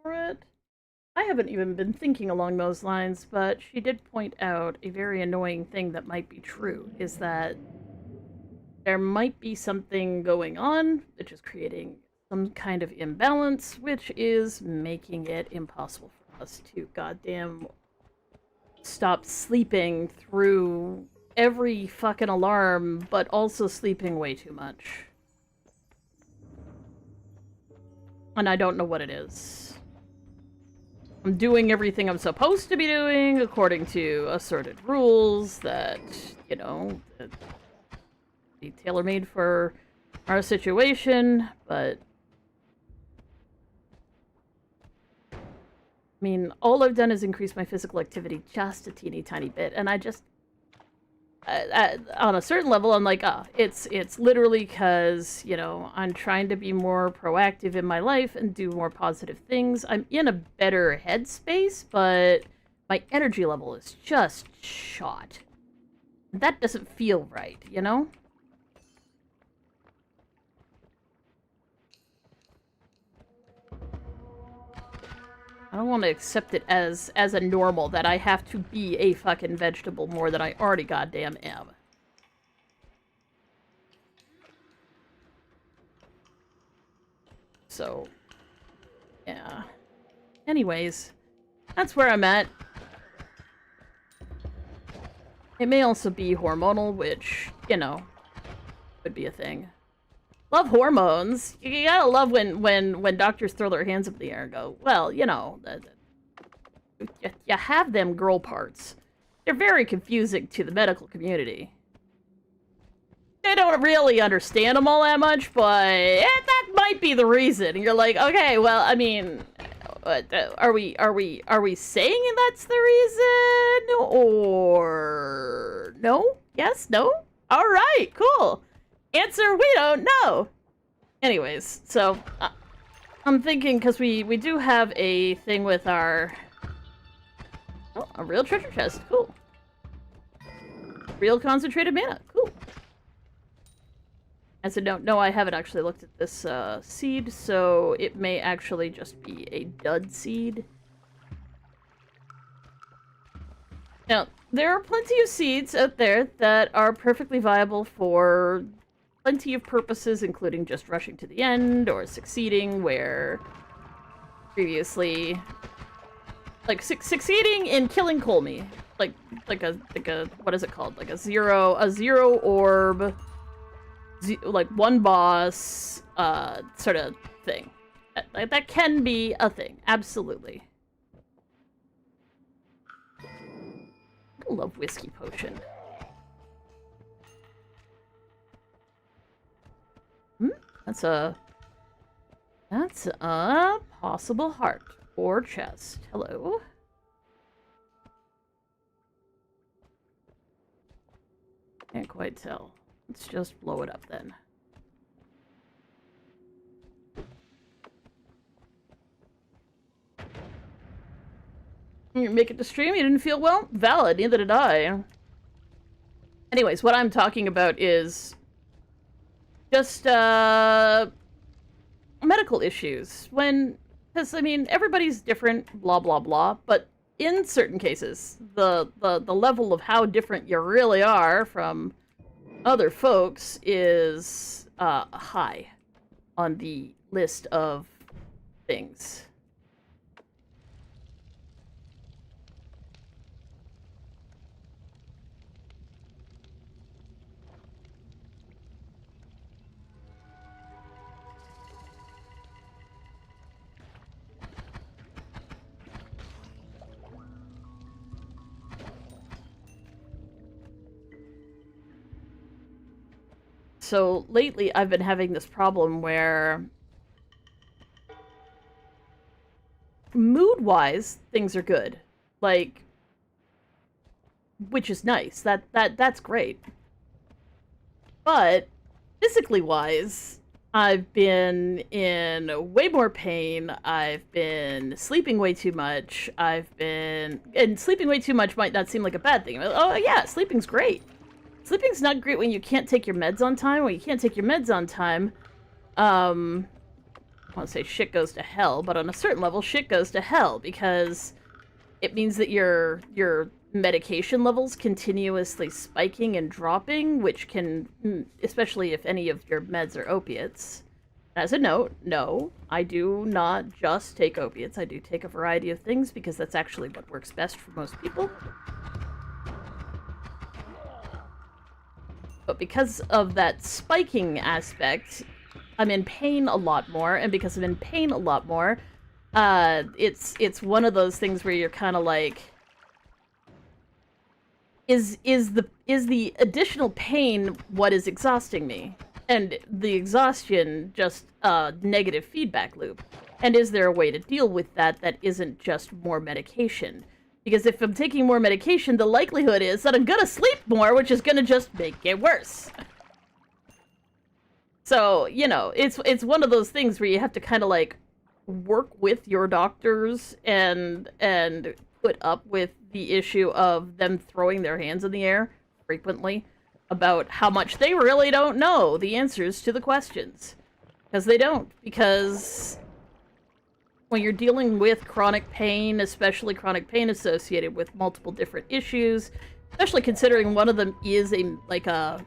for it. I haven't even been thinking along those lines, but she did point out a very annoying thing that might be true, is that there might be something going on which is creating some kind of imbalance, which is making it impossible for us to goddamn stop sleeping through every fucking alarm, but also sleeping way too much. And I don't know what it is. I'm doing everything I'm supposed to be doing according to asserted rules that, you know, that be tailor-made for our situation, but I mean, all I've done is increase my physical activity just a teeny tiny bit, and I just, on a certain level, I'm like, it's literally because, you know, I'm trying to be more proactive in my life and do more positive things. I'm in a better headspace, but my energy level is just shot. That doesn't feel right, you know? I don't want to accept it as a normal that I have to be a fucking vegetable more than I already goddamn am. So, yeah. Anyways, that's where I'm at. It may also be hormonal, which, you know, could be a thing. Love hormones. You gotta love when doctors throw their hands up in the air and go, well, you know, you have them girl parts. They're very confusing to the medical community. They don't really understand them all that much, but that might be the reason. And you're like, okay, well, I mean, are we saying that's the reason, or no? Yes, no. All right, cool. Answer, we don't know. Anyways, so I'm thinking, because we do have a thing with our... Oh, a real treasure chest. Cool. Real concentrated mana. Cool. As a note, no, I haven't actually looked at this seed, so it may actually just be a dud seed. Now, there are plenty of seeds out there that are perfectly viable for plenty of purposes, including just rushing to the end or succeeding where previously, like succeeding in killing Colmy, like a what is it called? Like a zero orb, like one boss, sort of thing. That can be a thing, absolutely. I love whiskey potion. That's a possible heart or chest. Hello. Can't quite tell. Let's just blow it up then. You make it to stream? You didn't feel well? Valid, neither did I. Anyways, what I'm talking about is just medical issues. Because I mean, everybody's different, blah blah blah. But in certain cases, the level of how different you really are from other folks is high on the list of things. So lately I've been having this problem where mood-wise things are good. Like, which is nice. That's great. But physically wise, I've been in way more pain. I've been sleeping way too much. And sleeping way too much might not seem like a bad thing. Oh yeah, sleeping's great. Sleeping's not great when you can't take your meds on time. When you can't take your meds on time, want to say shit goes to hell, but on a certain level, shit goes to hell, because it means that your medication levels continuously spiking and dropping, which can, especially if any of your meds are opiates. As a note, no, I do not just take opiates. I do take a variety of things because that's actually what works best for most people. But because of that spiking aspect, I'm in pain a lot more, and because I'm in pain a lot more, it's one of those things where you're kind of like, is the additional pain what is exhausting me? And the exhaustion just a negative feedback loop. And is there a way to deal with that that isn't just more medication? Because if I'm taking more medication, the likelihood is that I'm gonna sleep more, which is gonna just make it worse. So, you know, it's one of those things where you have to kind of like work with your doctors and put up with the issue of them throwing their hands in the air frequently about how much they really don't know the answers to the questions. Because they don't. Because when you're dealing with chronic pain, especially chronic pain associated with multiple different issues, especially considering one of them is the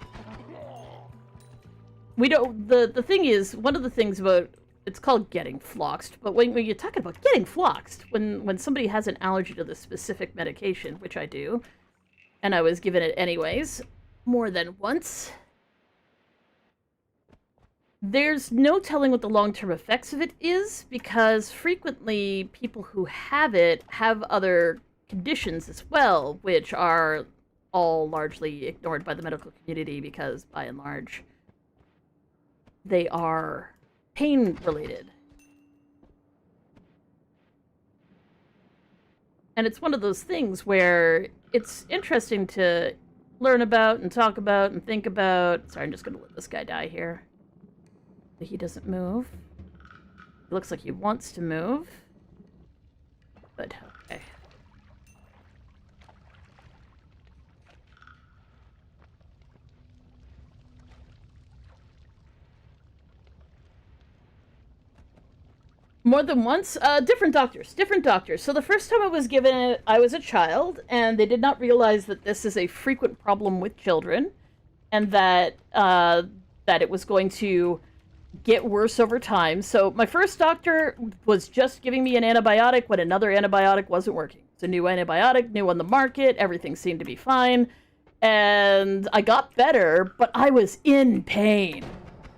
thing is, one of the things about, it's called getting floxed, but when you're talking about getting floxed, when somebody has an allergy to the specific medication, which I do, and I was given it anyways, more than once, there's no telling what the long-term effects of it is, because frequently people who have it have other conditions as well, which are all largely ignored by the medical community because, by and large, they are pain-related. And it's one of those things where it's interesting to learn about and talk about and think about. Sorry, I'm just gonna let this guy die here. He doesn't move. It looks like he wants to move. But, okay. More than once? Different doctors. Different doctors. So the first time I was given it, I was a child, and they did not realize that this is a frequent problem with children, and that it was going to get worse over time. So my first doctor was just giving me an antibiotic when another antibiotic wasn't working. It's a new antibiotic, new on the market, everything seemed to be fine, and I got better, but I was in pain.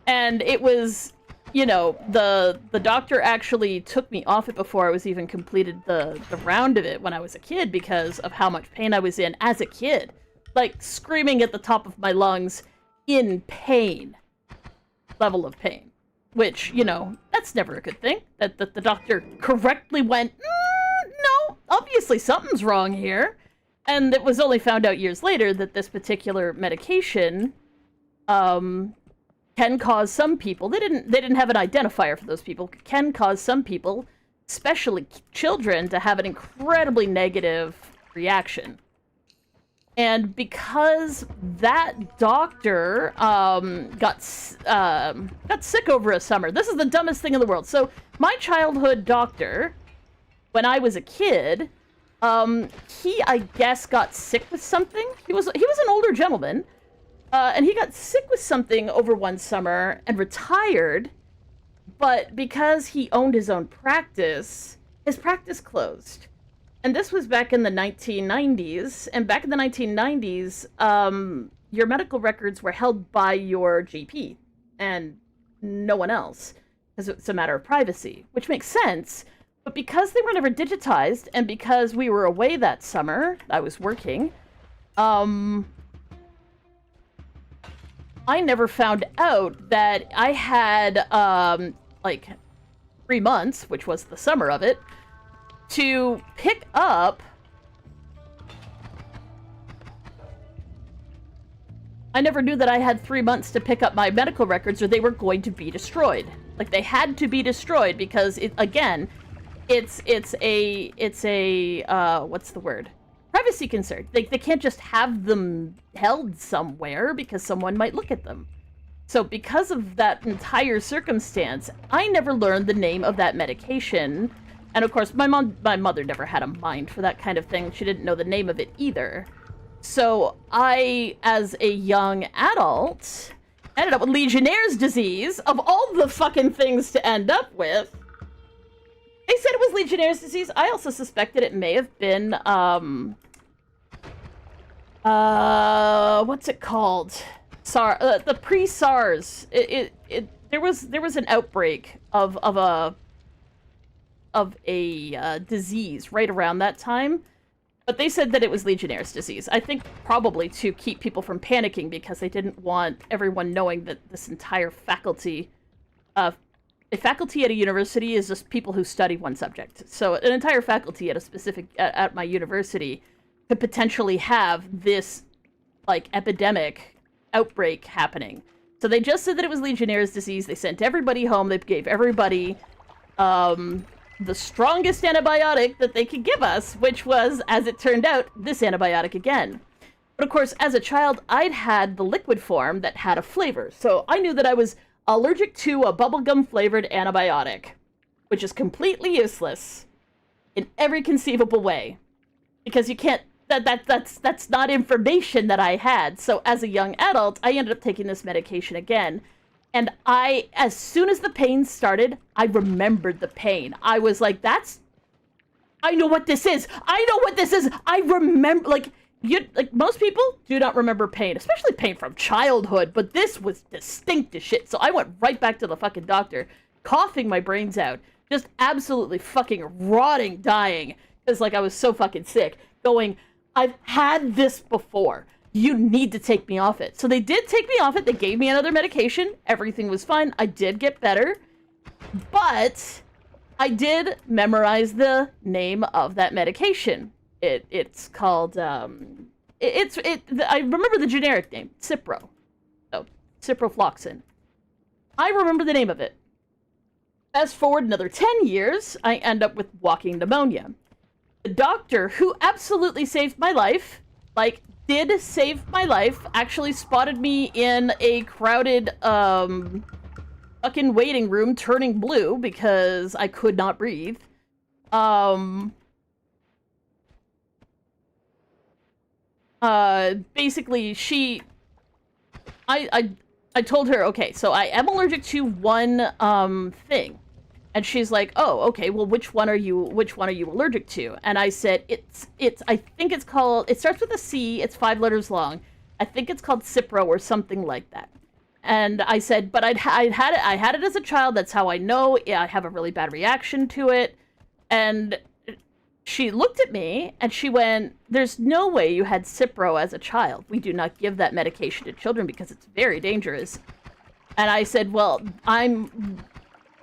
And it was, you know, the doctor actually took me off it before I was even completed the round of it when I was a kid because of how much pain I was in as a kid. Like, screaming at the top of my lungs in pain. Level of pain. Which, you know, that's never a good thing. That the doctor correctly went, no, obviously something's wrong here. And it was only found out years later that this particular medication, can cause some people, they didn't have an identifier for those people, can cause some people, especially children, to have an incredibly negative reaction. And because that doctor got sick over a summer, this is the dumbest thing in the world. So my childhood doctor, when I was a kid, he, I guess, got sick with something. He was an older gentleman. And he got sick with something over one summer and retired, but because he owned his own practice, his practice closed. And this was back in the 1990s, and back in the 1990s, your medical records were held by your GP and no one else, because it's a matter of privacy, which makes sense. But because they were never digitized, and because we were away that summer, I was working, I never found out that I had, like, 3 months, which was the summer of it, to pick up... I never knew that I had 3 months to pick up my medical records or they were going to be destroyed. Like, they had to be destroyed because, it's a, what's the word? Privacy concern. They can't just have them held somewhere because someone might look at them. So because of that entire circumstance, I never learned the name of that medication. And of course, my mother never had a mind for that kind of thing. She didn't know the name of it either. So I, as a young adult, ended up with Legionnaire's disease, of all the fucking things to end up with. They said it was Legionnaire's disease. I also suspected it may have been, what's it called? The pre-SARS. There was an outbreak of a disease right around that time. But they said that it was Legionnaire's disease. I think probably to keep people from panicking because they didn't want everyone knowing that this entire faculty, a faculty at a university is just people who study one subject. So an entire faculty at a specific, at my university could potentially have this, like, epidemic outbreak happening. So they just said that it was Legionnaire's disease. They sent everybody home. They gave everybody, the strongest antibiotic that they could give us, which was, as it turned out, this antibiotic again. But of course, as a child, I'd had the liquid form that had a flavor. So I knew that I was allergic to a bubblegum flavored antibiotic, which is completely useless in every conceivable way. Because you can't, that's not information that I had. So as a young adult, I ended up taking this medication again. And as soon as the pain started, I remembered the pain. I was like, I know what this is. I know what this is. I remember, like most people do not remember pain, especially pain from childhood, but this was distinct as shit. So I went right back to the fucking doctor, coughing my brains out, just absolutely fucking rotting, dying, because like I was so fucking sick, going, I've had this before. You need to take me off it. So they did take me off it. They gave me another medication. Everything was fine. I did get better. But I did memorize the name of that medication. It's called, I remember the generic name, Cipro. So, ciprofloxacin. I remember the name of it. Fast forward another 10 years, I end up with walking pneumonia. The doctor who absolutely saved my life, did save my life, actually spotted me in a crowded, fucking waiting room turning blue because I could not breathe. Basically, I told her, okay, so I am allergic to one, thing. And she's like, oh, okay, well, which one are you allergic to? And I said, I think it's called, it starts with a C, it's 5 letters long. I think it's called Cipro or something like that. And I said, but I had it as a child, that's how I know, yeah, I have a really bad reaction to it. And she looked at me and she went, there's no way you had Cipro as a child. We do not give that medication to children because it's very dangerous. And I said, well, I'm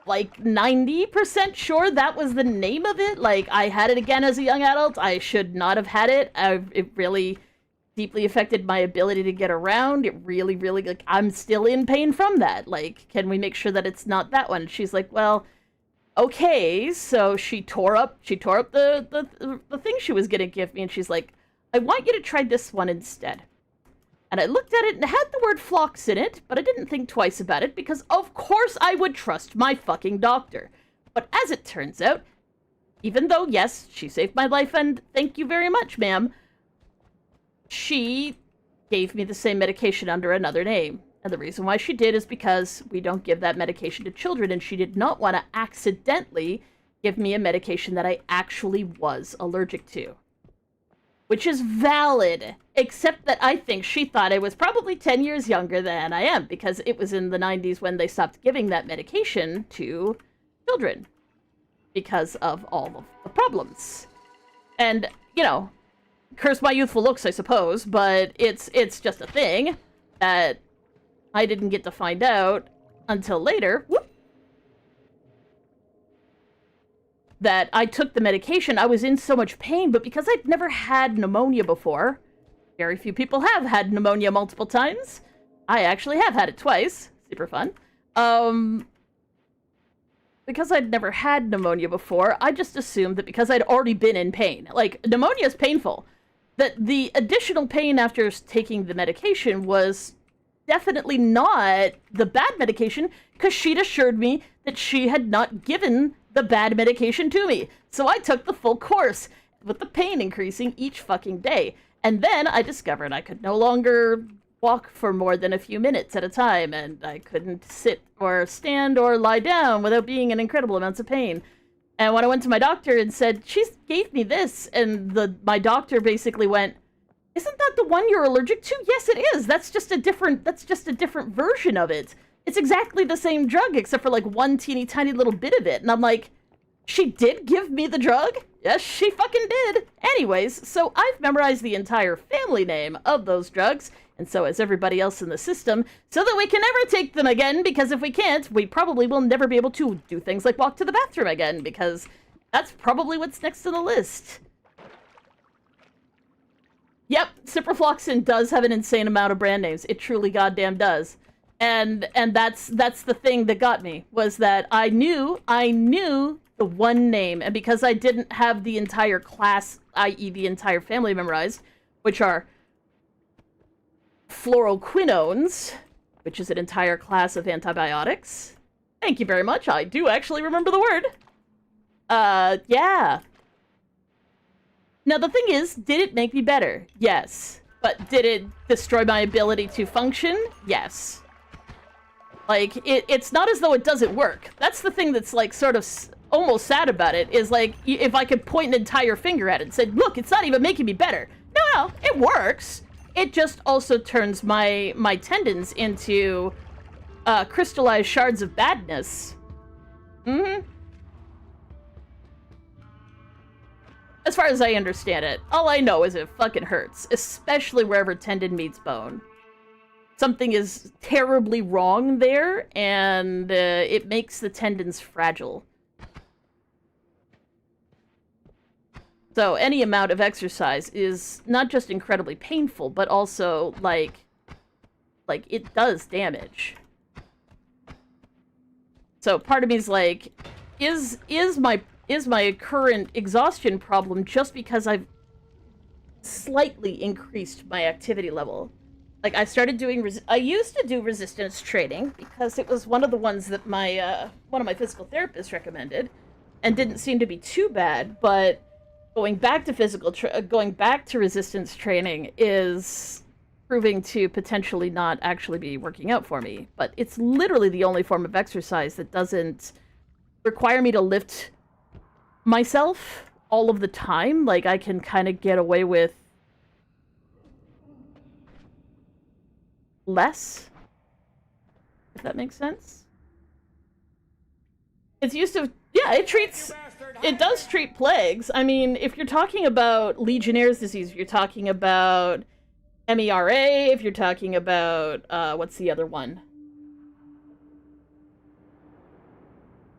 like 90% sure that was the name of it. Like, I had it again as a young adult. I should not have had it. It really deeply affected my ability to get around. It really, really, like, I'm still in pain from that. Like, can we make sure that it's not that one? She's like, well, okay. So she tore up the thing she was gonna give me, and she's like, I want you to try this one instead. And I looked at it and it had the word flox in it, but I didn't think twice about it because of course I would trust my fucking doctor. But as it turns out, even though, yes, she saved my life and thank you very much, ma'am, she gave me the same medication under another name. And the reason why she did is because we don't give that medication to children, and she did not want to accidentally give me a medication that I actually was allergic to. Which is valid, except that I think she thought I was probably 10 years younger than I am, because it was in the 90s when they stopped giving that medication to children because of all of the problems. And, you know, curse my youthful looks, I suppose, but it's just a thing that I didn't get to find out until later. Whoop. That I took the medication, I was in so much pain, but because I'd never had pneumonia before, very few people have had pneumonia multiple times. I actually have had it twice. Super fun. Because I'd never had pneumonia before, I just assumed that because I'd already been in pain, like, pneumonia is painful, that the additional pain after taking the medication was definitely not the bad medication, because she'd assured me that she had not given the bad medication to me. So I took the full course, with the pain increasing each fucking day. And then I discovered I could no longer walk for more than a few minutes at a time, and I couldn't sit or stand or lie down without being in incredible amounts of pain. And when I went to my doctor and said, she gave me this, and my doctor basically went, isn't that the one you're allergic to? Yes, it is. That's just a different version of it. It's exactly the same drug, except for like one teeny tiny little bit of it. And I'm like, she did give me the drug? Yes, she fucking did. Anyways, so I've memorized the entire family name of those drugs, and so has everybody else in the system, so that we can never take them again, because if we can't, we probably will never be able to do things like walk to the bathroom again, because that's probably what's next on the list. Yep, ciprofloxacin does have an insane amount of brand names. It truly goddamn does. And that's the thing that got me, was that I knew the one name, and because I didn't have the entire class, i.e. the entire family memorized, which are fluoroquinones, which is an entire class of antibiotics. Thank you very much. I do actually remember the word. Yeah. Now, the thing is, did it make me better? Yes. But did it destroy my ability to function? Yes. Like, it's not as though it doesn't work. That's the thing that's, like, sort of almost sad about it, is, like, if I could point an entire finger at it and say, look, it's not even making me better. No, it works. It just also turns my tendons into crystallized shards of badness. As far as I understand it, all I know is it fucking hurts, especially wherever tendon meets bone. Something is terribly wrong there, and it makes the tendons fragile. So any amount of exercise is not just incredibly painful, but also, like it does damage. So part of me is like, is my current exhaustion problem just because I've slightly increased my activity level? Like, I started doing, I used to do resistance training because it was one of the ones that my, one of my physical therapists recommended, and didn't seem to be too bad, but going back to resistance training is proving to potentially not actually be working out for me. But it's literally the only form of exercise that doesn't require me to lift myself all of the time. Like, I can kind of get away with less, if that makes sense. It's used to, yeah, it does treat plagues. I mean, if you're talking about Legionnaire's disease, if you're talking about MERA, if you're talking about, what's the other one?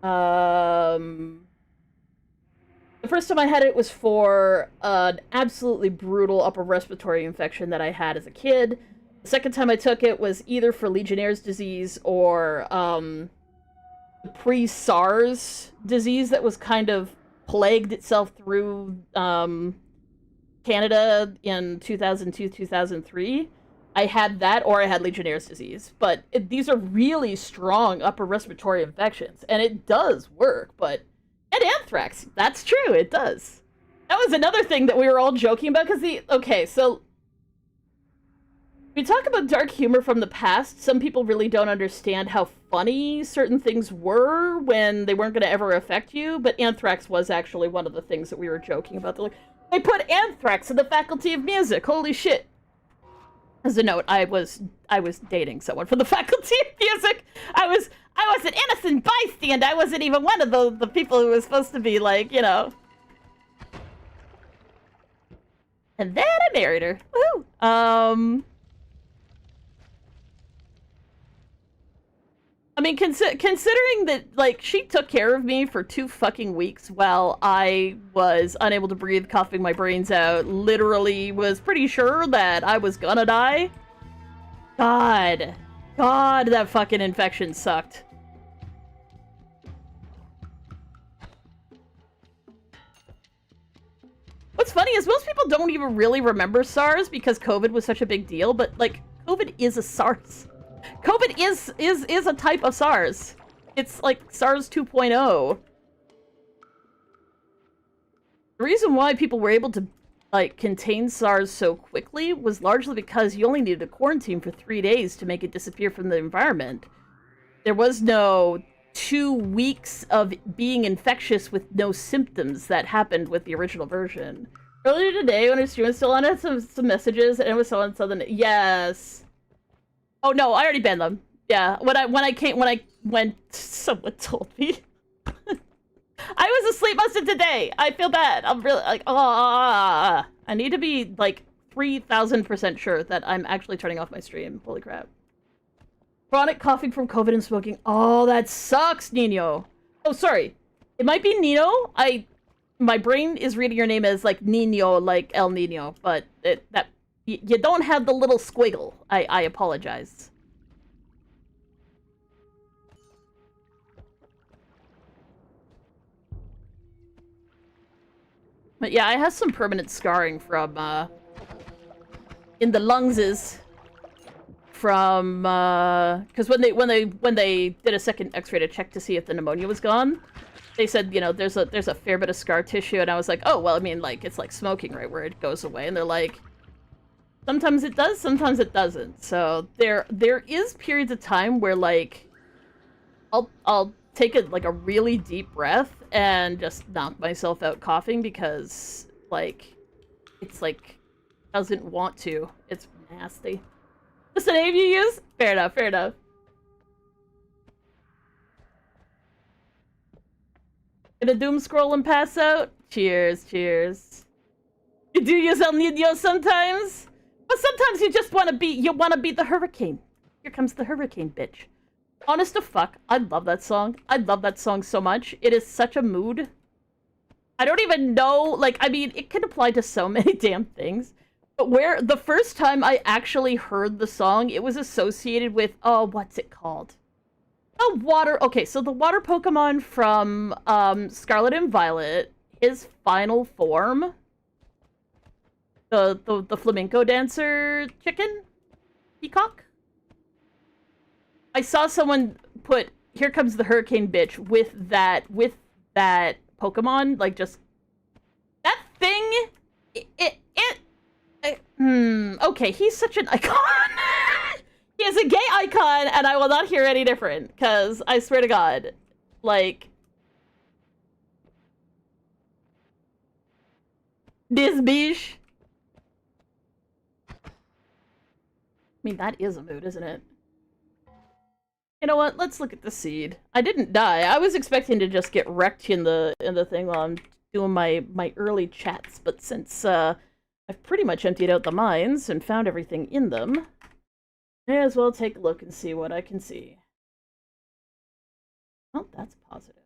The first time I had it was for an absolutely brutal upper respiratory infection that I had as a kid. The second time I took it was either for Legionnaire's disease or the pre-SARS disease that was kind of plagued itself through Canada in 2002, 2003. I had that, or I had Legionnaire's disease. But these are really strong upper respiratory infections, and it does work, but... And anthrax, that's true, it does. That was another thing that we were all joking about, because okay, so... We talk about dark humor from the past. Some people really don't understand how funny certain things were when they weren't going to ever affect you, but anthrax was actually one of the things that we were joking about. They're like, they put anthrax in the Faculty of Music, holy shit. As a note, I was dating someone from the Faculty of Music. I was an innocent bystander. I wasn't even one of the people who was supposed to be, like, you know. And then I married her. Woohoo! I mean, considering that, like, she took care of me for 2 fucking weeks while I was unable to breathe, coughing my brains out, literally was pretty sure that I was gonna die. God, that fucking infection sucked. What's funny is most people don't even really remember SARS because COVID was such a big deal, but, like, COVID is a SARS. it is a type of SARS. It's like SARS 2.0. The reason why people were able to like contain SARS so quickly was largely because you only needed to quarantine for 3 days to make it disappear from the environment. There was no 2 weeks of being infectious with no symptoms that happened with the original version. Earlier today, when I was streaming still on it, some messages, and it was someone said, yes. Oh no, I already banned them. Yeah, when I went, someone told me. I was asleep most of today. I feel bad. I'm really like, I need to be like 3,000% sure that I'm actually turning off my stream. Holy crap. Chronic coughing from COVID and smoking. Oh, that sucks, Nino. Oh, sorry. It might be Nino. My brain is reading your name as like Nino, like El Nino, but you don't have the little squiggle. I apologize. But yeah, I have some permanent scarring from, in the lungses from, because when they did a second x-ray to check to see if the pneumonia was gone, they said, you know, there's a fair bit of scar tissue, and I was like, oh, well, I mean, like, it's like smoking, right, where it goes away, and they're like, sometimes it does, sometimes it doesn't. So there is periods of time where, like, I'll take a really deep breath and just knock myself out coughing because, like, it's like, doesn't want to. It's nasty. What's the name you use? Fair enough, fair enough. Gonna doom scroll and pass out? Cheers, cheers. You do use El Nino sometimes? But sometimes you just wanna be the hurricane. Here comes the hurricane, bitch. Honest to fuck, I love that song. I love that song so much. It is such a mood. I don't even know, like, I mean, it could apply to so many damn things. But where the first time I actually heard the song, it was associated with, oh, what's it called? The water, okay, so the water Pokemon from Scarlet and Violet, his final form, the flamenco dancer chicken? Peacock? I saw someone put "Here Comes the Hurricane Bitch" with that Pokemon, like, just that thing. Okay, he's such an icon. He is a gay icon, and I will not hear any different. Because I swear to God, like, this bitch. I mean, that is a mood, isn't it? You know what? Let's look at the seed. I didn't die. I was expecting to just get wrecked in the thing while I'm doing my early chats, but since I've pretty much emptied out the mines and found everything in them, may as well take a look and see what I can see. Oh, that's positive.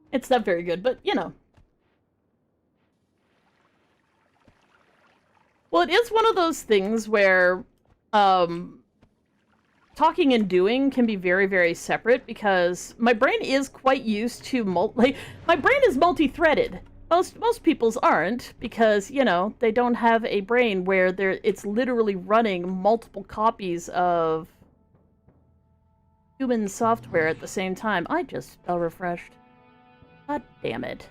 It's not very good, but, you know. Well, it is one of those things where, talking and doing can be very, very separate, because my brain is quite used to, my brain is multi-threaded. Most people's aren't, because, you know, they don't have a brain where it's literally running multiple copies of human software at the same time. I just spell refreshed. God damn it.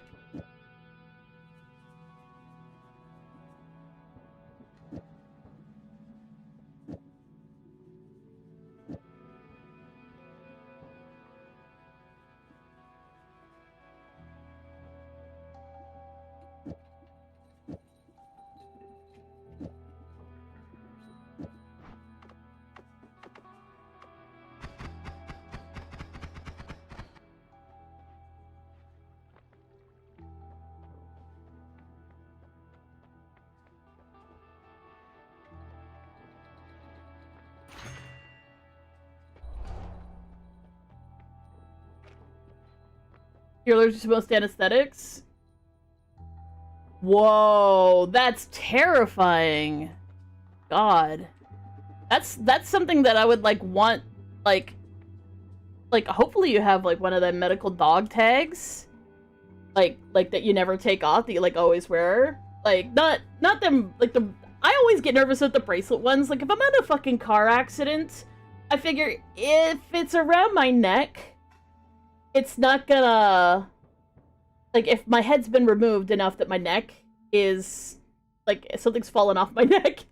You're allergic to most anesthetics? Whoa, that's terrifying. God. That's something that I would, like, want, like, hopefully you have, like, one of them medical dog tags. Like, that you never take off, that you, like, always wear. Like, not them, like, I always get nervous with the bracelet ones. Like, if I'm in a fucking car accident, I figure if it's around my neck, it's not gonna... Like, if my head's been removed enough that my neck is... Like, something's fallen off my neck,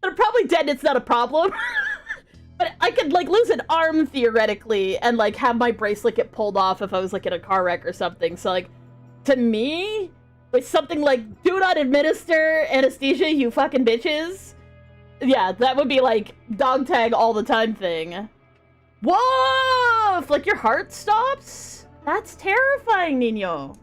then I'm probably dead and it's not a problem. But I could, like, lose an arm, theoretically, and, like, have my bracelet get pulled off if I was, like, in a car wreck or something. So, like, to me, with something like, do not administer anesthesia, you fucking bitches. Yeah, that would be, like, dog tag all the time thing. Whoa! If, like, your heart stops? That's terrifying, Nino.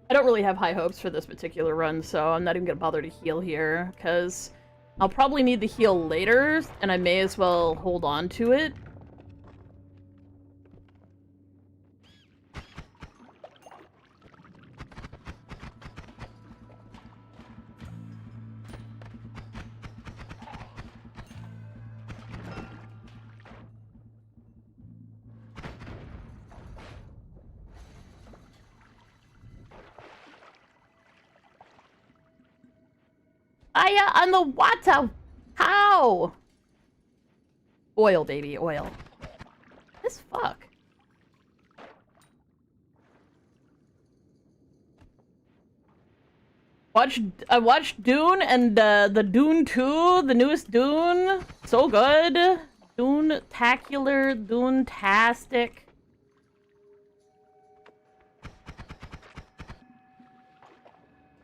I don't really have high hopes for this particular run, so I'm not even gonna bother to heal here, because I'll probably need the heal later, and I may as well hold on to it. Fire on the water! How? Oil, baby, oil. This fuck. I watched Dune and the Dune 2, the newest Dune. So good. Dune-tacular, Dune-tastic.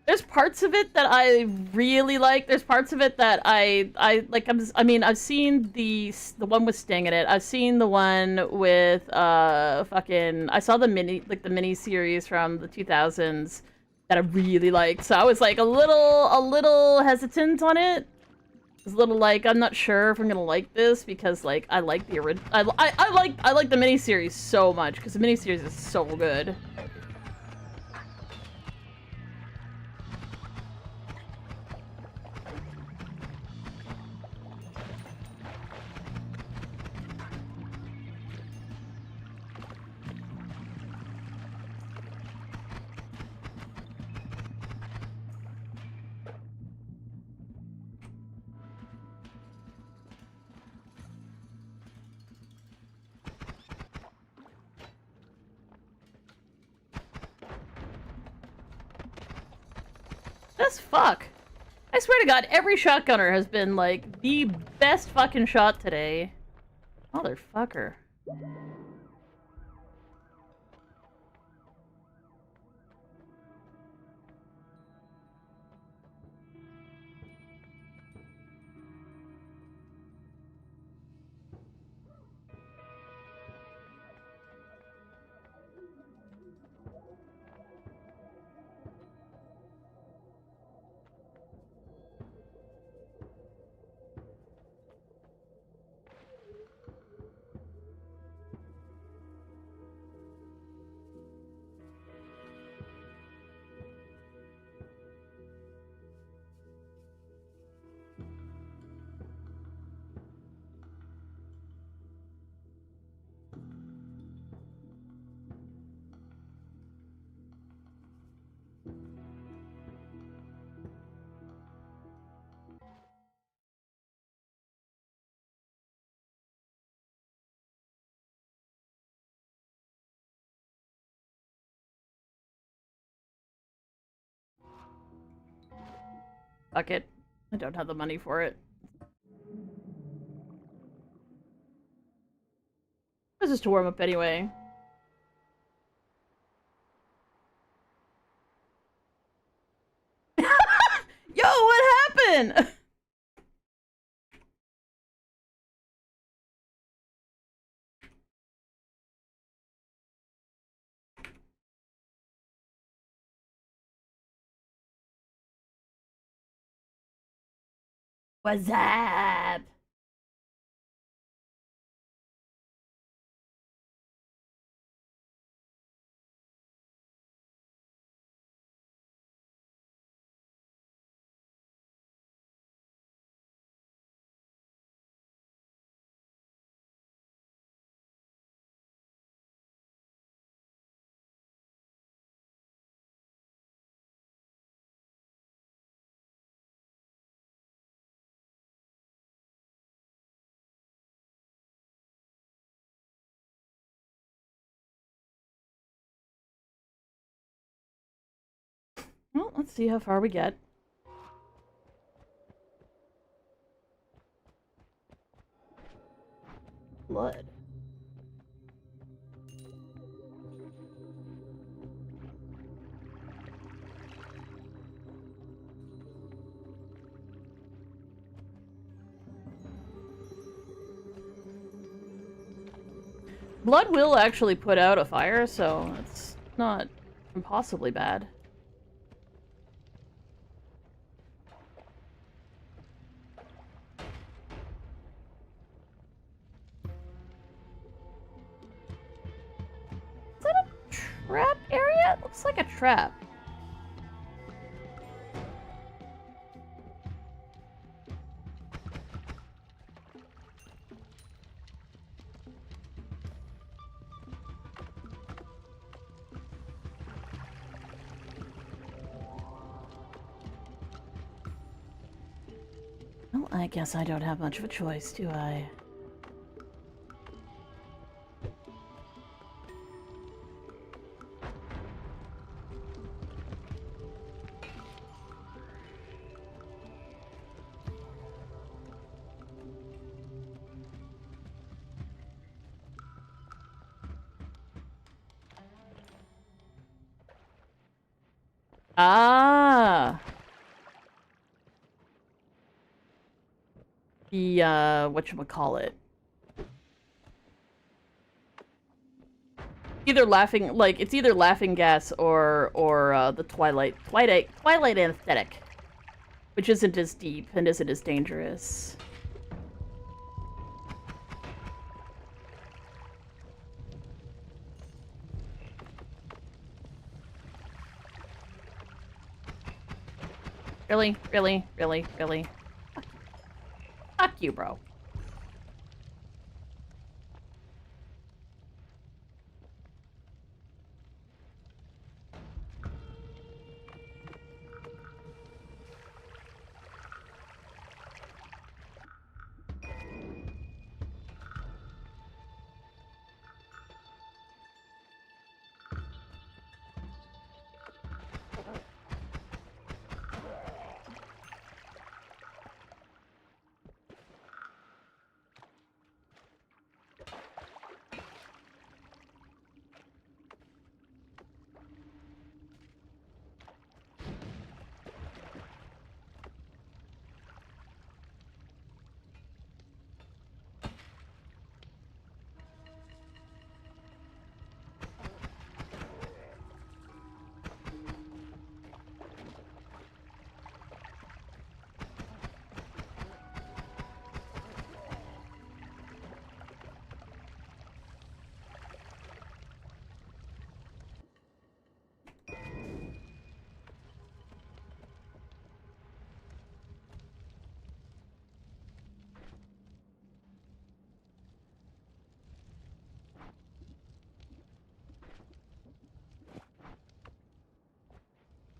There's parts of it that I really like. There's parts of it that I like. I mean, I've seen the one with Sting in it. I've seen the one with fucking. I saw the mini series from the 2000s that I really liked. So I was like a little hesitant on it. I was a little like, I'm not sure if I'm gonna like this because like I like the original. I like the mini series so much because the mini series is so good. This fuck. I swear to God, every shotgunner has been, like, the best fucking shot today. Motherfucker. Fuck it. I don't have the money for it. This is to warm up anyway. Yo, what happened? What's up? Well, let's see how far we get. Blood. Blood will actually put out a fire, so it's not impossibly bad. Is that a trap area? It looks like a trap. Well, I guess I don't have much of a choice, do I? Ah! The, whatchamacallit. Either laughing, like, it's either laughing gas or the Twilight anesthetic. Which isn't as deep and isn't as dangerous. Really? Really? Really? Really? Fuck you, bro.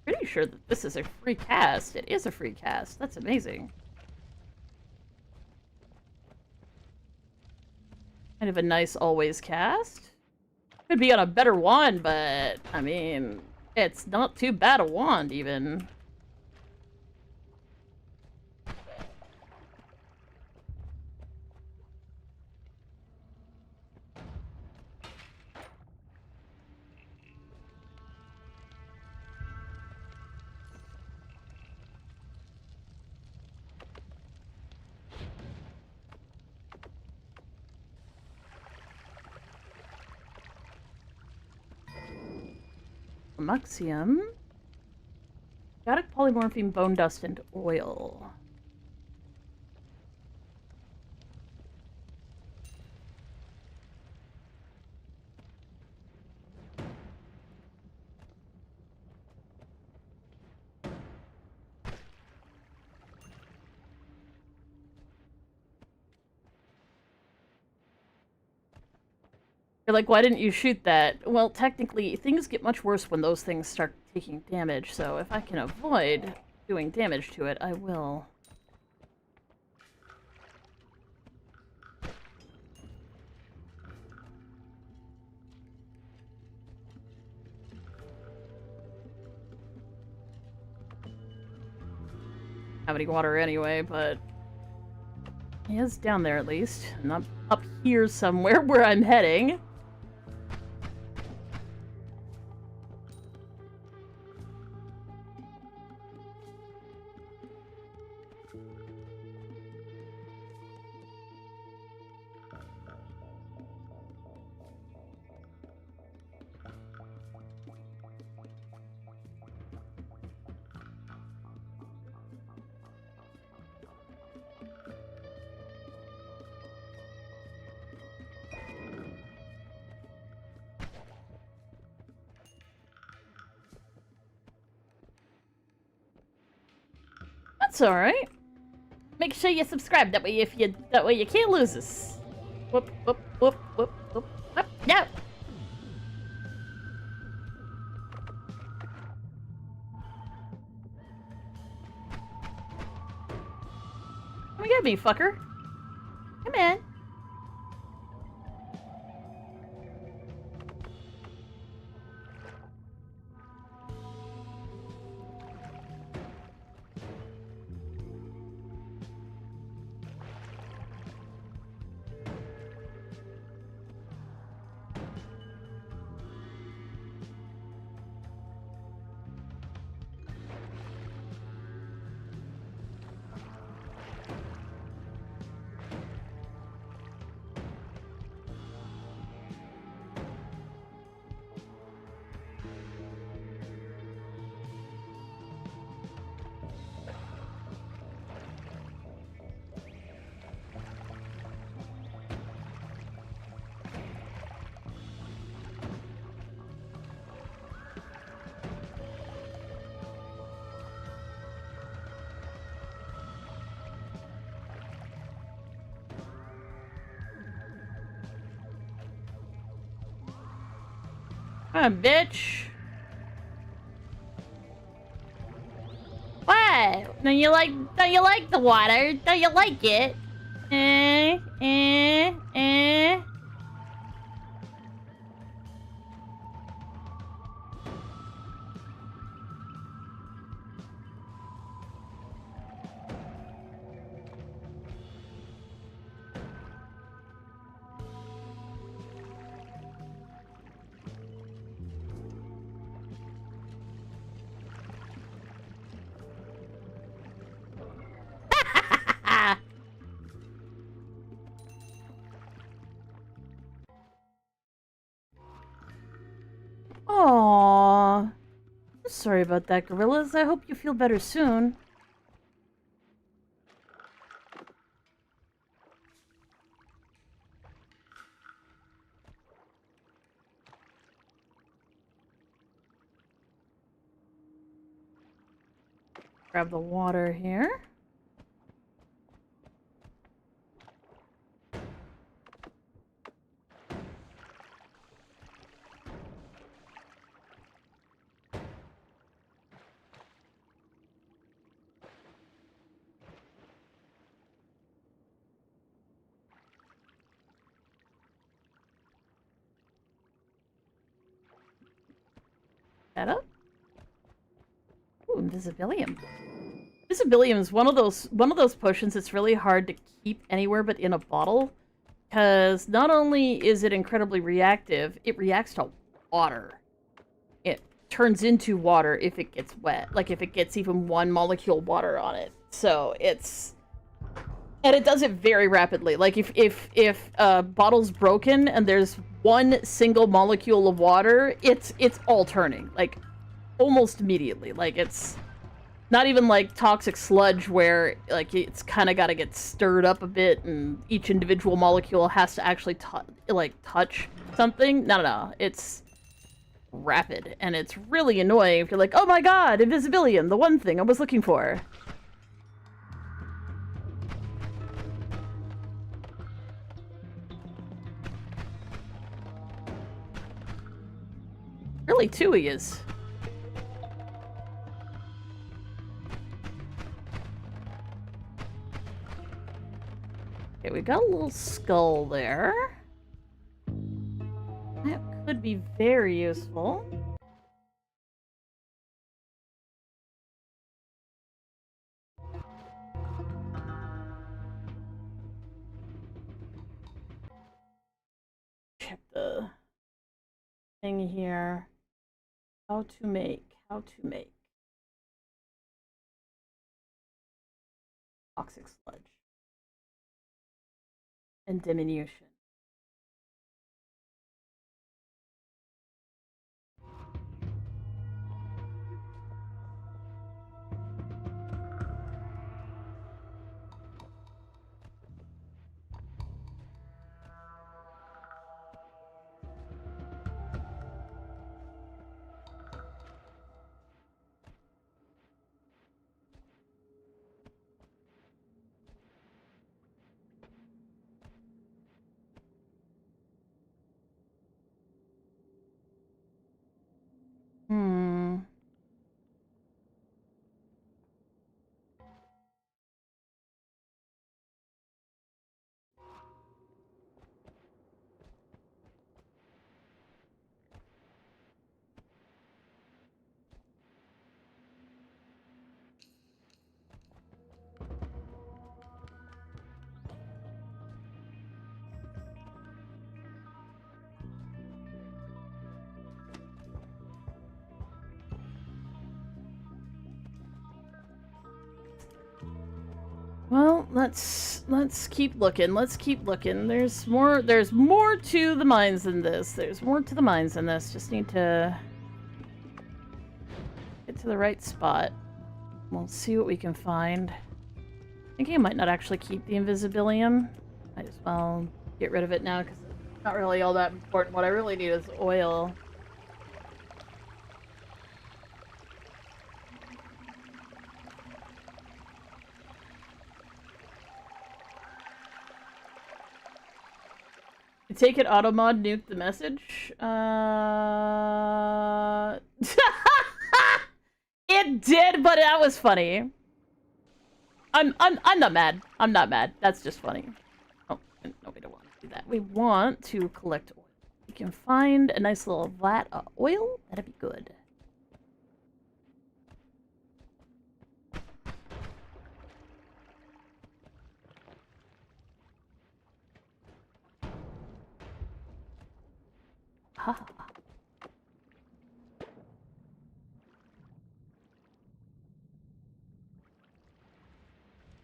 Pretty sure that this is a free cast. It is a free cast. That's amazing. Kind of a nice always cast. Could be on a better wand, but I mean, it's not too bad a wand even. Amuxium. Got polymorphine bone dust and oil. You're like, why didn't you shoot that? Well, technically, things get much worse when those things start taking damage, so if I can avoid doing damage to it, I will. Have any water anyway, but he is down there at least, not up here somewhere where I'm heading. That's alright. Make sure you subscribe, that way you can't lose us. Whoop, whoop, whoop, whoop, whoop, whoop. No! Come and get me, fucker. Come in. Come on, bitch. What? Don't you like the water? Don't you like it? Eh. Aww. Sorry about that, gorillas. I hope you feel better soon. Grab the water here. That up? Ooh, Invisibilium. Invisibilium is one of those potions that's really hard to keep anywhere but in a bottle, because not only is it incredibly reactive, it reacts to water. It turns into water if it gets wet, like if it gets even one molecule of water on it. So and it does it very rapidly. Like if a bottle's broken and there's one single molecule of water, it's all turning, like almost immediately. Like it's not even like toxic sludge where like it's kind of got to get stirred up a bit and each individual molecule has to actually touch something. No. It's rapid, and it's really annoying if you're like, oh my god, Invisibilium, the one thing I was looking for. Really, two he is. Okay, we got a little skull there. That could be very useful. Check the thing here. How to make toxic sludge and diminution. Well, let's keep looking. Let's keep looking. There's more to the mines than this. There's more to the mines than this. Just need to get to the right spot. We'll see what we can find. Thinking I might not actually keep the invisibilium. Might as well get rid of it now because it's not really all that important. What I really need is oil. Take it, automod nuked the message. It did, but that was funny. I'm not mad. I'm not mad. That's just funny. Oh, no, we don't want to do that. We want to collect oil. We can find a nice little vat of oil. That'd be good. Ha.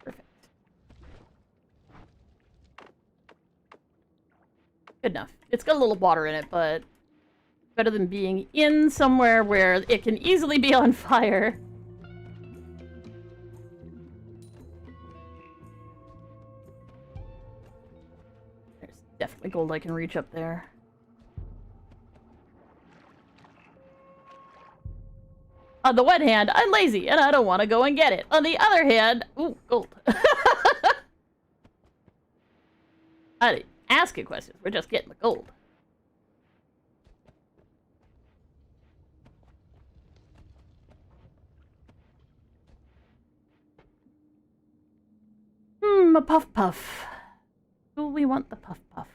Perfect. Good enough. It's got a little water in it, but better than being in somewhere where it can easily be on fire. There's definitely gold I can reach up there. On the one hand, I'm lazy and I don't want to go and get it. On the other hand, ooh, gold. I didn't ask you questions. We're just getting the gold. A puff puff. Do we want the puff puff?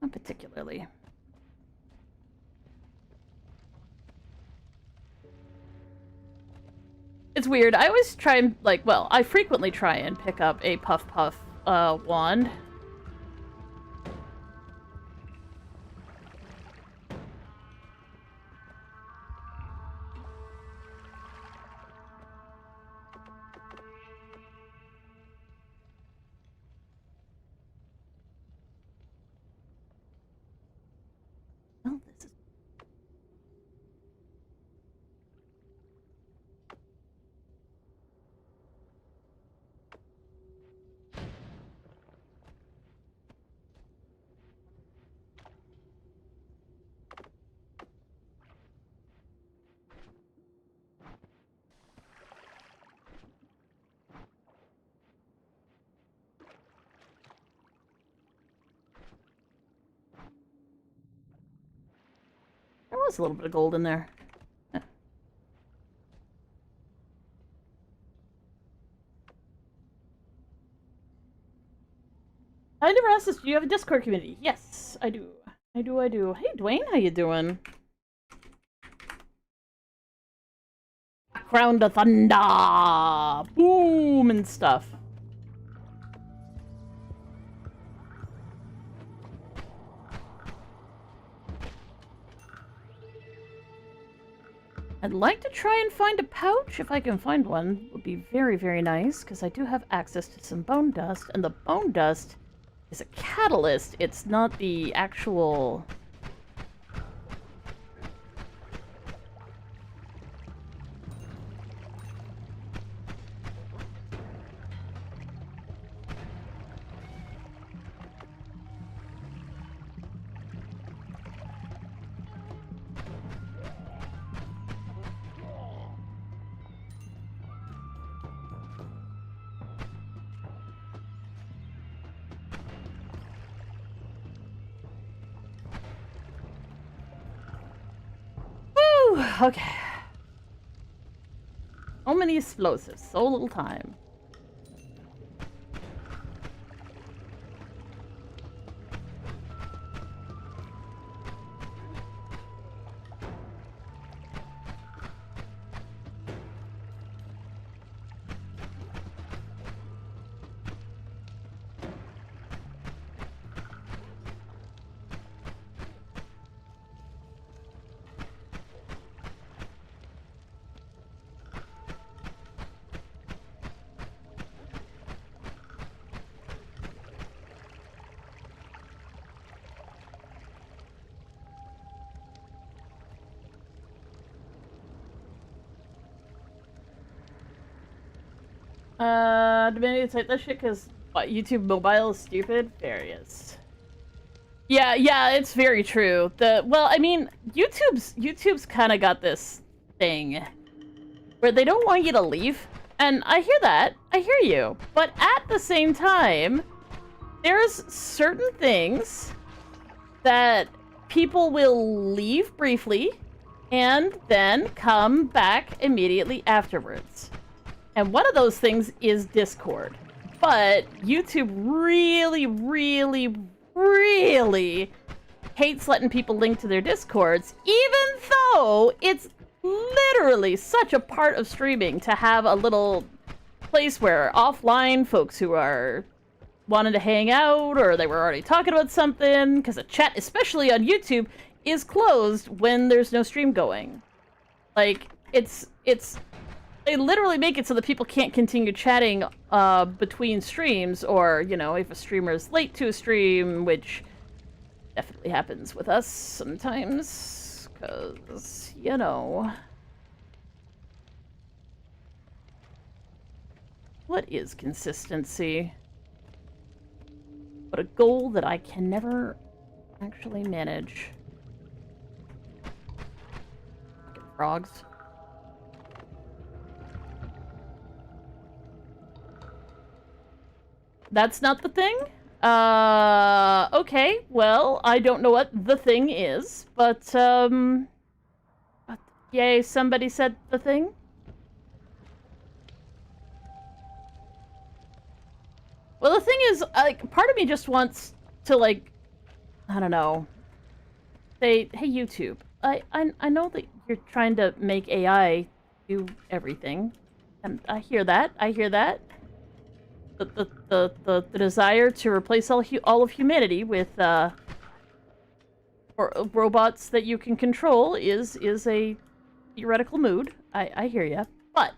Not particularly. It's weird. I always try and, like, well, I frequently try and pick up a puff puff wand. Oh, this is... was a little bit of gold in there. I never asked this. Do you have a Discord community? Yes, I do. I do. Hey, Dwayne, how you doing? Background of thunder! Boom! And stuff. I'd like to try and find a pouch. If I can find one, would be very, very nice, because I do have access to some bone dust, and the bone dust is a catalyst. It's not the actual... Okay. So many explosives, so little time. Demanding to type that shit because YouTube mobile is stupid? Various. Yeah, it's very true. Well, I mean, YouTube's kind of got this thing where they don't want you to leave, and I hear that. I hear you. But at the same time, there's certain things that people will leave briefly and then come back immediately afterwards. And one of those things is Discord. But YouTube really, really, really hates letting people link to their Discords, even though it's literally such a part of streaming to have a little place where offline folks who are wanting to hang out or they were already talking about something, because a chat, especially on YouTube, is closed when there's no stream going. Like, it's they literally make it so that people can't continue chatting between streams, or, you know, if a streamer is late to a stream, which definitely happens with us sometimes, because, you know. What is consistency? But a goal that I can never actually manage. Frogs. That's not the thing? Okay, well, I don't know what the thing is, but, yay, somebody said the thing? Well, the thing is, like, part of me just wants to, like, I don't know, say, hey, YouTube, I know that you're trying to make AI do everything, and I hear that, The desire to replace all of humanity with robots that you can control is a theoretical mood. I hear ya. But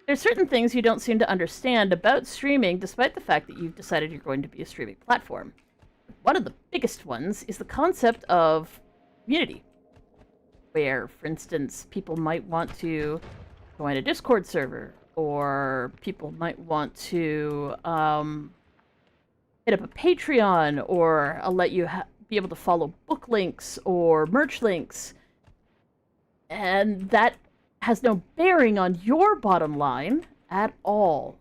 there's certain things you don't seem to understand about streaming, despite the fact that you've decided you're going to be a streaming platform. One of the biggest ones is the concept of community, where, for instance, people might want to join a Discord server, or people might want to hit up a Patreon, or let you be able to follow book links or merch links. And that has no bearing on your bottom line at all.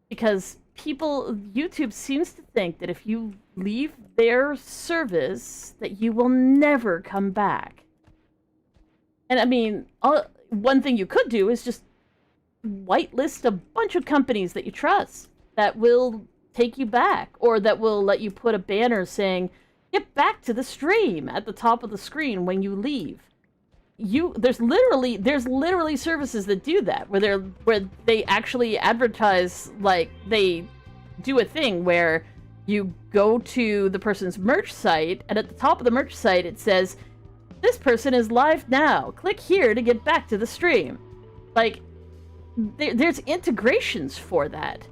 Because YouTube seems to think that if you leave their service that you will never come back. And I mean, one thing you could do is just whitelist a bunch of companies that you trust that will take you back, or that will let you put a banner saying, "Get back to the stream" at the top of the screen when you leave. There's literally services that do that, where they actually advertise, like, they do a thing where you go to the person's merch site, and at the top of the merch site it says, "This person is live now. Click here to get back to the stream." Like, there's integrations for that.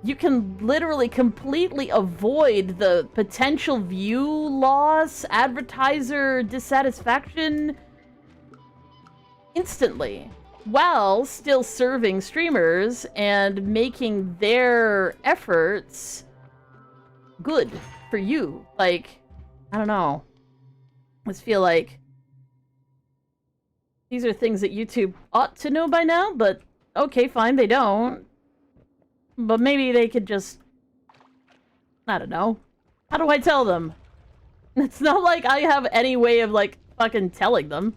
You can literally completely avoid the potential view loss, advertiser dissatisfaction instantly, while still serving streamers and making their efforts good for you. Like, I don't know. I just feel like these are things that YouTube ought to know by now, but okay, fine, they don't. But maybe they could just... I don't know. How do I tell them? It's not like I have any way of, like, fucking telling them.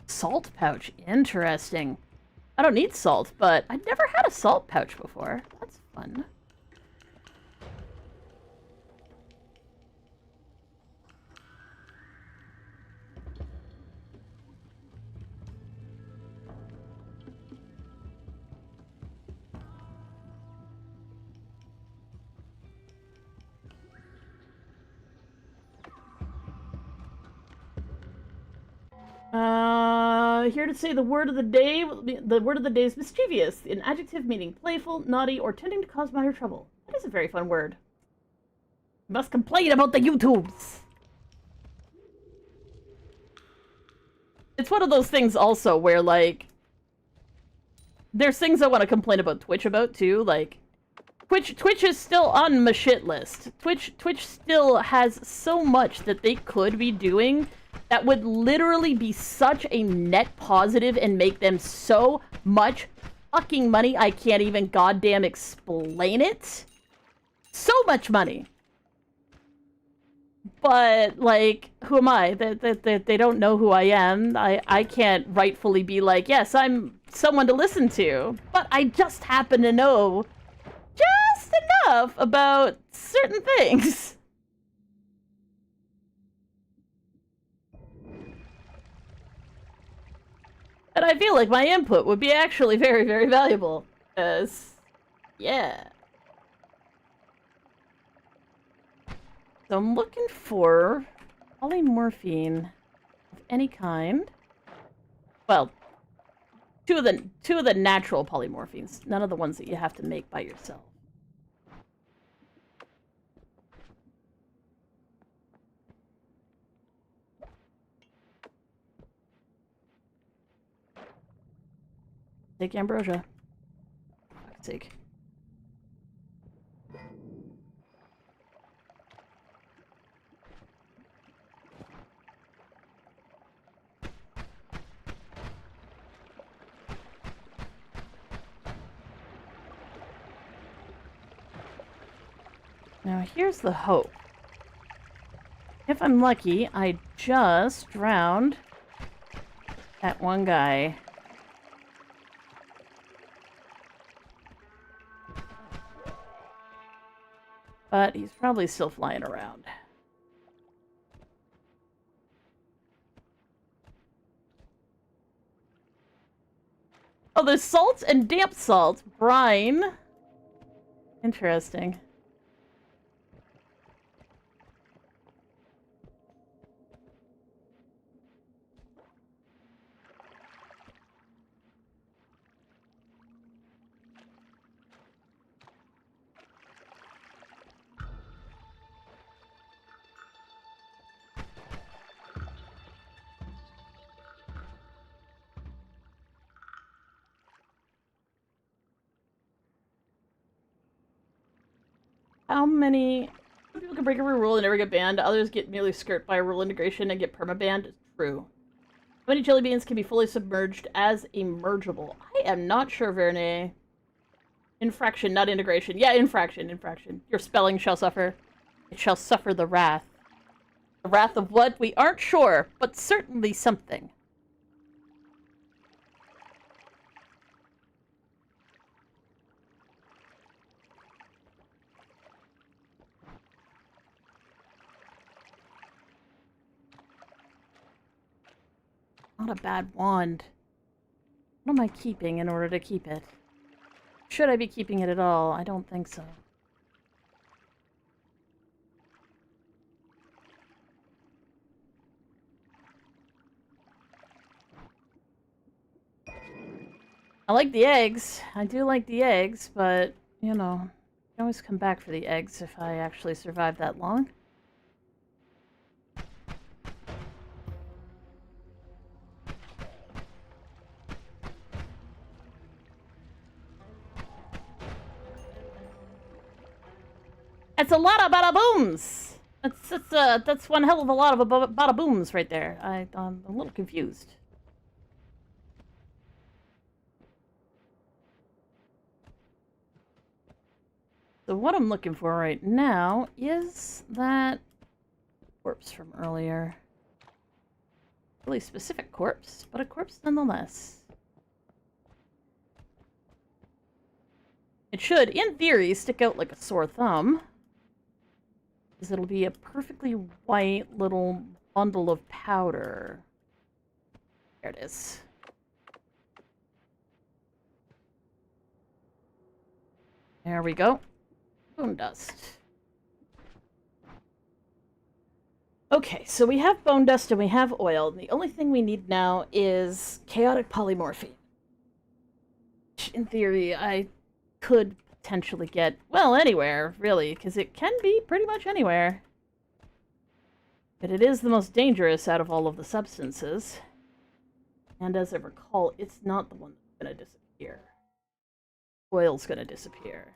Salt pouch. Interesting. I don't need salt, but I've never had a salt pouch before. That's fun. Here to say the word of the day. The word of the day is mischievous, an adjective meaning playful, naughty, or tending to cause minor trouble. That is a very fun word. You must complain about the YouTubes. It's one of those things also where, like, there's things I want to complain about Twitch about too. Like, Twitch is still on my shit list. Twitch still has so much that they could be doing that would literally be such a net positive and make them so much fucking money I can't even goddamn explain it. So much money. But, like, who am I? They don't know who I am. I can't rightfully be like, yes, I'm someone to listen to. But I just happen to know just enough about certain things. And I feel like my input would be actually very, very valuable. Because, yeah. So I'm looking for polymorphine of any kind. Well, two of the natural polymorphines. None of the ones that you have to make by yourself. Take ambrosia. For fuck's sake. Now here's the hope. If I'm lucky, I just drowned that one guy. But he's probably still flying around. Oh, there's salt and damp salt. Brine. Interesting. How many people can break every rule and never get banned. Others get merely skirt by a rule integration and get perma-banned. True. How many jelly beans can be fully submerged as a mergeable? I am not sure, Verne. Infraction, not integration. Yeah, infraction, infraction. Your spelling shall suffer. It shall suffer the wrath. The wrath of what? We aren't sure, but certainly something. Not a bad wand. What am I keeping in order to keep it? Should I be keeping it at all? I don't think so. I like the eggs. I do like the eggs, but, you know, I can always come back for the eggs if I actually survive that long. That's a lot of bada booms. That's one hell of a lot of bada booms right there. I'm a little confused. So what I'm looking for right now is that corpse from earlier. Really specific corpse, but a corpse nonetheless. It should, in theory, stick out like a sore thumb. Because it'll be a perfectly white little bundle of powder. There it is. There we go. Bone dust. Okay, so we have bone dust and we have oil. The only thing we need now is chaotic polymorphy. Which, in theory, I could potentially get, well, anywhere, really, because it can be pretty much anywhere. But it is the most dangerous out of all of the substances. And as I recall, it's not the one that's going to disappear. Oil's going to disappear.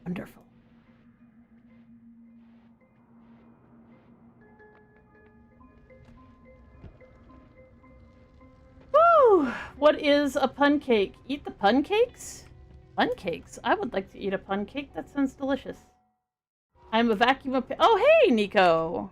Wonderful. Woo! What is a pun cake? Eat the pun cakes? Pun cakes? I would like to eat a pun cake. That sounds delicious. I'm a vacuum of... Oh, hey, Nico!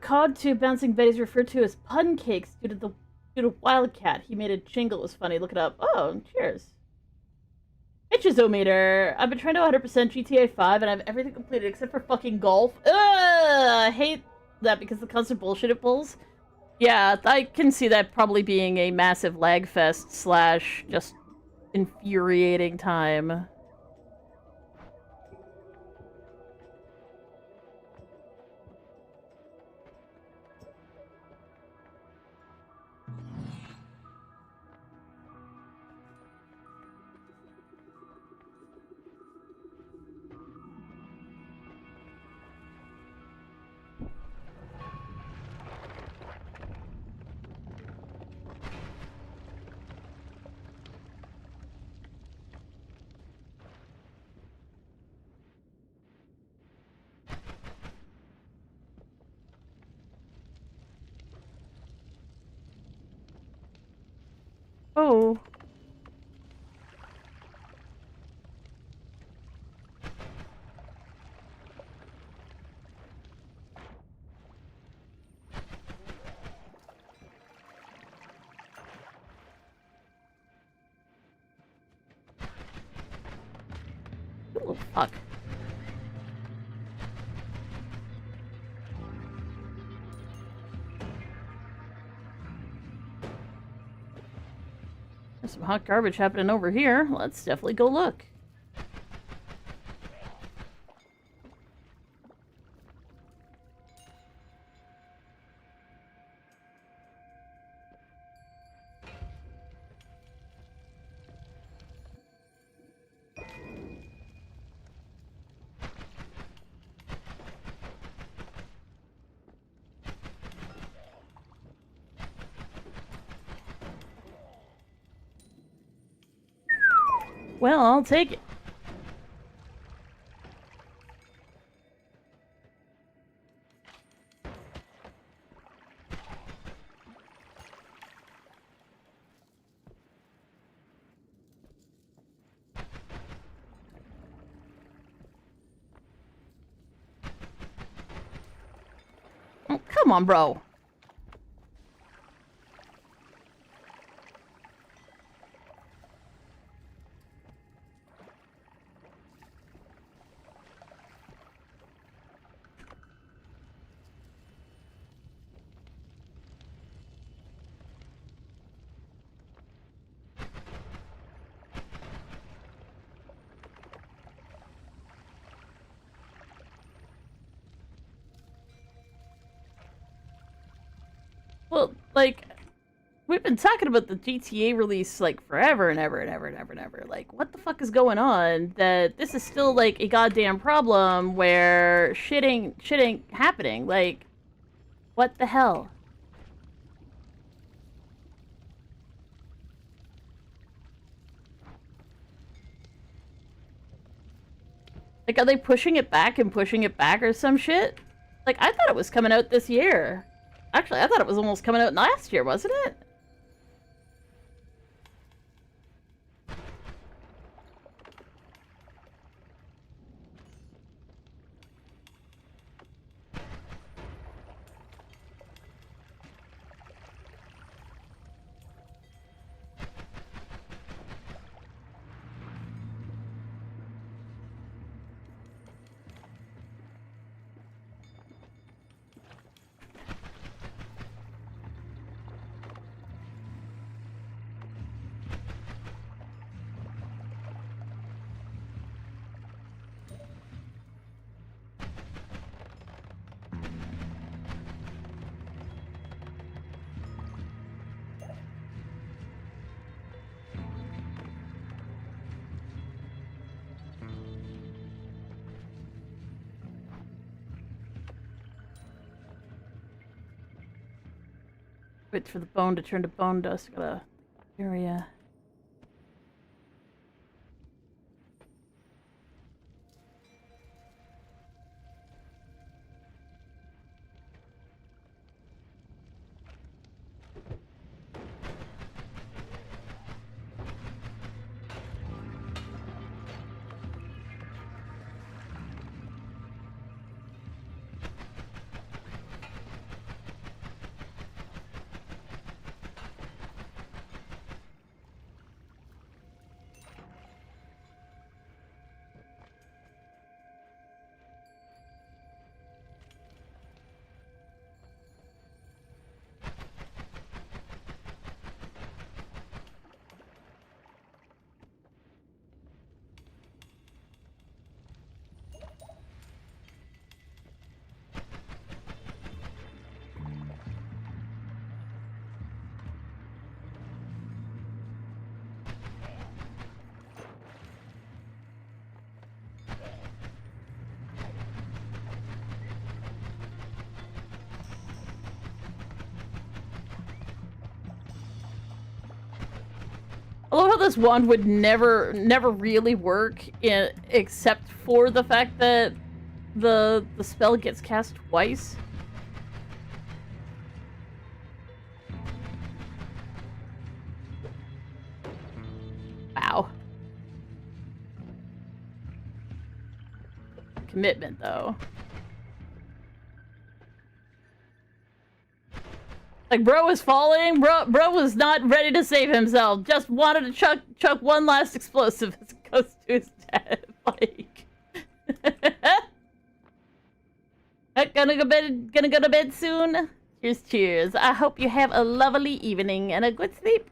Cod 2 bouncing betties referred to as pun cakes due to Wildcat. He made a jingle. It was funny. Look it up. Oh, cheers. Bitchesometer. I've been trying to 100% GTA 5 and I have everything completed except for fucking golf. Ugh! I hate that because the constant bullshit it pulls. Yeah, I can see that probably being a massive lag fest / just infuriating time. Oh. Oh, fuck. There's some hot garbage happening over here. Let's definitely go look. Well, I'll take it. Oh, come on, bro. Well, like, we've been talking about the GTA release, like, forever and ever and ever and ever and ever. Like, what the fuck is going on? That this is still, like, a goddamn problem where shit ain't happening. Like, what the hell? Like, are they pushing it back and pushing it back or some shit? Like, I thought it was coming out this year. Actually, I thought it was almost coming out last year, wasn't it? Wait for the bone to turn to bone dust. Gotta area. I love how this wand would never really work except for the fact that the spell gets cast twice. Wow. Commitment, though. Like, bro was falling. Bro was not ready to save himself. Just wanted to chuck one last explosive as it goes to his death. Like, gonna go to bed soon. Cheers. I hope you have a lovely evening and a good sleep.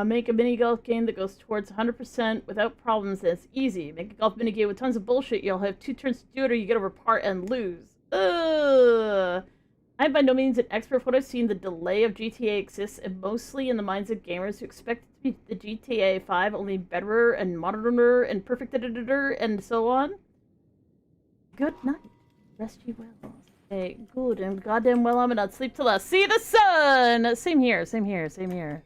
Make a mini golf game that goes towards 100% without problems. That's easy. Make a golf mini game with tons of bullshit. You'll have 2 turns to do it, or you get over par and lose. Ugh. I'm by no means an expert. What I've seen, the delay of GTA exists, and mostly in the minds of gamers who expect it to be the GTA 5, only betterer and moderner and perfect editor and so on. Good night. Rest you well. Hey, good and goddamn well. I'm gonna not sleep till I see the sun. Same here. Same here. Same here.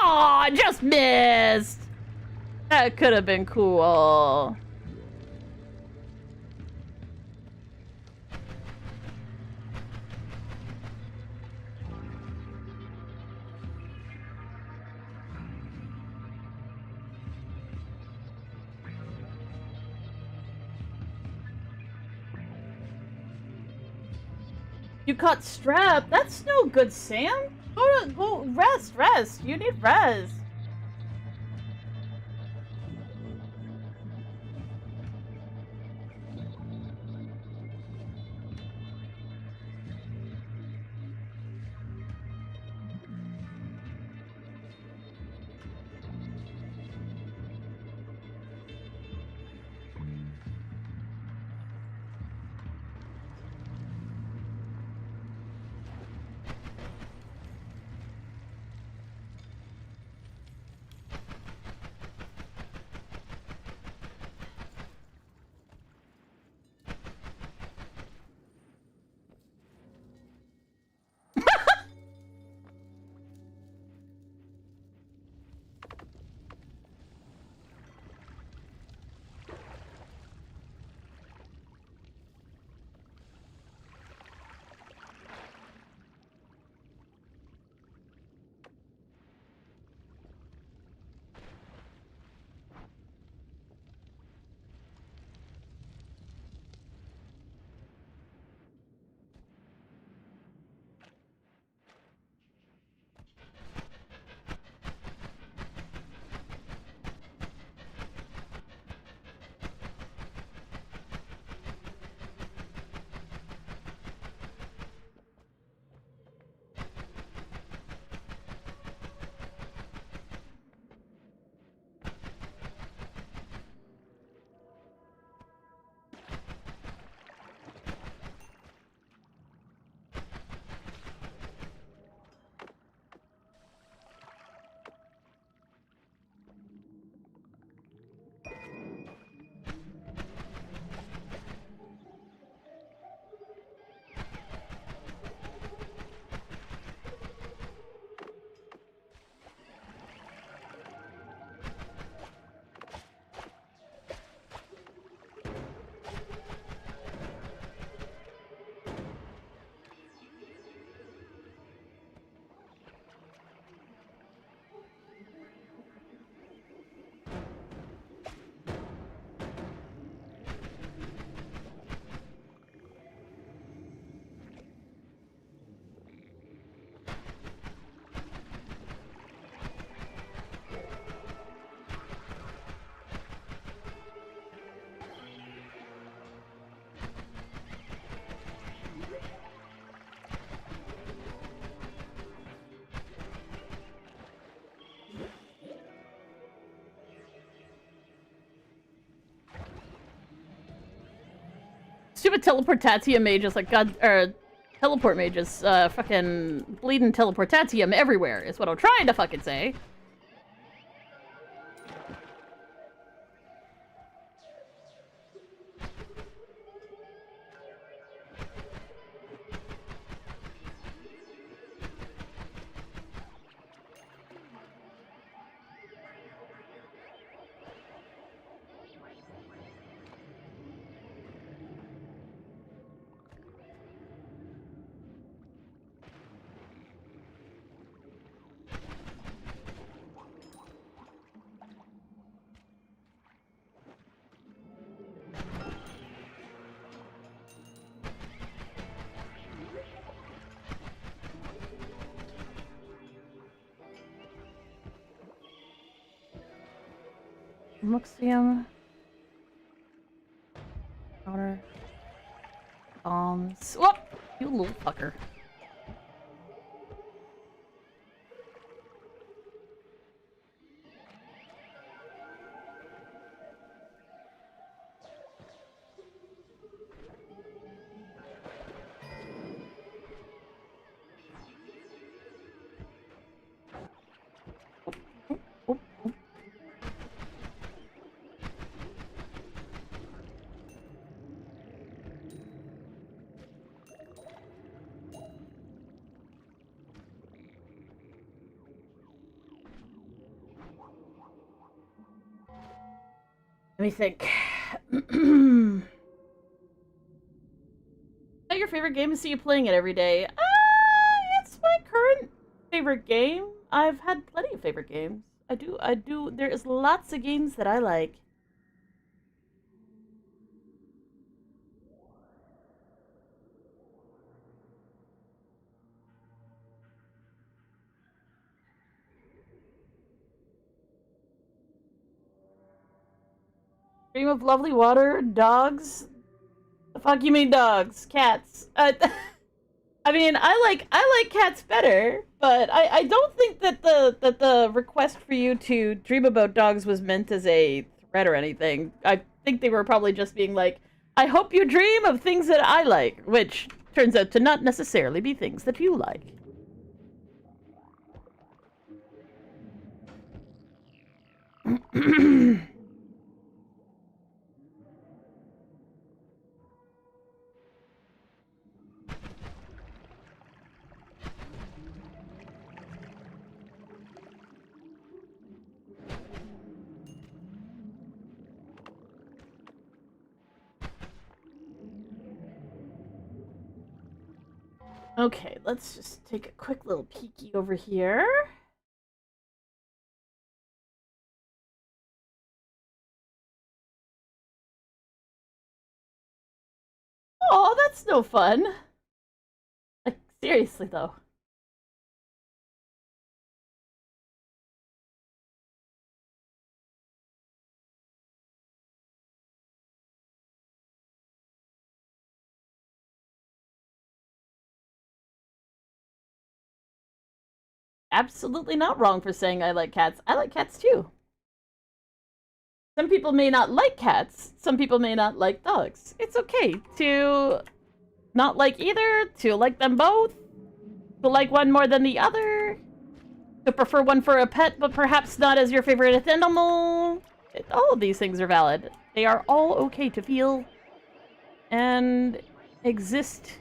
Aw, I just missed! That could have been cool. You caught strap? That's no good, Sam. Go rest. You need rest. stupid teleportatia mages, like god, or teleport mages, fucking bleeding teleportatium everywhere is what I'm trying to fucking say. Muxium. Counter. Bombs. Whoop! You little fucker. Let me think. What your favorite game is? See you playing it every day. It's my current favorite game. I've had plenty of favorite games. I do. There is lots of games that I like. Dream of lovely water, dogs. The fuck you mean dogs? Cats. I mean, I like cats better, but I don't think that the request for you to dream about dogs was meant as a threat or anything. I think they were probably just being like, I hope you dream of things that I like, which turns out to not necessarily be things that you like. Okay, let's just take a quick little peeky over here. Oh, that's no fun. Like, seriously, though. Absolutely not wrong for saying I like cats. I like cats too. Some people may not like cats. Some people may not like dogs. It's okay to not like either, to like them both, to like one more than the other, to prefer one for a pet but perhaps not as your favorite animal. All of these things are valid. They are all okay to feel and exist.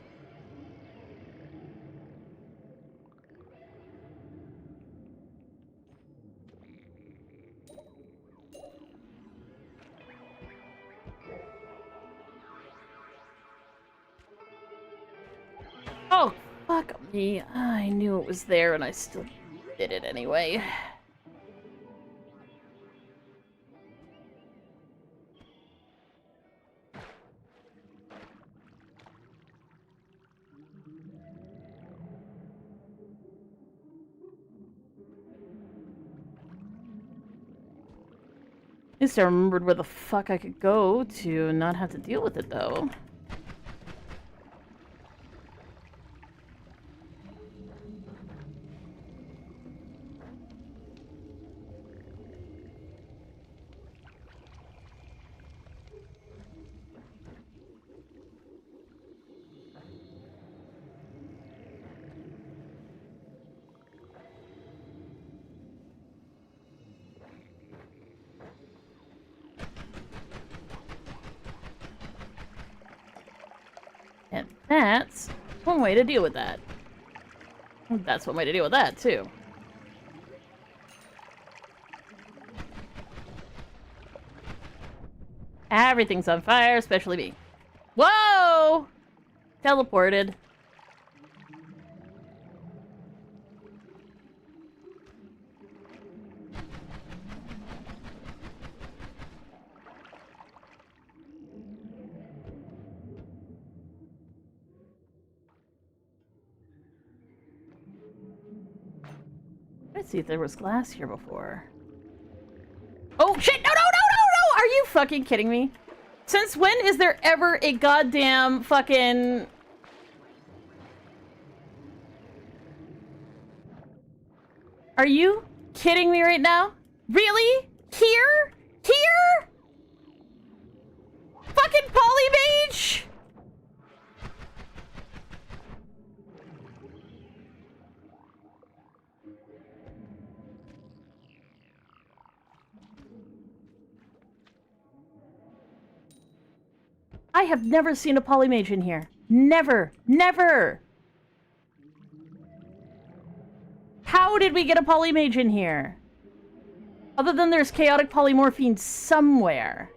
Oh, fuck me. I knew it was there and I still did it anyway. At least I remembered where the fuck I could go to not have to deal with it, though. And that's one way to deal with that. That's one way to deal with that, too. Everything's on fire, especially me. Whoa! Teleported. Let's see if there was glass here before. Oh, shit! No, no, no, no, no! Are you fucking kidding me? Since when is there ever a goddamn fucking... Are you kidding me right now? Really? Here? Here? Fucking polymage? I have never seen a polymage in here. Never. Never. How did we get a polymage in here? Other than there's chaotic polymorphine somewhere.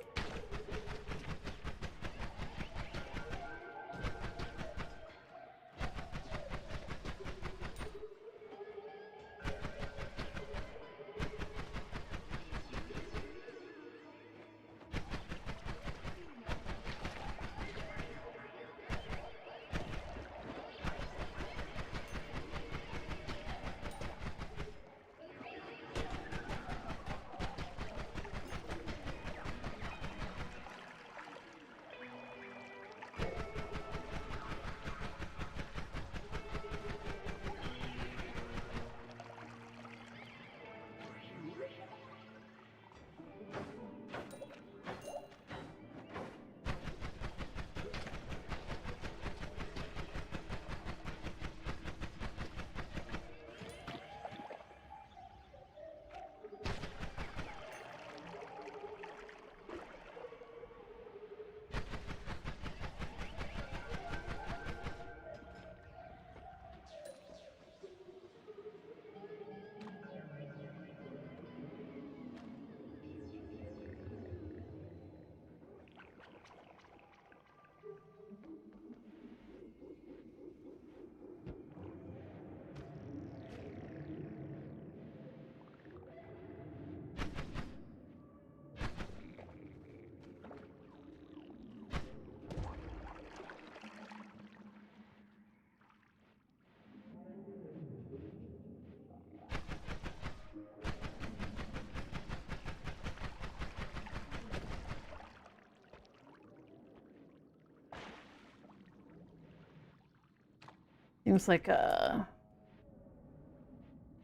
Seems like,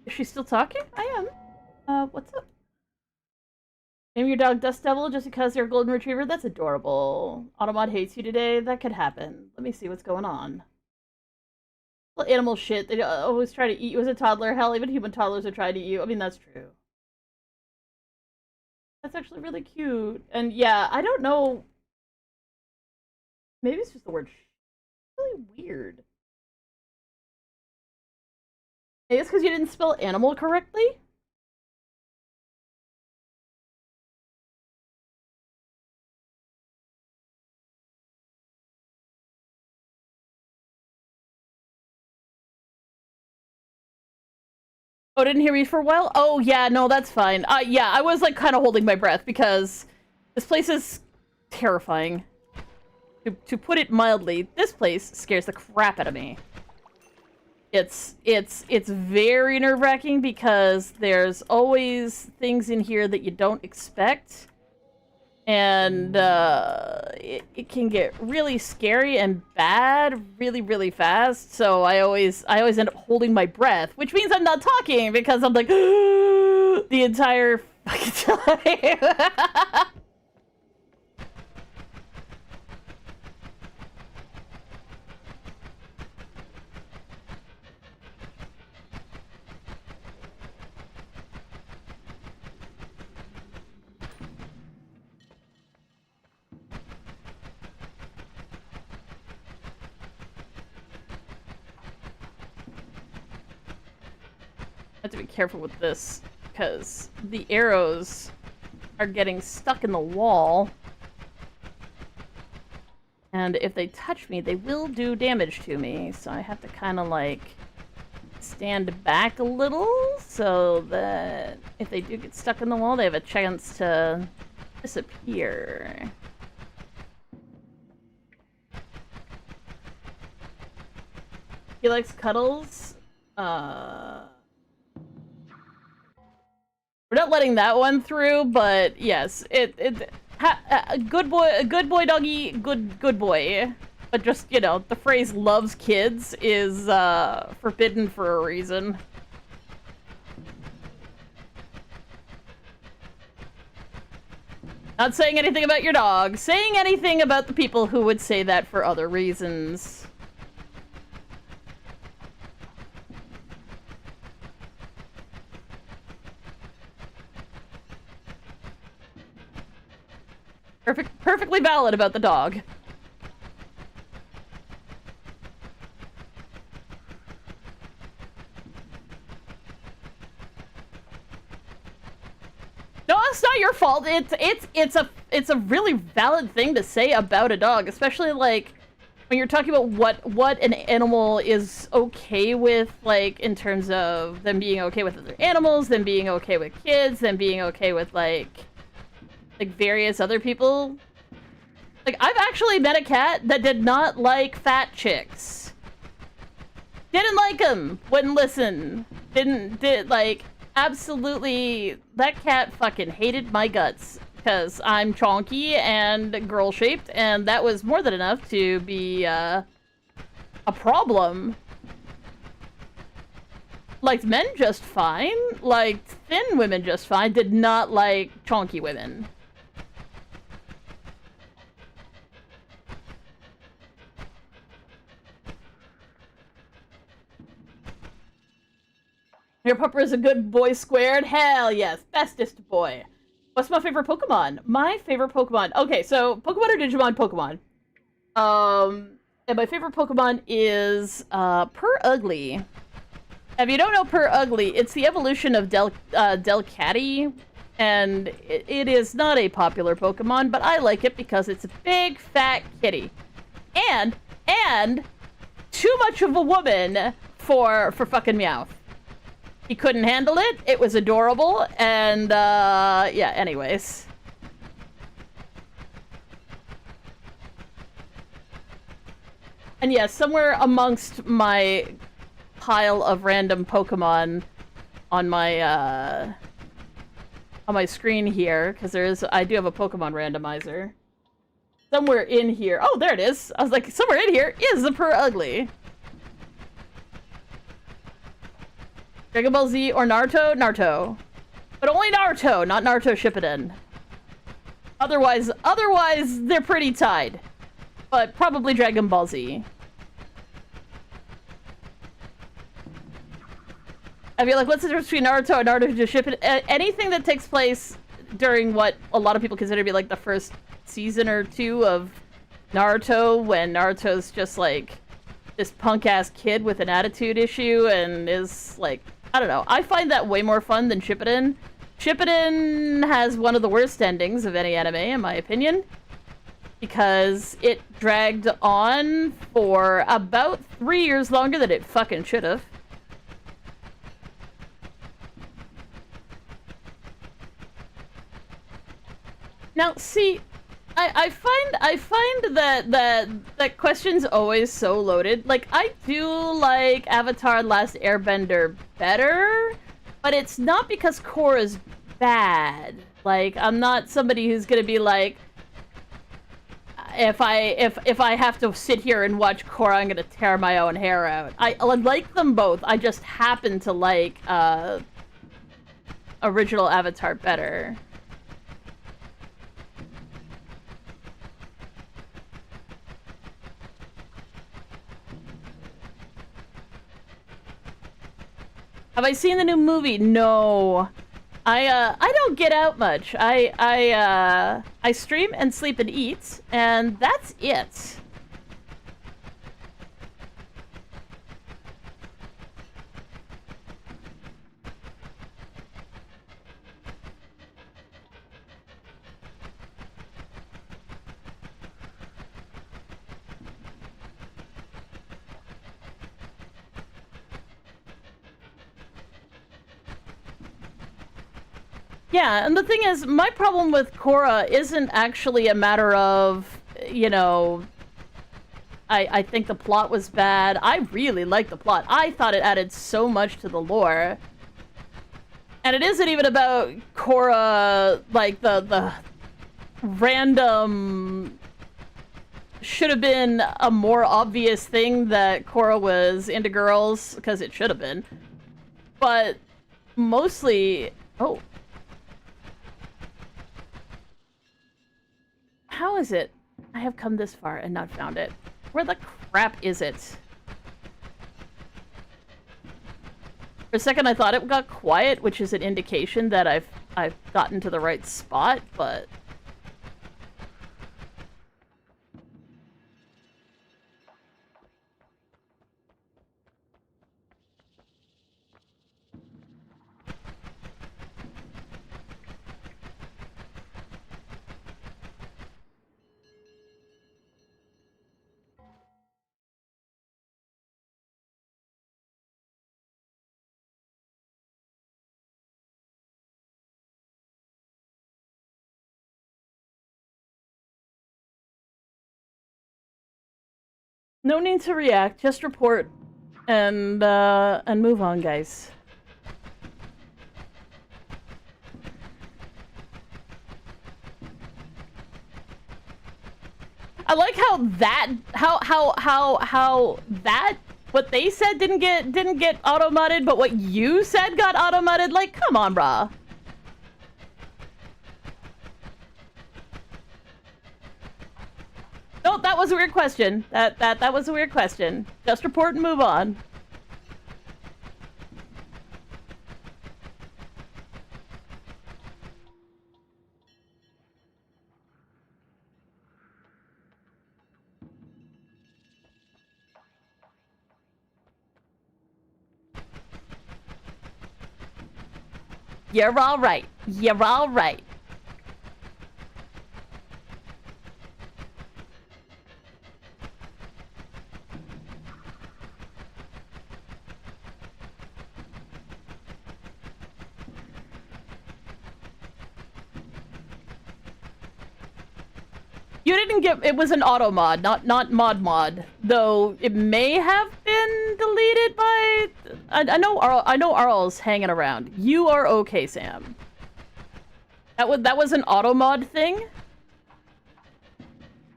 Is she still talking? I am. What's up? Name your dog Dust Devil just because they're a golden retriever? That's adorable. Automod hates you today? That could happen. Let me see what's going on. Well, animal shit. They always try to eat you as a toddler. Hell, even human toddlers are trying to eat you. I mean, that's true. That's actually really cute. And yeah, I don't know. Maybe it's just the word really weird. I guess because you didn't spell animal correctly? Oh, didn't hear me for a while? Oh, yeah, no, that's fine. Yeah, I was, like, kind of holding my breath because this place is terrifying. To put it mildly, this place scares the crap out of me. It's very nerve-wracking because there's always things in here that you don't expect. And, it can get really scary and bad really, really fast. So I always end up holding my breath, which means I'm not talking because I'm like, the entire fucking time. have to be careful with this, because the arrows are getting stuck in the wall. And if they touch me, they will do damage to me, so I have to kind of, like, stand back a little, so that if they do get stuck in the wall, they have a chance to disappear. He likes cuddles. We're not letting that one through, but yes, good boy doggy, good boy. But just, you know, the phrase loves kids is forbidden for a reason. Not saying anything about your dog, saying anything about the people who would say that for other reasons. Perfectly valid about the dog. No, it's not your fault. It's a really valid thing to say about a dog, especially like when you're talking about what an animal is okay with, like in terms of them being okay with other animals, them being okay with kids, them being okay with like various other people. Like, I've actually met a cat that did not like fat chicks. Didn't like them. Wouldn't listen. Did like, absolutely, that cat fucking hated my guts. Because I'm chonky and girl-shaped, and that was more than enough to be, a problem. Liked men just fine. Liked thin women just fine. Did not like chonky women. Your pupper is a good boy squared? Hell yes. Bestest boy. What's my favorite Pokemon? My favorite Pokemon. Okay, so Pokemon or Digimon? Pokemon. And my favorite Pokemon is, Purugly. If you don't know Purugly, it's the evolution of Delcatty. And it is not a popular Pokemon, but I like it because it's a big, fat kitty. And too much of a woman for fucking Meowth. He couldn't handle it, it was adorable, and, yeah, anyways. And yeah, somewhere amongst my pile of random Pokemon on my screen here, because I do have a Pokemon randomizer. Somewhere in here, oh, there it is! I was like, somewhere in here is the Purugly. Dragon Ball Z or Naruto? Naruto. But only Naruto, not Naruto Shippuden. Otherwise, they're pretty tied. But probably Dragon Ball Z. I feel like, what's the difference between Naruto and Naruto Shippuden? Anything that takes place during what a lot of people consider to be like the first season or two of Naruto, when Naruto's just like this punk-ass kid with an attitude issue and is like, I don't know. I find that way more fun than Shippuden. Shippuden has one of the worst endings of any anime, in my opinion. Because it dragged on for about 3 years longer than it fucking should have. Now, see, I find that question's always so loaded. Like, I do like Avatar: Last Airbender better, but it's not because Korra's bad. Like, I'm not somebody who's gonna be like, if I have to sit here and watch Korra, I'm gonna tear my own hair out. I like them both. I just happen to like original Avatar better. Have I seen the new movie? No. I don't get out much. I stream and sleep and eat, and that's it. Yeah, and the thing is, my problem with Korra isn't actually a matter of, you know, I think the plot was bad. I really liked the plot. I thought it added so much to the lore. And it isn't even about Korra, like, the random... should have been a more obvious thing that Korra was into girls, because it should have been. But mostly... Oh. How is it I have come this far and not found it? Where the crap is it? For a second I thought it got quiet, which is an indication that I've gotten to the right spot, but... No need to react, just report and move on, guys. I like how that what they said didn't get auto-mudded, but what you said got auto-mudded. Like, come on, brah. No, that was a weird question. That was a weird question. Just report and move on. You're all right. You're all right. You didn't get... It was an auto mod, not mod. Though it may have been deleted by... I know Arl's hanging around. You are okay, Sam. That was an auto mod thing?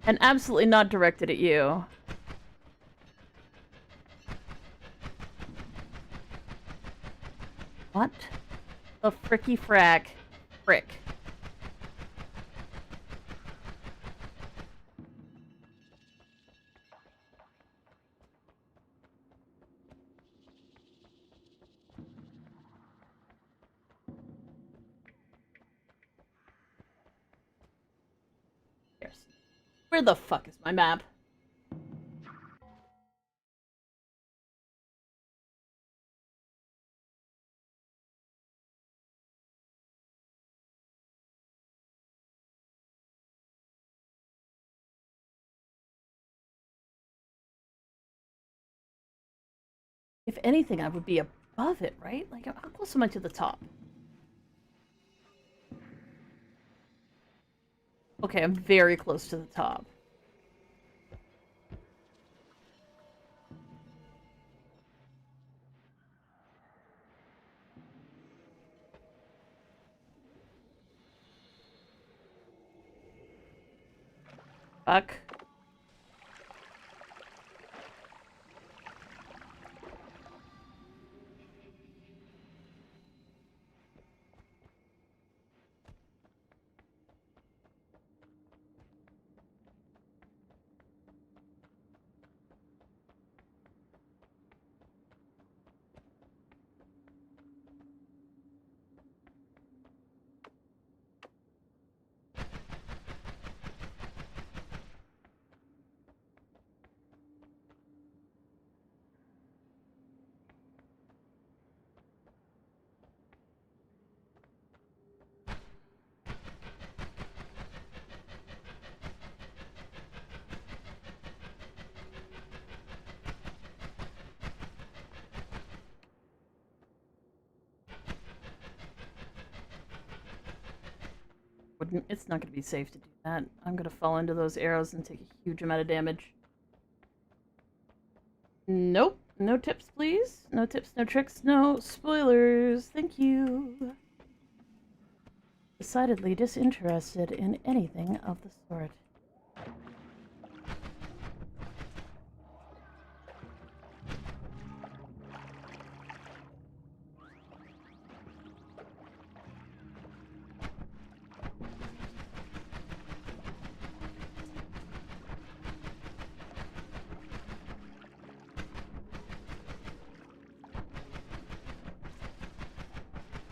And absolutely not directed at you. What? The fricky frack. Frick. Where the fuck is my map? If anything, I would be above it, right? Like, how close am I to the top? Okay, I'm very close to the top. Fuck. wouldn't. It's not gonna be safe to do that. I'm gonna fall into those arrows and take a huge amount of damage. Nope. No tips, please. No tips, no tricks, no spoilers. Thank you. Decidedly disinterested in anything of the sort.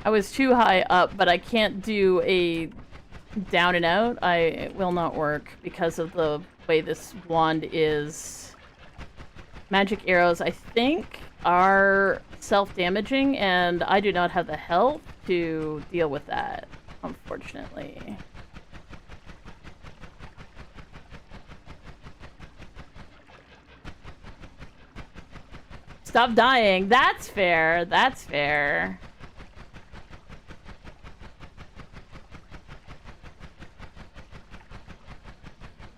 I was too high up, but I can't do a down and out. It will not work because of the way this wand is. Magic arrows, I think, are self-damaging, and I do not have the health to deal with that, unfortunately. Stop dying. That's fair. That's fair.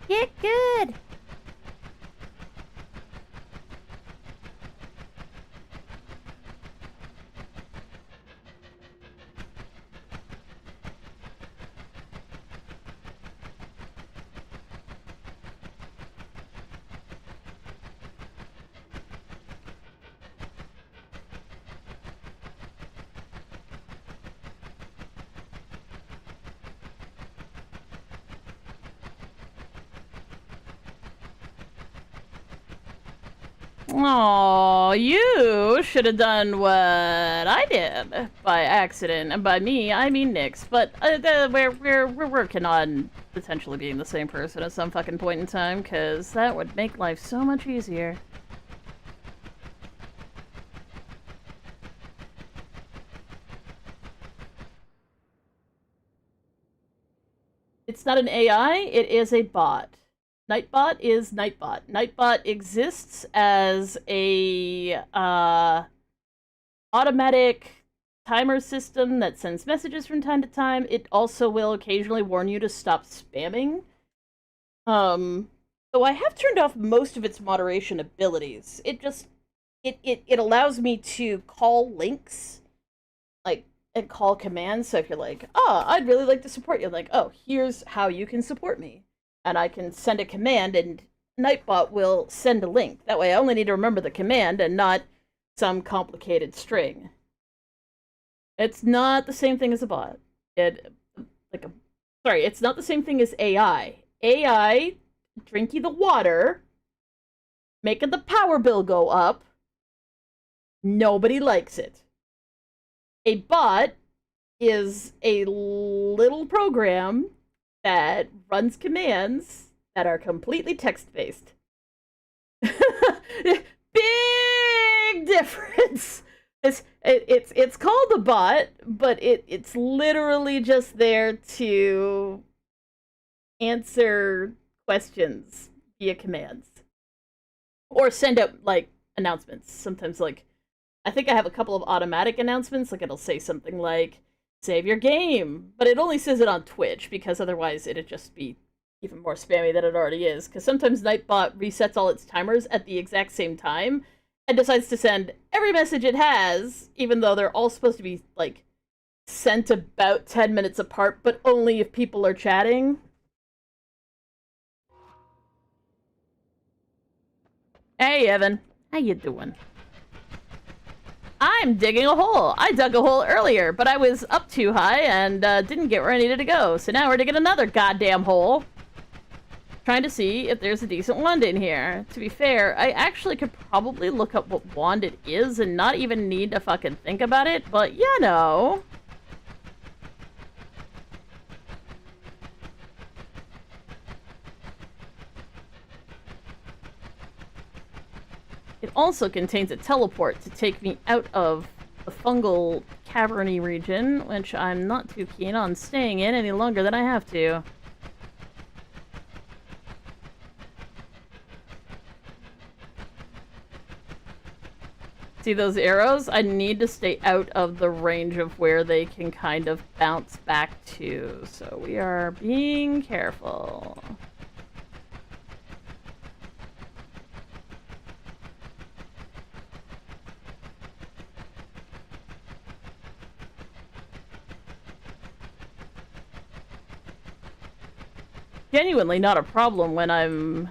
Get good! Oh, you should have done what I did by accident, and by me, I mean Nyx. But we're working on potentially being the same person at some fucking point in time, because that would make life so much easier. It's not an AI; it is a bot. Nightbot is Nightbot. Nightbot exists as a automatic timer system that sends messages from time to time. It also will occasionally warn you to stop spamming. So I have turned off most of its moderation abilities. It allows me to call links, like, and call commands. So if you're like, oh, I'd really like to support you, like, oh, here's how you can support me. And I can send a command, and Nightbot will send a link. That way I only need to remember the command and not some complicated string. It's not the same thing as a bot. It's not the same thing as AI. AI, drinking the water, making the power bill go up. Nobody likes it. A bot is a little program that runs commands that are completely text-based. Big difference. It's called a bot, but it's literally just there to answer questions via commands or send out like announcements. Sometimes, like, I think I have a couple of automatic announcements. Like, it'll say something like, save your game, but it only says it on Twitch because otherwise it'd just be even more spammy than it already is, because sometimes Nightbot resets all its timers at the exact same time and decides to send every message it has, even though they're all supposed to be, like, sent about 10 minutes apart, but only if people are chatting. Hey, Evan. How you doing? I'm digging a hole. I dug a hole earlier, but I was up too high and didn't get where I needed to go. So now we're digging another goddamn hole. Trying to see if there's a decent wand in here. To be fair, I actually could probably look up what wand it is and not even need to fucking think about it, but you know. It also contains a teleport to take me out of the fungal caverny region, which I'm not too keen on staying in any longer than I have to. See those arrows? I need to stay out of the range of where they can kind of bounce back to. So we are being careful. Genuinely not a problem when I'm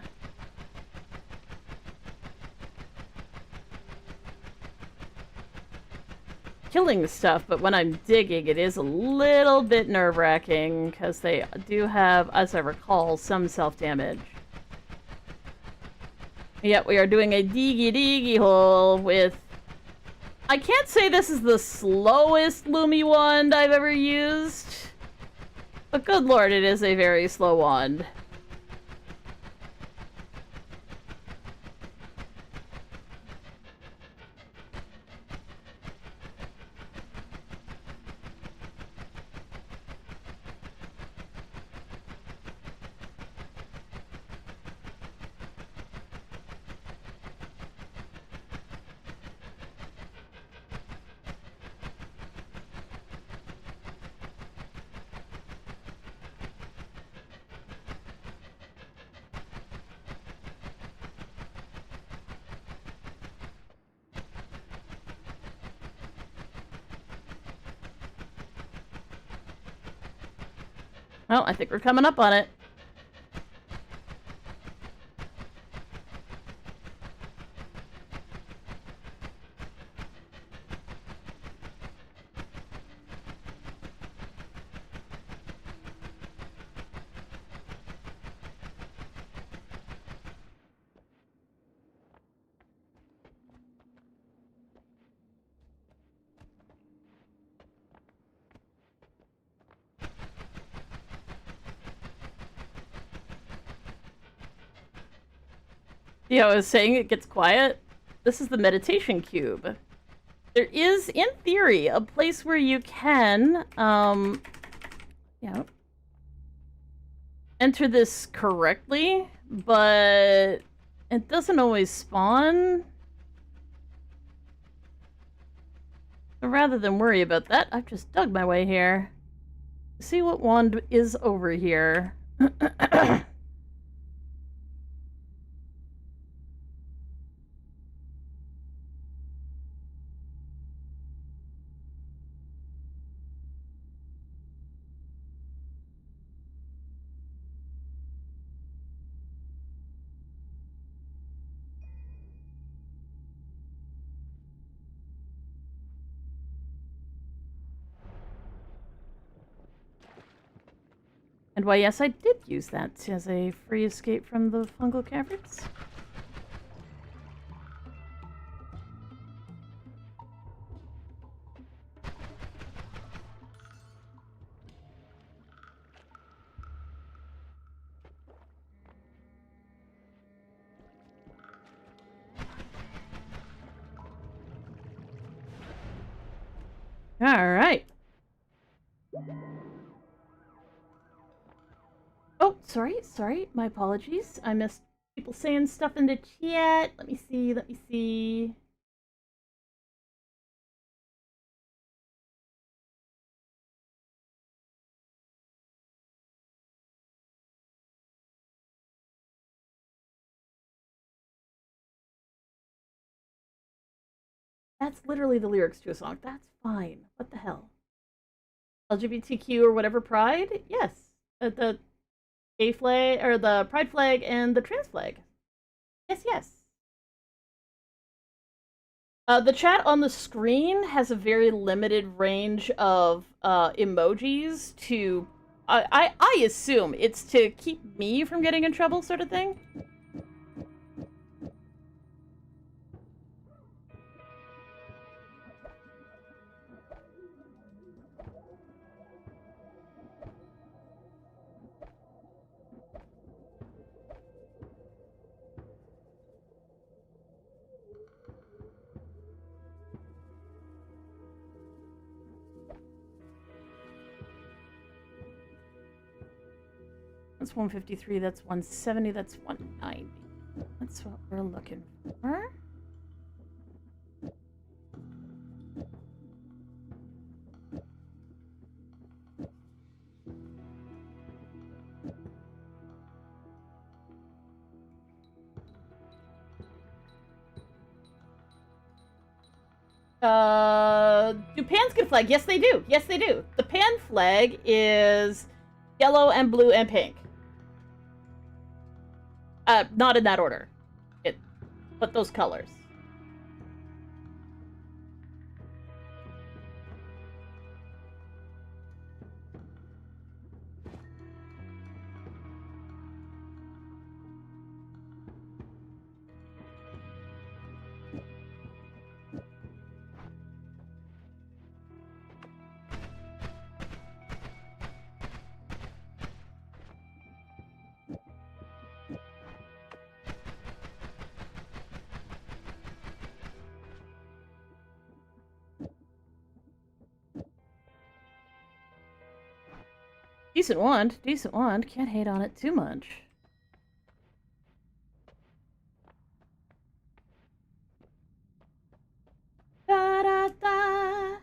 killing stuff, but when I'm digging, it is a little bit nerve-wracking, because they do have, as I recall, some self-damage. Yet we are doing a diggy hole with... I can't say this is the slowest Lumi wand I've ever used, but good lord, it is a very slow wand. Well, I think we're coming up on it. Yeah, I was saying it gets quiet. This is the meditation cube. There is, in theory, a place where you can, enter this correctly, but it doesn't always spawn. So rather than worry about that, I've just dug my way here. See what wand is over here. And why, yes, I did use that as a free escape from the fungal caverns. All right. Oh, sorry. My apologies. I missed people saying stuff in the chat. Let me see. That's literally the lyrics to a song. That's fine. What the hell? LGBTQ or whatever pride? Yes. The gay flag, or the pride flag, and the trans flag. Yes. The chat on the screen has a very limited range of emojis to... I assume it's to keep me from getting in trouble, sort of thing. That's 153, that's 170, that's 190. That's what we're looking for. Do pans get a flag? Yes, they do. Yes, they do. The pan flag is yellow and blue and pink. Not in that order. But those colors. Decent wand. Decent wand. Can't hate on it too much. Da da da.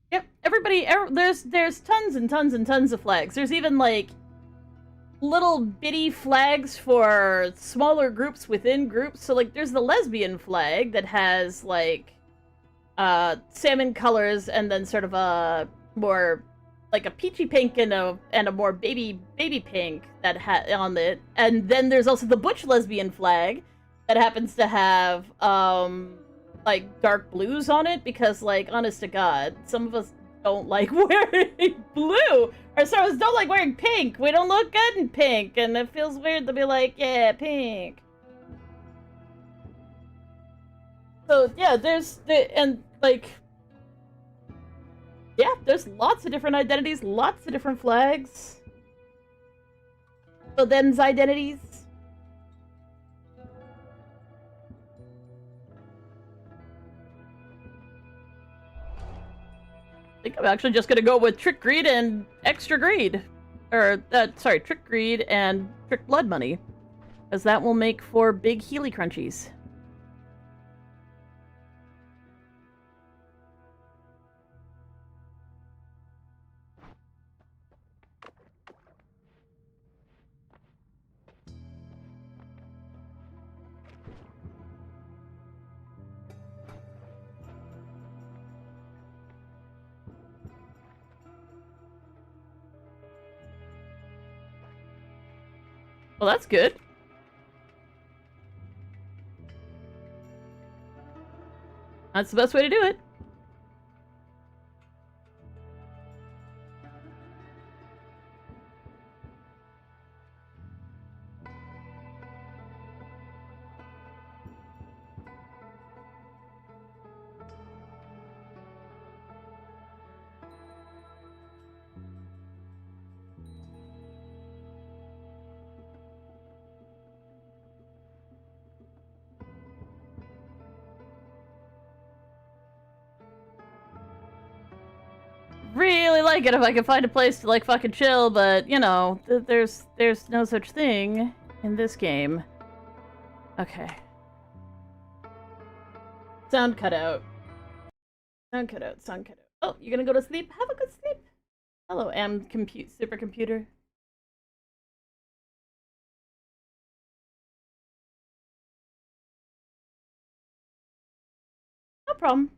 Yep, everybody, there's tons and tons and tons of flags. There's even, like, little bitty flags for smaller groups within groups. So, like, there's the lesbian flag that has, like, salmon colors and then sort of a more, like, a peachy pink and a more baby pink that on it. And then there's also the butch lesbian flag that happens to have, like, dark blues on it, because, like, honest to God, some of us don't like wearing blue, or some of us don't like wearing pink. We don't look good in pink, and it feels weird to be like, yeah, pink. So, yeah, there's lots of different identities, lots of different flags. So them's identities. I think I'm actually just gonna go with Trick Greed and Extra Greed. Or, sorry, Trick Greed and Trick Blood Money. Because that will make for big Healy Crunchies. Well, that's good. That's the best way to do it. Really like it if I can find a place to, like, fucking chill, but, you know, there's no such thing in this game. Okay. Sound cut out. Sound cut out, sound cut out. Oh, you're gonna go to sleep? Have a good sleep. Hello, supercomputer. No problem.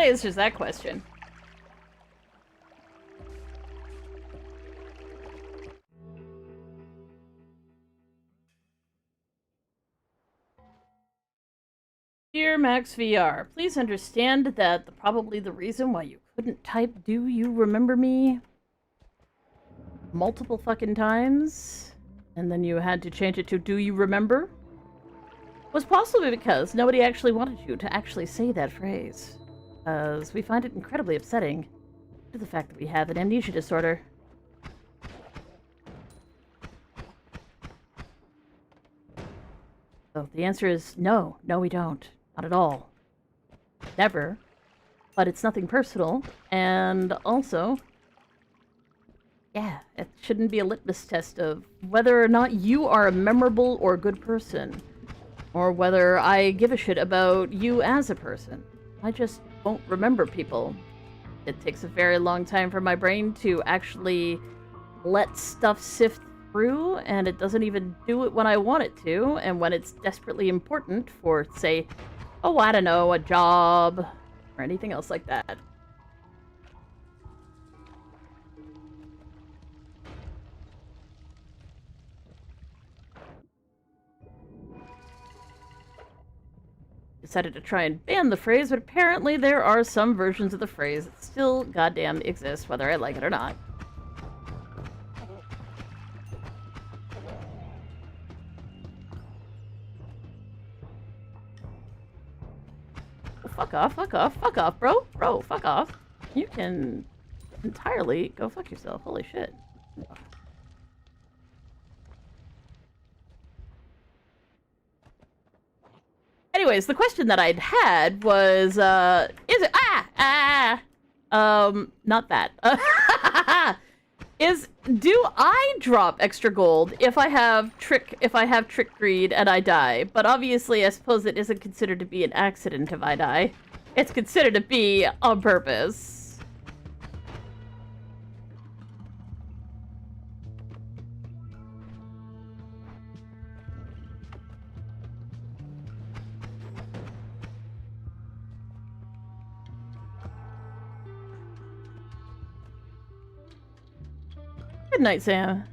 answers that question. Dear Max VR, please understand that probably the reason why you couldn't type "Do you remember me" multiple fucking times, and then you had to change it to "Do you remember?" was possibly because nobody actually wanted you to actually say that phrase. As we find it incredibly upsetting due to the fact that we have an amnesia disorder. So the answer is no. No, we don't. Not at all. Never. But it's nothing personal. And also, yeah, it shouldn't be a litmus test of whether or not you are a memorable or good person. Or whether I give a shit about you as a person. I just won't remember people. It takes a very long time for my brain to actually let stuff sift through, and it doesn't even do it when I want it to, and when it's desperately important for, say, oh, I don't know, a job, or anything else like that. Decided to try and ban the phrase, but apparently there are some versions of the phrase that still goddamn exist, whether I like it or not. Fuck off, fuck off, fuck off, bro. Bro, fuck off. You can entirely go fuck yourself. Holy shit. Anyways, the question that I'd had was, is it, not that. Do I drop extra gold if I have trick greed and I die? But obviously, I suppose it isn't considered to be an accident if I die. It's considered to be on purpose. Good night, Sam.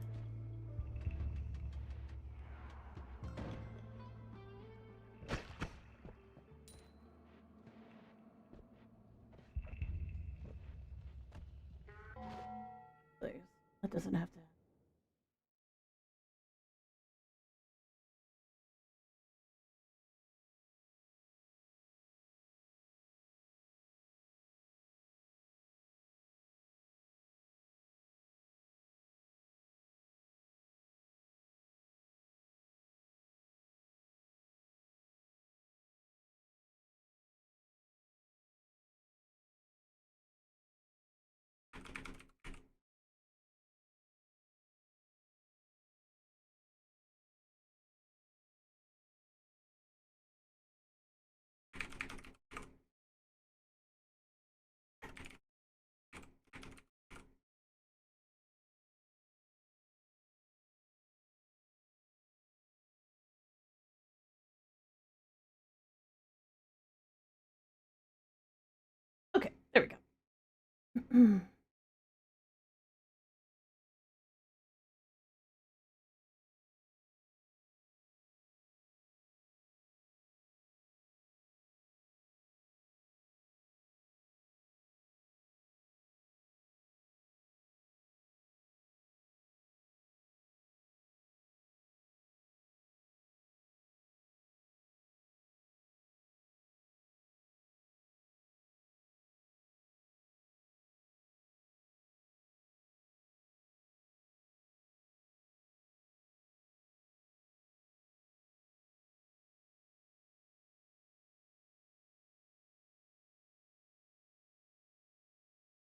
Please. That doesn't have to. Okay, there we go.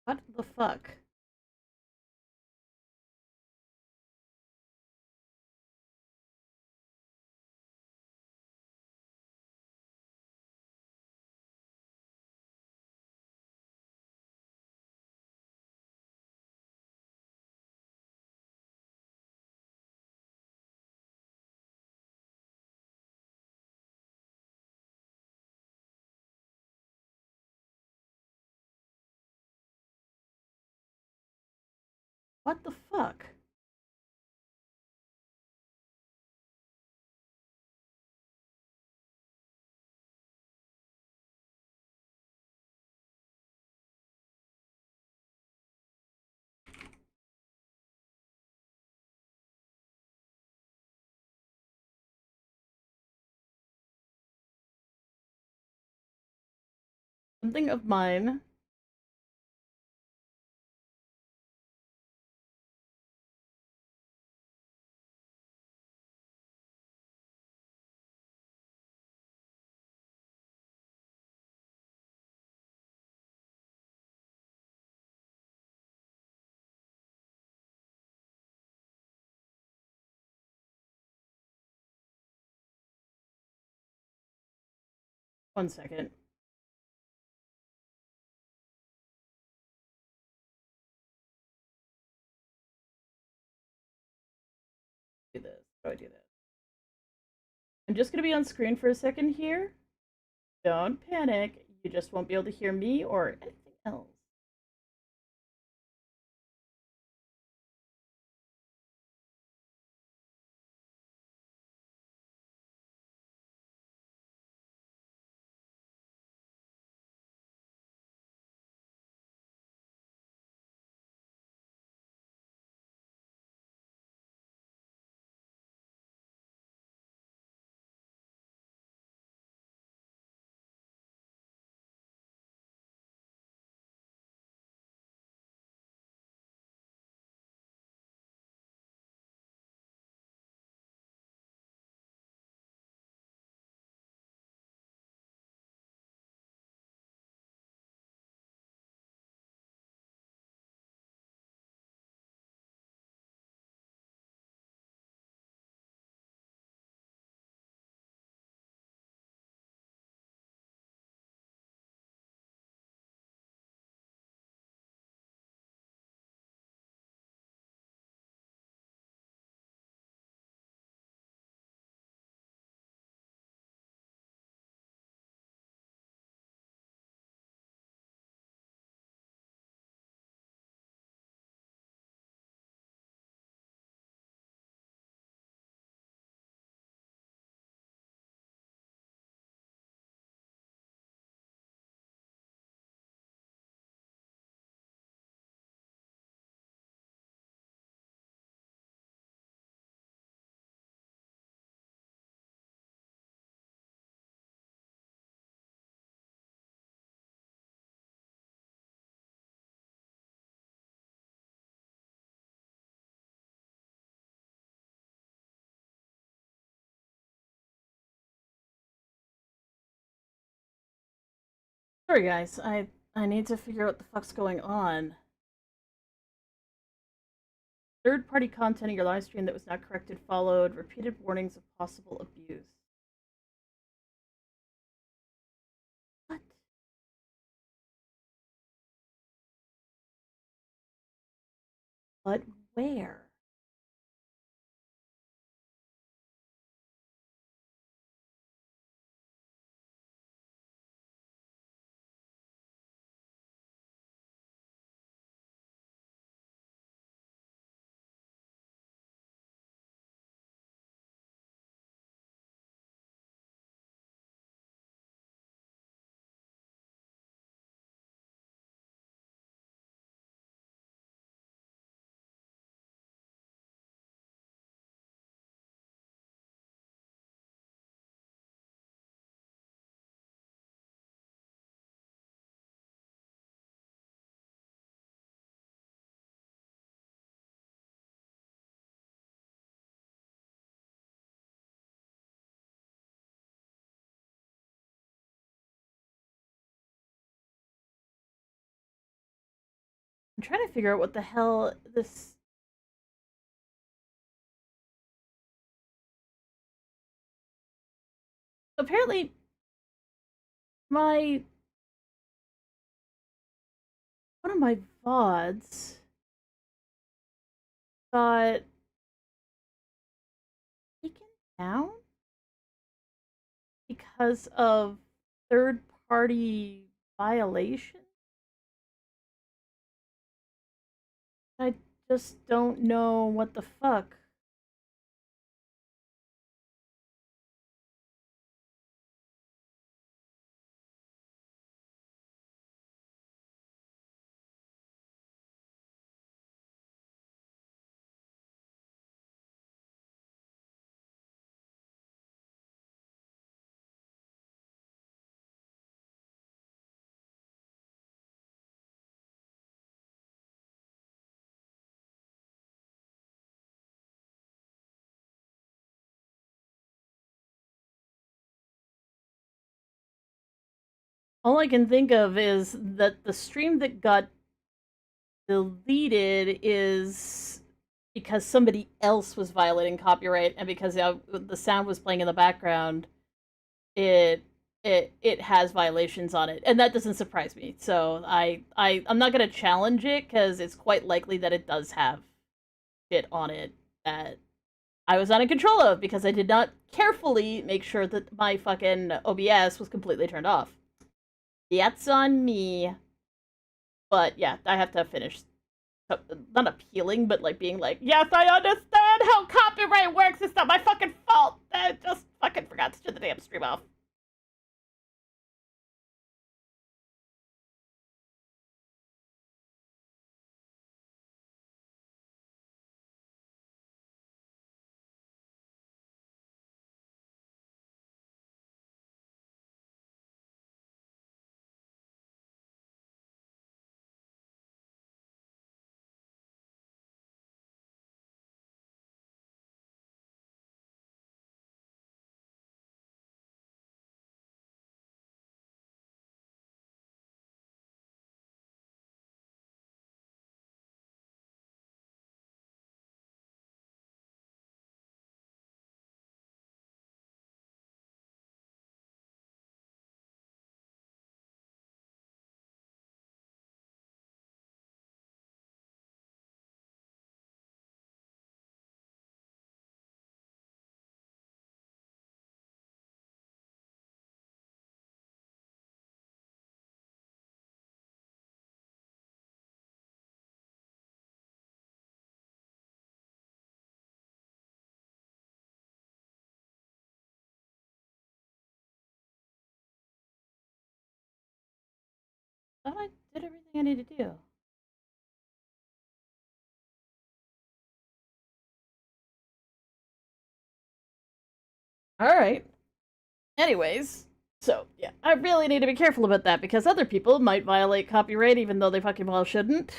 What the fuck? What the fuck? Something of mine. One second. Do this. How do I do this? I'm just gonna be on screen for a second here. Don't panic. You just won't be able to hear me or anything else. Sorry guys, I need to figure out what the fuck's going on. Third-party content in your live stream that was not corrected followed. Repeated warnings of possible abuse. What? But where? I'm trying to figure out what the hell this. Apparently, my one of my VODs got taken down because of third-party violation. I just don't know what the fuck. All I can think of is that the stream that got deleted is because somebody else was violating copyright, and because the sound was playing in the background, it it has violations on it, and that doesn't surprise me. So I'm not gonna challenge it because it's quite likely that it does have shit on it that I was not in control of because I did not carefully make sure that my fucking OBS was completely turned off. That's on me. But yeah, I have to finish. Not appealing, but like being like, yes, I understand how copyright works. It's not my fucking fault. I just fucking forgot to turn the damn stream off. I thought I did everything I need to do. Alright. Anyways, so yeah, I really need to be careful about that because other people might violate copyright even though they fucking well shouldn't.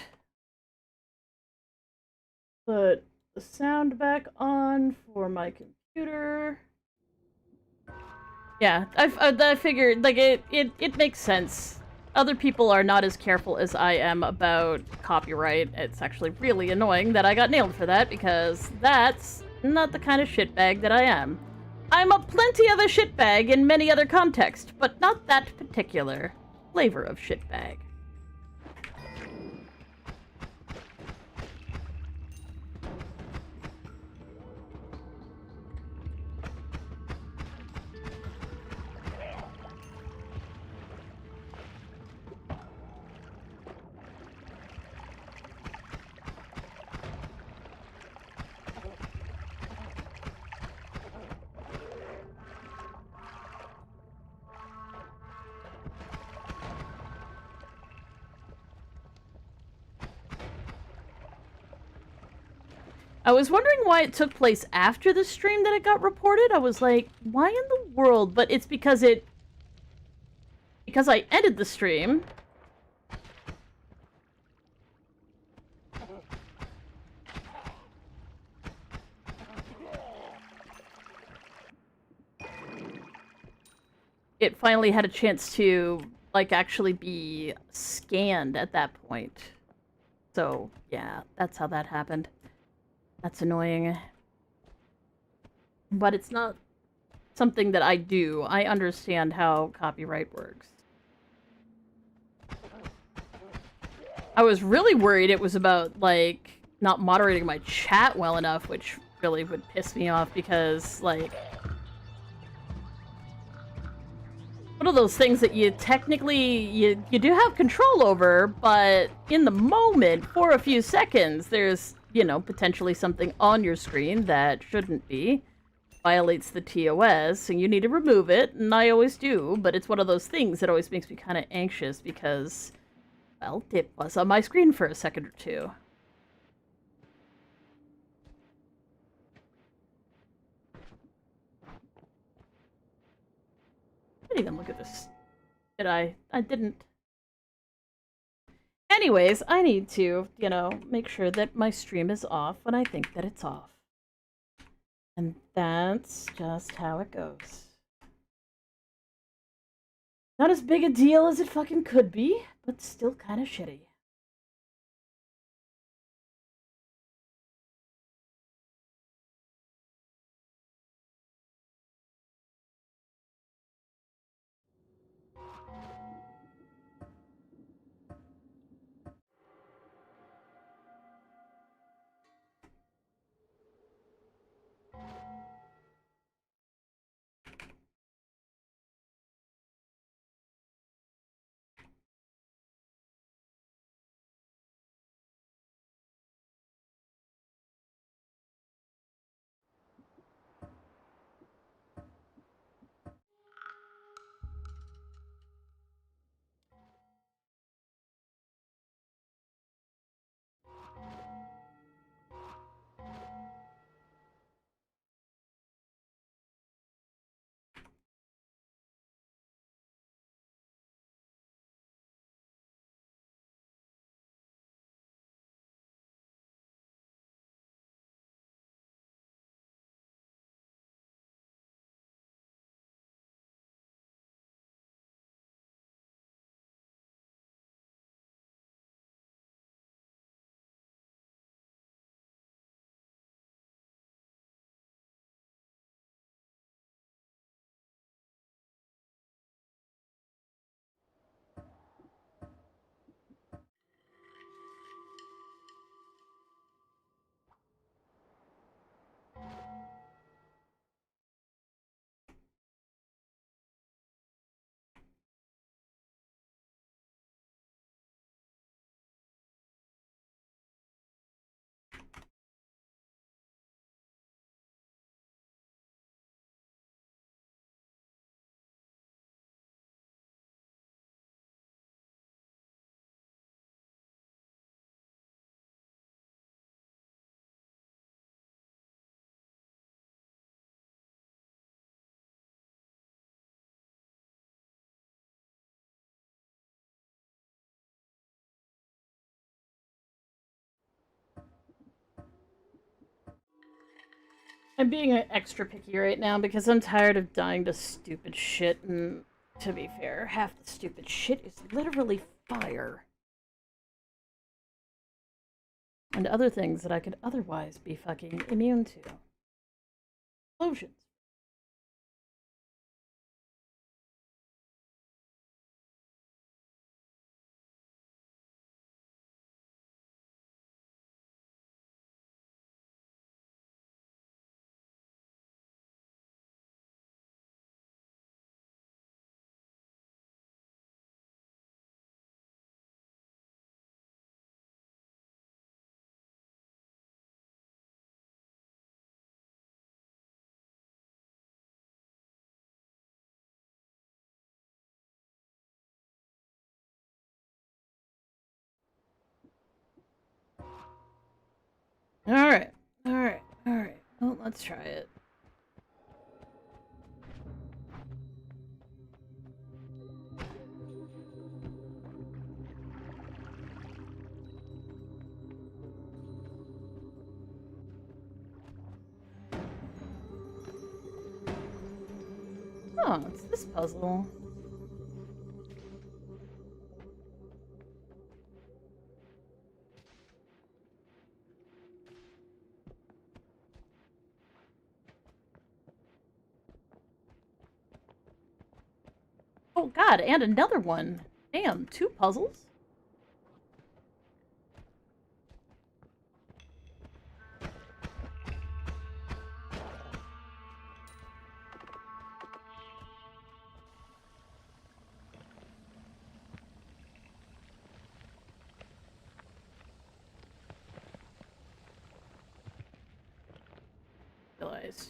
Put the sound back on for my computer. Yeah, I figured, like, it makes sense. Other people are not as careful as I am about copyright. It's actually really annoying that I got nailed for that, because that's not the kind of shitbag that I am. I'm a plenty of a shitbag in many other contexts, but not that particular flavor of shitbag. I was wondering why it took place after the stream that it got reported. I was like, why in the world? But it's because because I ended the stream. It finally had a chance to, like, actually be scanned at that point. So, yeah, that's how that happened. That's annoying. But it's not something that I do. I understand how copyright works. I was really worried it was about, like, not moderating my chat well enough, which really would piss me off because, like... one of those things that you technically, you do have control over, but in the moment, for a few seconds, there's, you know, potentially something on your screen that shouldn't be. Violates the TOS, so you need to remove it, and I always do, but it's one of those things that always makes me kind of anxious because, well, it was on my screen for a second or two. I didn't even look at this. Did I? I didn't. Anyways, I need to, you know, make sure that my stream is off when I think that it's off. And that's just how it goes. Not as big a deal as it fucking could be, but still kind of shitty. I'm being extra picky right now because I'm tired of dying to stupid shit, and to be fair, half the stupid shit is literally fire. And other things that I could otherwise be fucking immune to. Explosions. Alright, alright, alright. Well, let's try it. Oh, it's this puzzle. Oh god, and another one. Damn, 2 puzzles? Christ.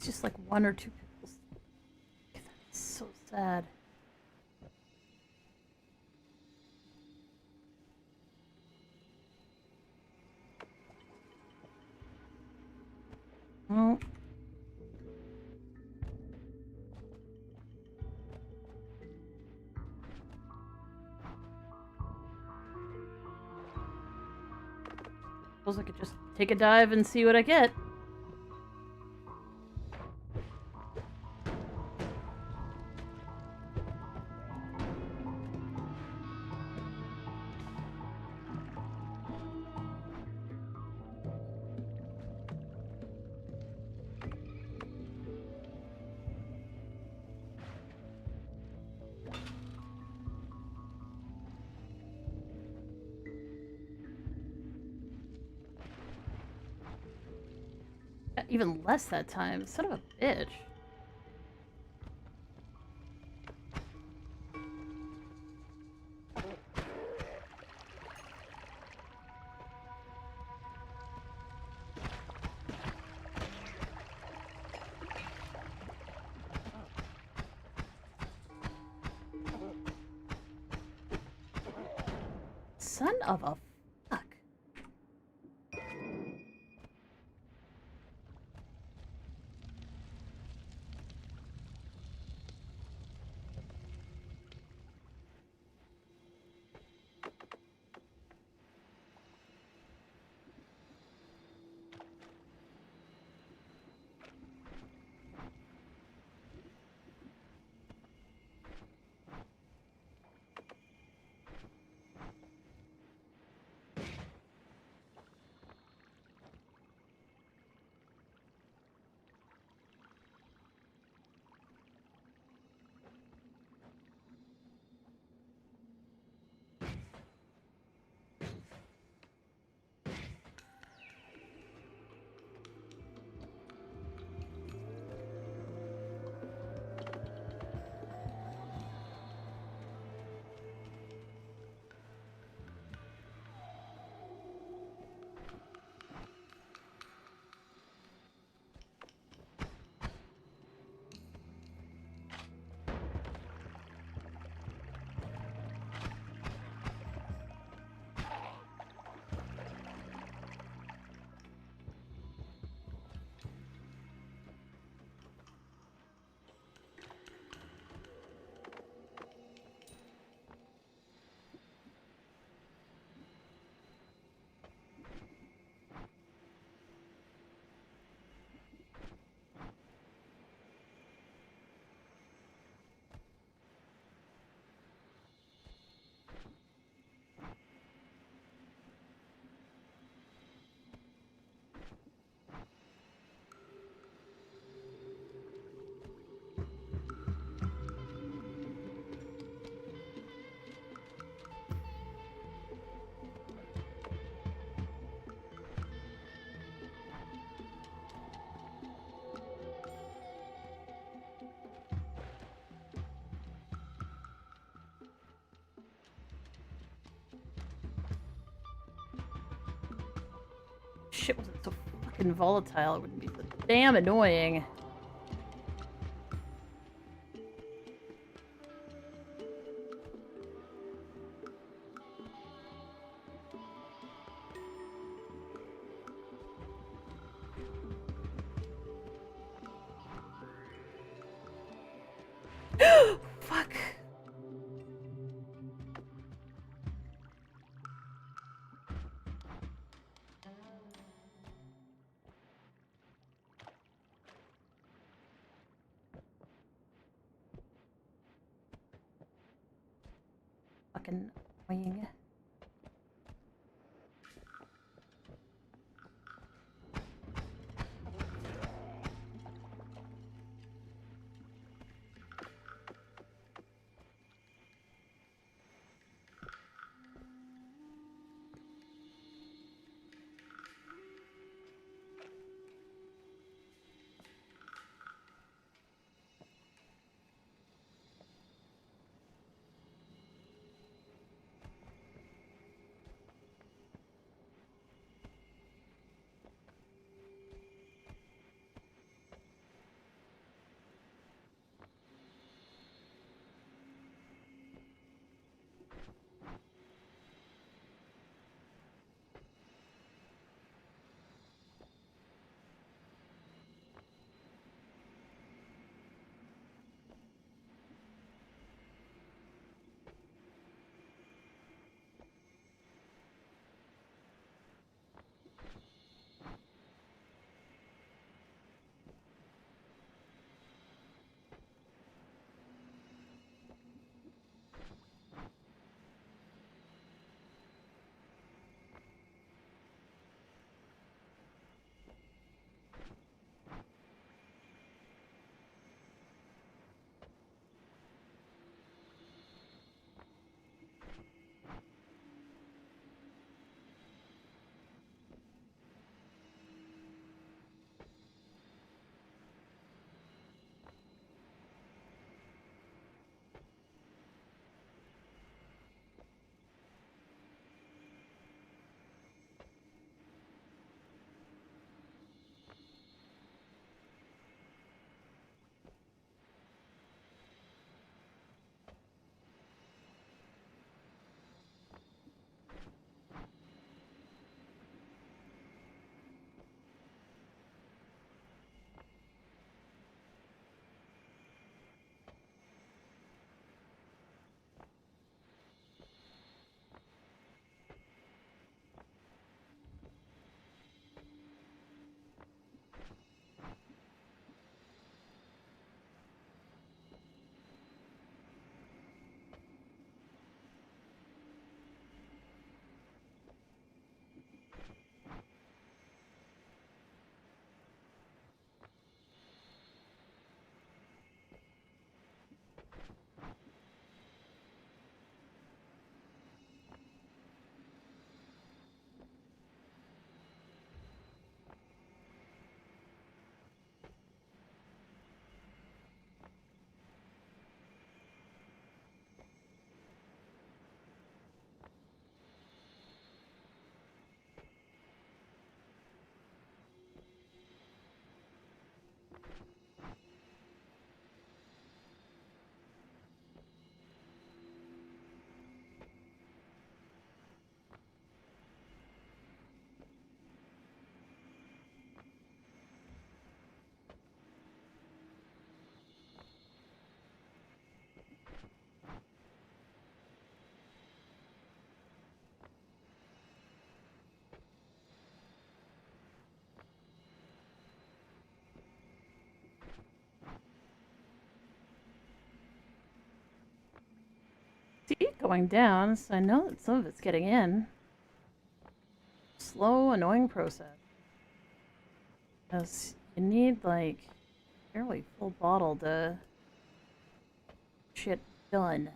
Just like one or two pills. That's so sad. Oh. Suppose I could just take a dive and see what I get. Even less that time. Son of a bitch. Son of a fuck. Shit wasn't so fucking volatile, it wouldn't be so damn annoying. Fuck. Fucking annoying. See it going down, so I know that some of it's getting in. Slow, annoying process. Because you need, like, fairly full bottle to shit done.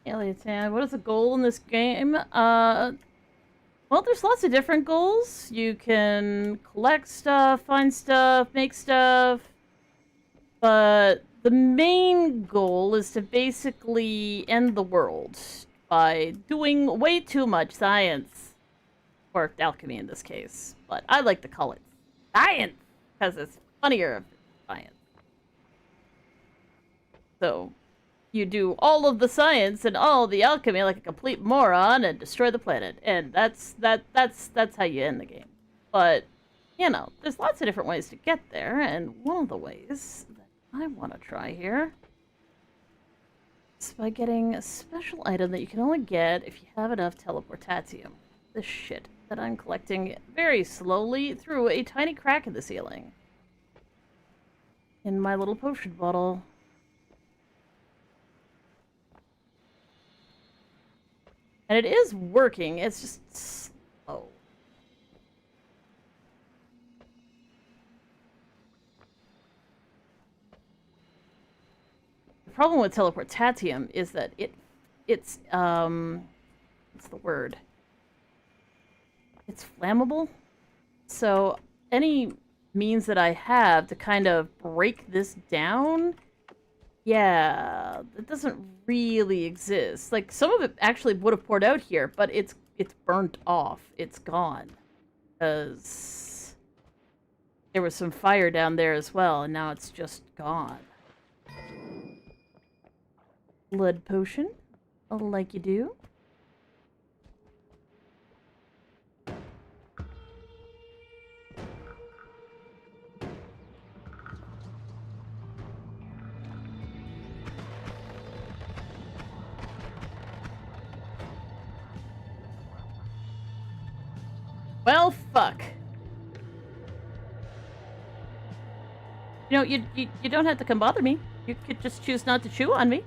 Alien, what is the goal in this game? Well, there's lots of different goals. You can collect stuff, find stuff, make stuff. But the main goal is to basically end the world by doing way too much science. Or alchemy in this case. But I like to call it science, because it's funnier if it's science. So, you do all of the science and all the alchemy like a complete moron and destroy the planet. And that's how you end the game. But, you know, there's lots of different ways to get there, and one of the ways I want to try here is by getting a special item that you can only get if you have enough teleportatium. This shit that I'm collecting very slowly through a tiny crack in the ceiling. In my little potion bottle. And it is working, it's just slow. The problem with teleportatium is that it's what's the word? It's flammable. So any means that I have to kind of break this down, yeah, it doesn't really exist. Like, some of it actually would have poured out here, but it's burnt off. It's gone. Because there was some fire down there as well, and now it's just gone. Blood potion, like you do. Well, fuck. You know, you don't have to come bother me. You could just choose not to chew on me.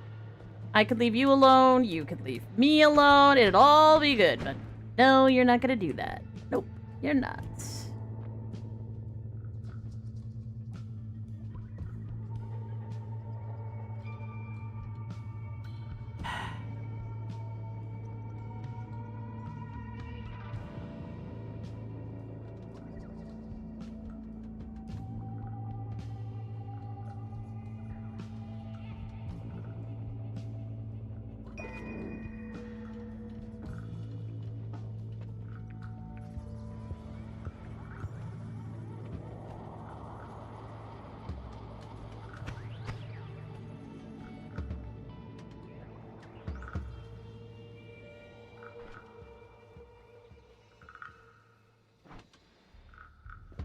I could leave you alone, you could leave me alone, it'd all be good, but no, you're not gonna do that. Nope, you're not.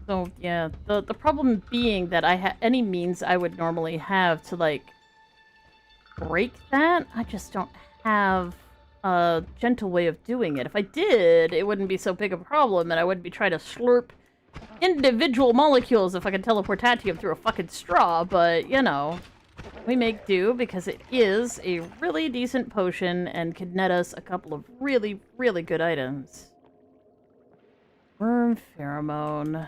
So, yeah, the problem being that I any means I would normally have to, like, break that, I just don't have a gentle way of doing it. If I did, it wouldn't be so big a problem, and I wouldn't be trying to slurp individual molecules if I could teleportatium through a fucking straw, but, you know, we make do because it is a really decent potion and could net us a couple of really, really good items. Worm pheromone.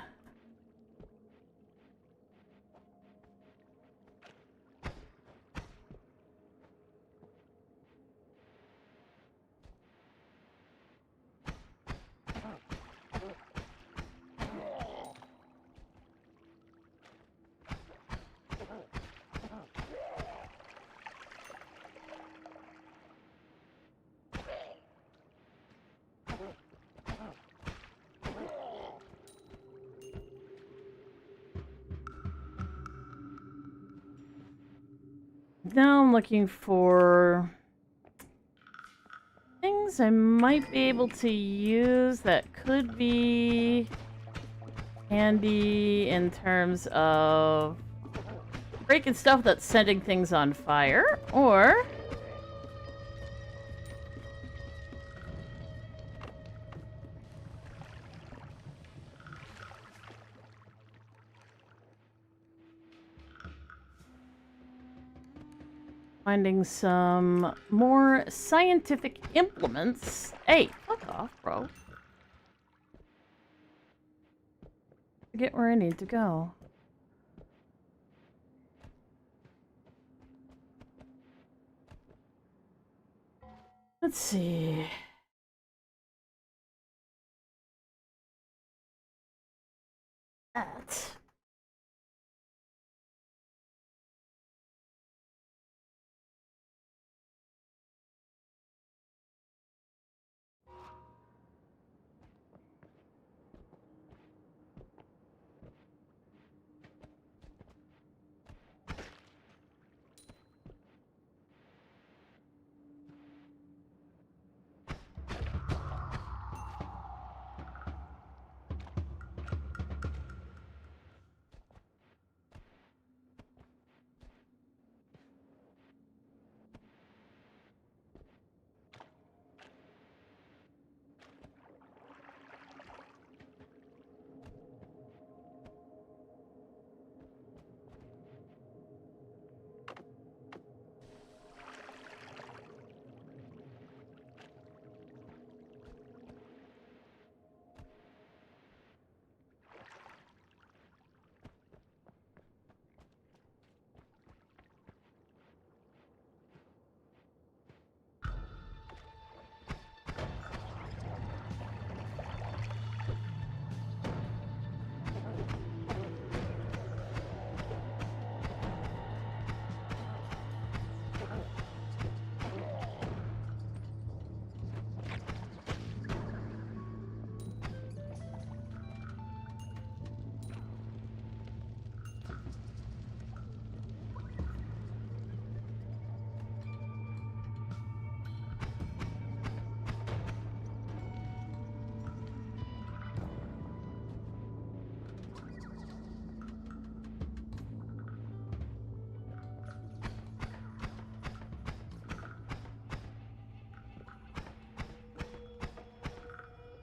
Now I'm looking for things I might be able to use that could be handy in terms of breaking stuff that's setting things on fire, or finding some more scientific implements. Hey, fuck off, bro. Forget where I need to go. Let's see. That.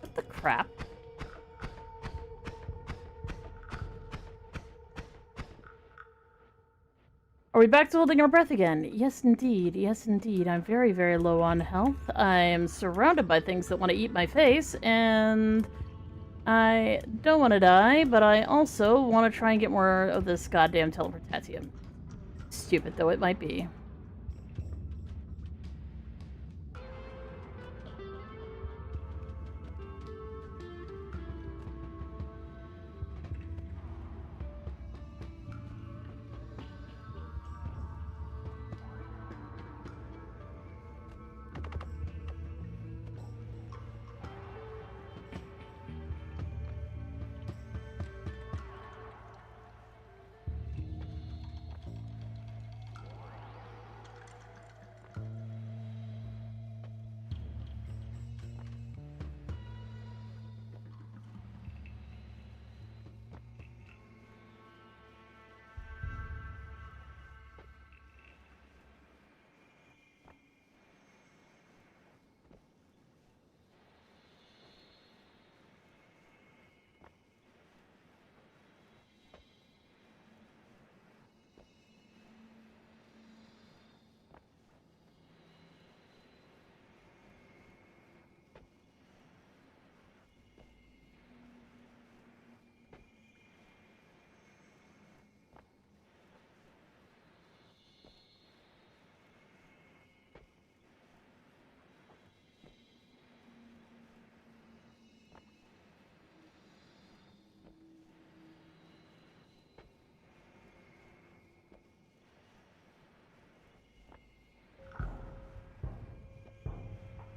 What the crap? Are we back to holding our breath again? Yes, indeed. Yes, indeed. I'm very, very low on health. I am surrounded by things that want to eat my face, and I don't want to die, but I also want to try and get more of this goddamn teleportatium. Stupid though it might be.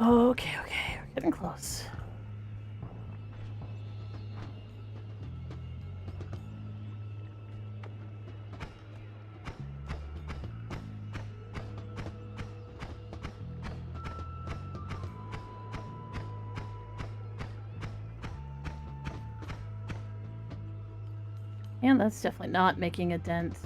Okay, okay, we're getting close. And that's definitely not making a dent.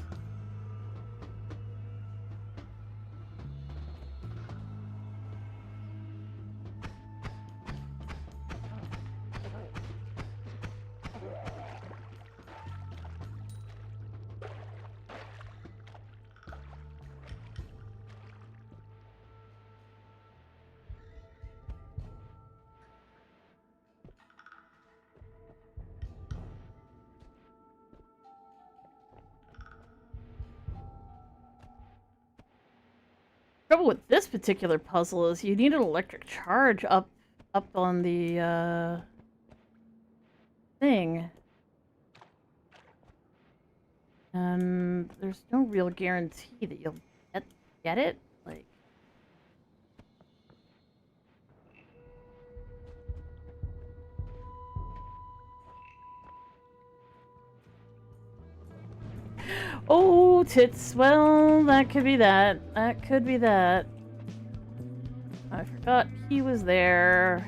Trouble with this particular puzzle is you need an electric charge up on the thing. And there's no real guarantee that you'll get it. Like, oh, tits. Well, that could be that. That could be that. I forgot he was there.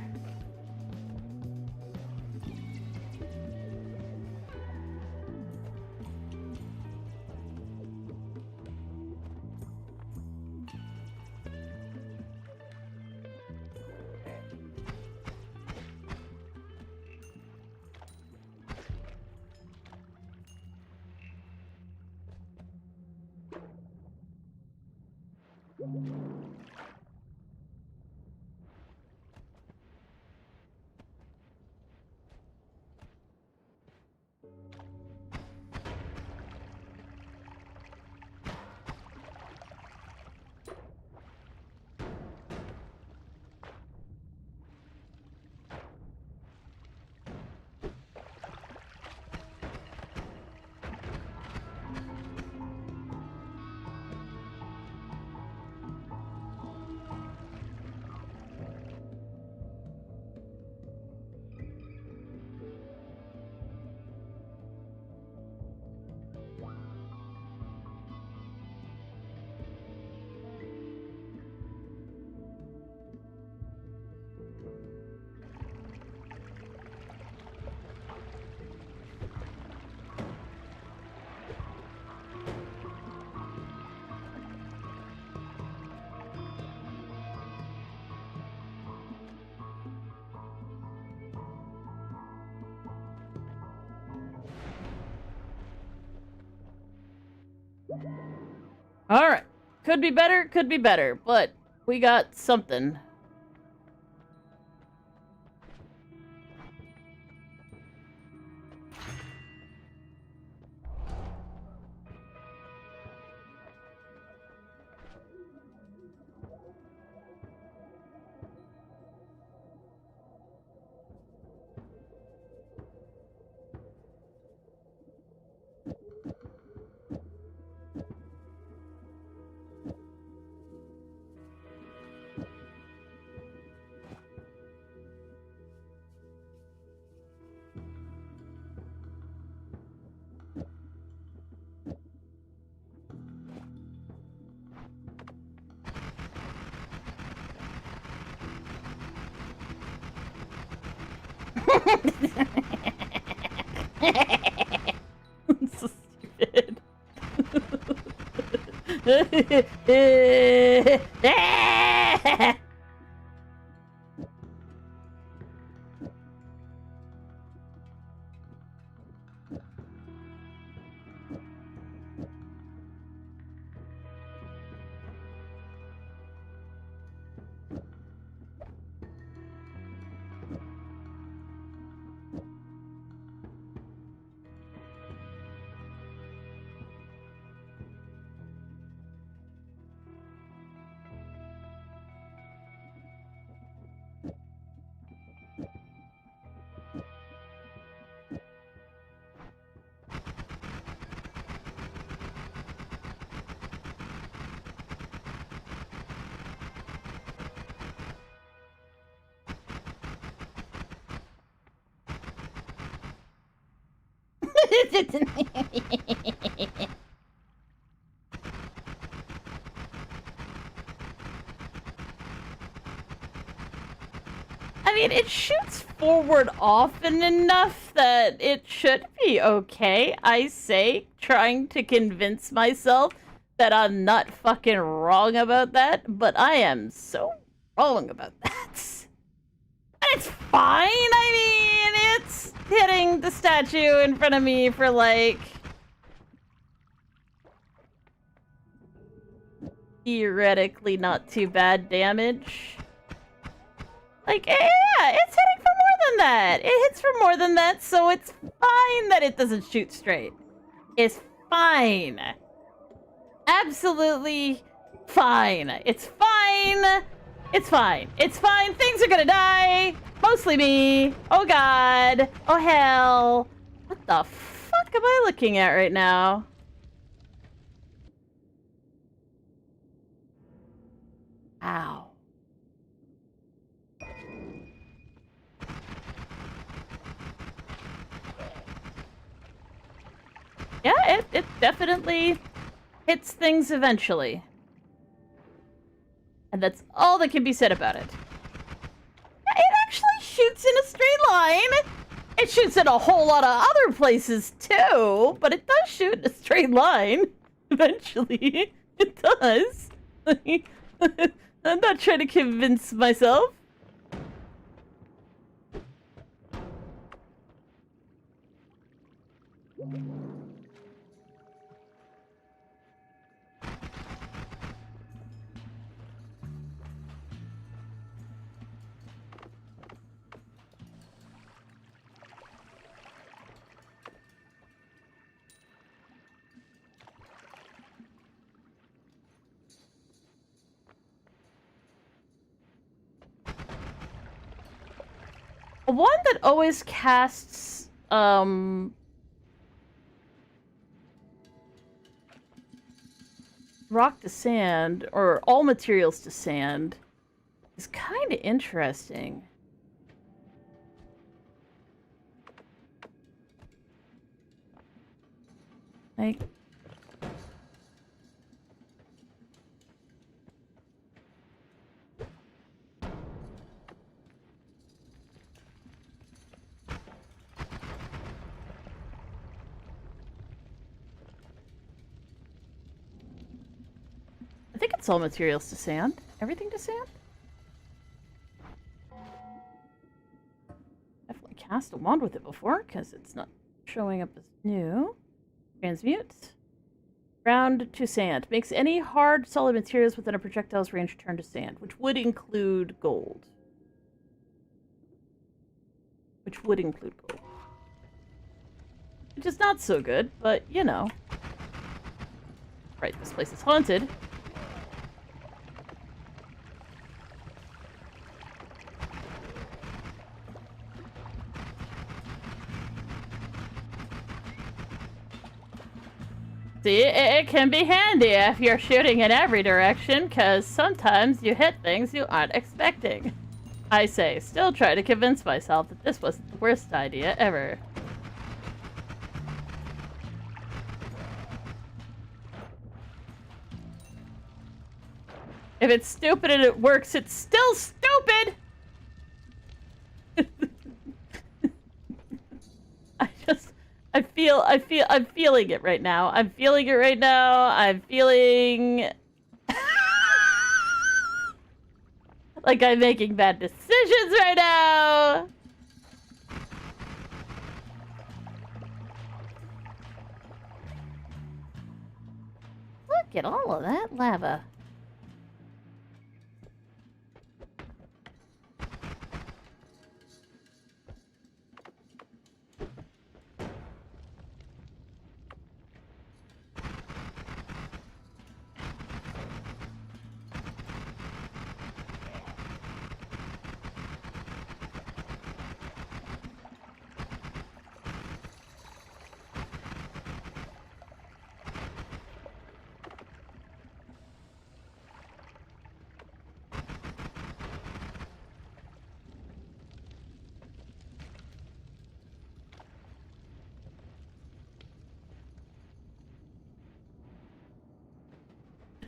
Alright. Could be better, but we got something. So stupid. I mean, it shoots forward often enough that it should be okay. I say, trying to convince myself that I'm not fucking wrong about that, but I am so wrong about that. And it's fine. I mean, it's hitting the statue in front of me for, like, theoretically not too bad damage. Like, yeah, it's hitting for more than that. It hits for more than that, so it's fine that it doesn't shoot straight. It's fine. Absolutely Fine. It's fine. It's fine. It's fine. Things are gonna die. Mostly me. Oh god. Oh hell. What the fuck am I looking at right now? Ow. Yeah, it definitely hits things eventually. And that's all that can be said about it. Yeah, it actually shoots in a straight line. It shoots in a whole lot of other places too, but it does shoot in a straight line. Eventually. It does. I'm not trying to convince myself. One that always casts, rock to sand, or all materials to sand, is kind of interesting. Like... I think it's all materials to sand. Everything to sand? Definitely cast a wand with it before, because it's not showing up as new. Transmute. Ground to sand. Makes any hard, solid materials within a projectile's range turn to sand, which would include gold. Which would include gold. Which is not so good, but, you know. Right, this place is haunted. See, it can be handy if you're shooting in every direction, because sometimes you hit things you aren't expecting. I say, still try to convince myself that this wasn't the worst idea ever. If it's stupid and it works, it's still stupid! I'm feeling it right now. I'm feeling it right now. I'm feeling... like I'm making bad decisions right now. Look at all of that lava.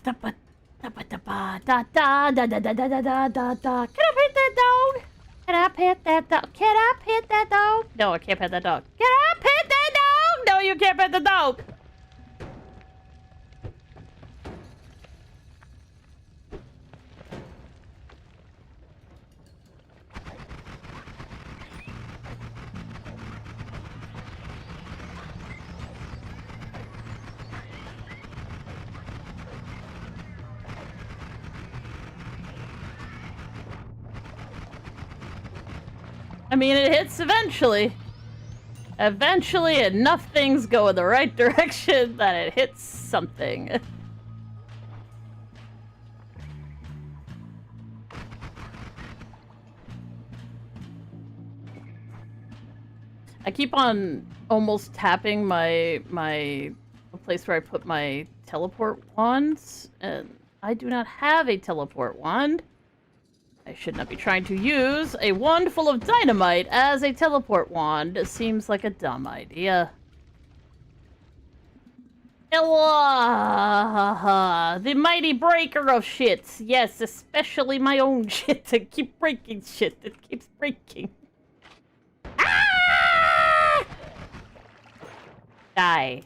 Can I pet that dog? Can I pet that dog? Can I pet that dog? No, I can't pet that dog. Can I pet that dog? No, you can't pet the dog. I mean, it hits eventually. Eventually, enough things go in the right direction that it hits something. I keep on almost tapping the place where I put my teleport wands, and I do not have a teleport wand. I should not be trying to use a wand full of dynamite as a teleport wand. It seems like a dumb idea. Ella, the mighty breaker of shits. Yes, especially my own shit. I keep breaking shit. It keeps breaking. Ah! Die.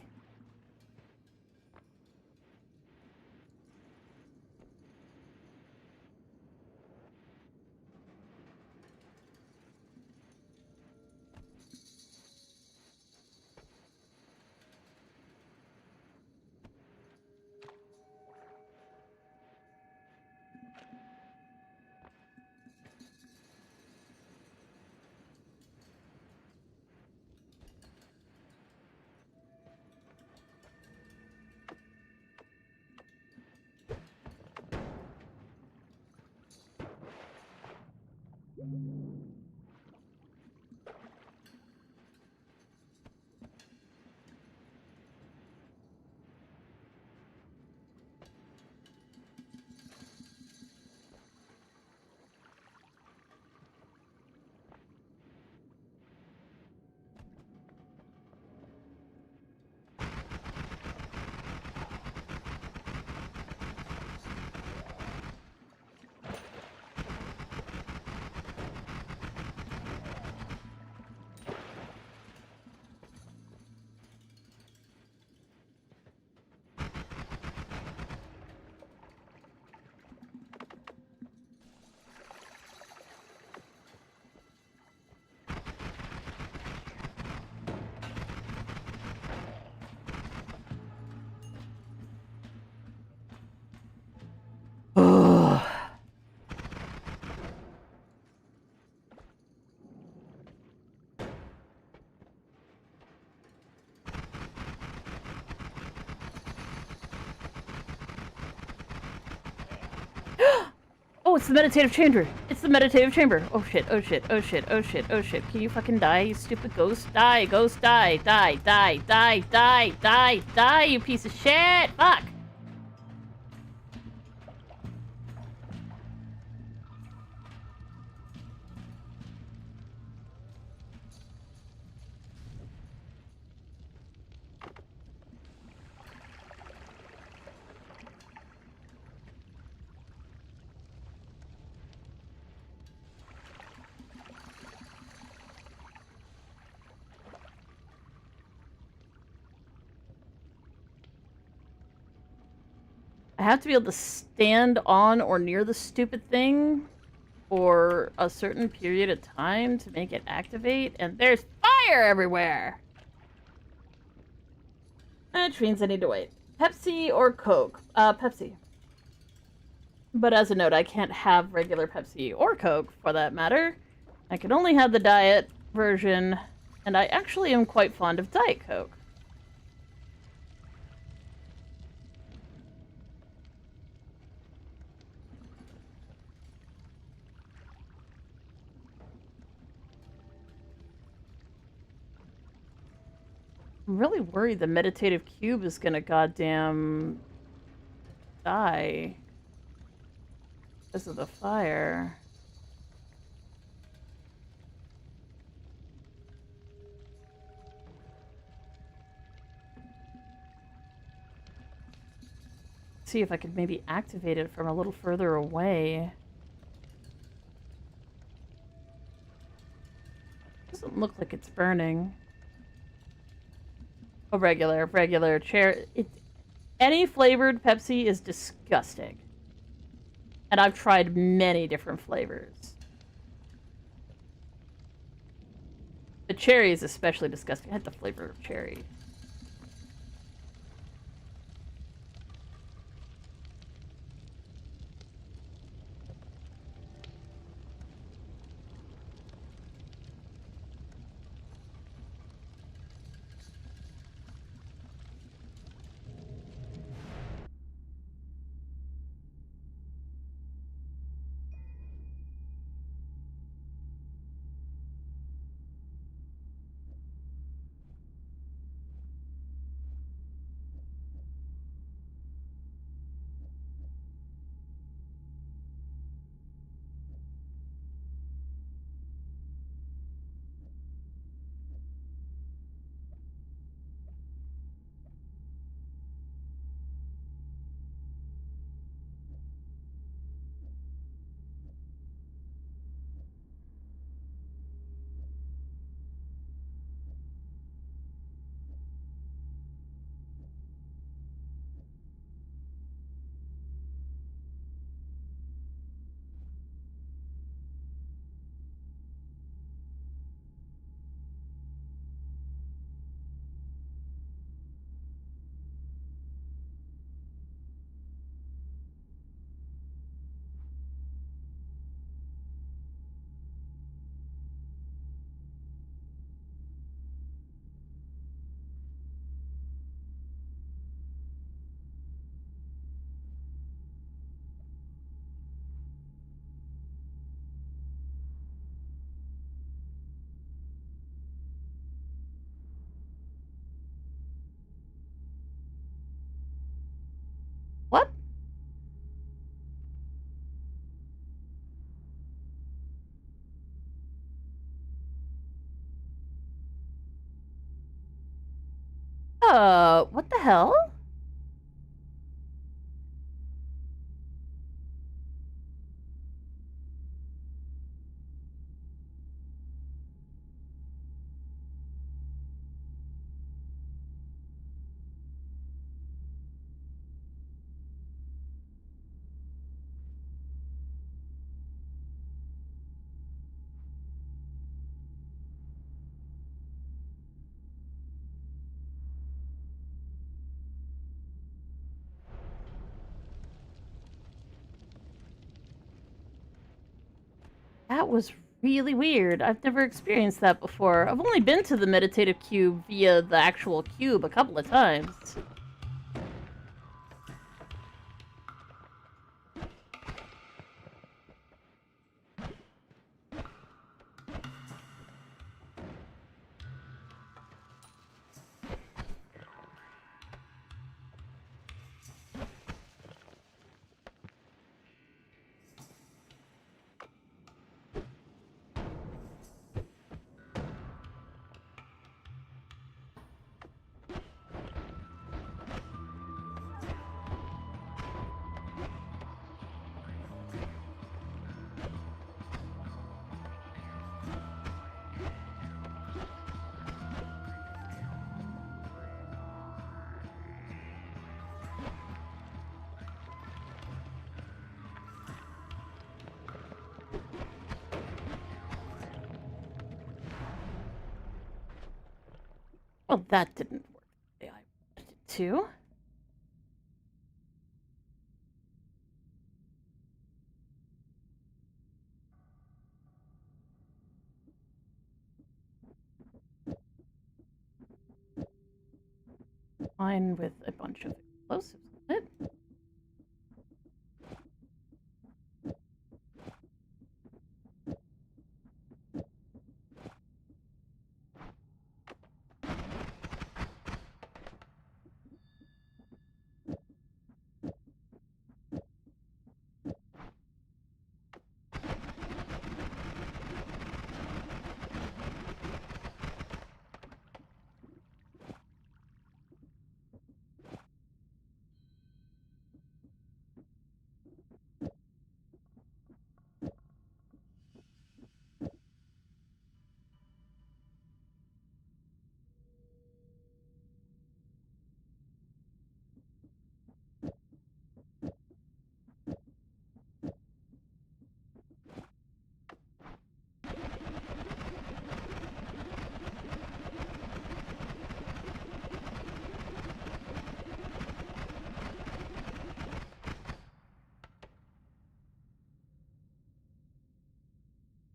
Oh, it's the meditative chamber. It's the meditative chamber. Oh shit, oh shit, oh shit, oh shit, oh shit. Can you fucking die, you stupid ghost? Die, ghost, die, die, die, die, die, die, die, you piece of shit! Fuck! I have to be able to stand on or near the stupid thing for a certain period of time to make it activate, and there's fire everywhere! Which means I need to wait. Pepsi or Coke? Pepsi. But as a note, I can't have regular Pepsi or Coke, for that matter. I can only have the diet version, and I actually am quite fond of Diet Coke. I'm really worried the meditative cube is gonna goddamn die because of the fire. See if I could maybe activate it from a little further away. Doesn't look like it's burning. Oh, regular cherry. Any flavored Pepsi is disgusting. And I've tried many different flavors. The cherry is especially disgusting. I had the flavor of cherry. hell? That was really weird. I've never experienced that before. I've only been to the meditative cube via the actual cube a couple of times. Well, that didn't work the way I wanted it to. Mine with a bunch of explosives on it.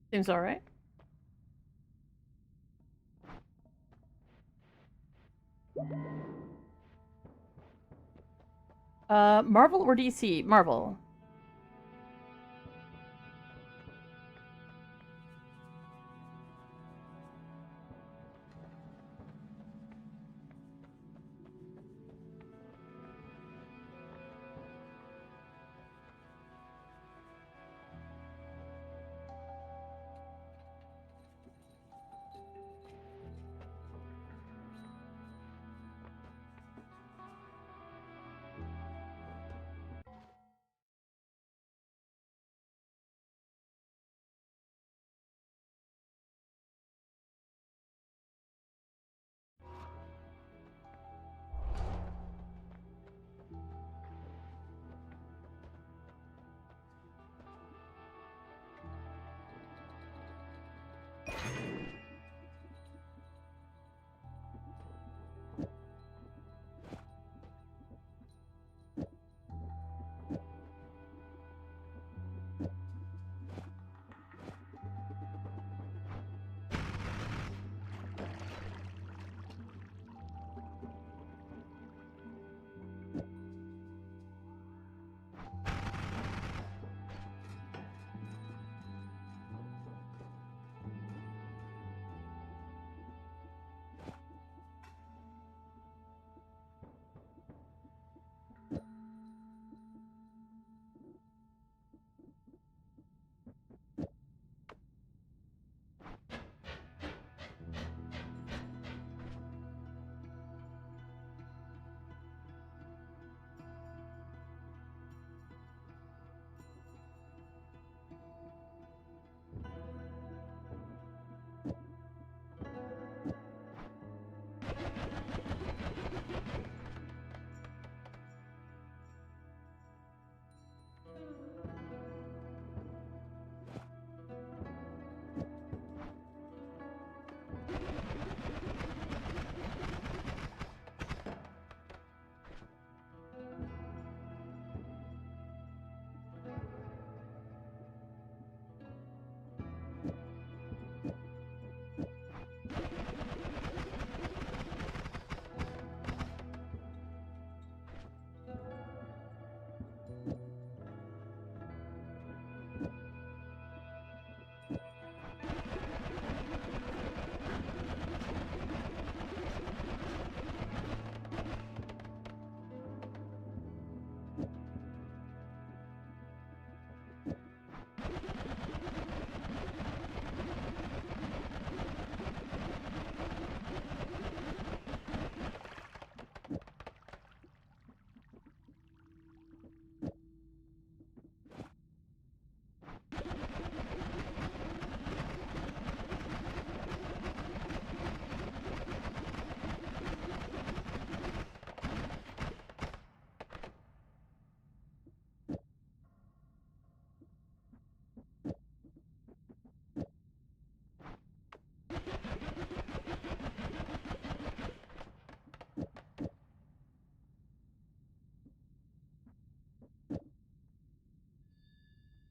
Seems alright. Marvel or DC? Marvel.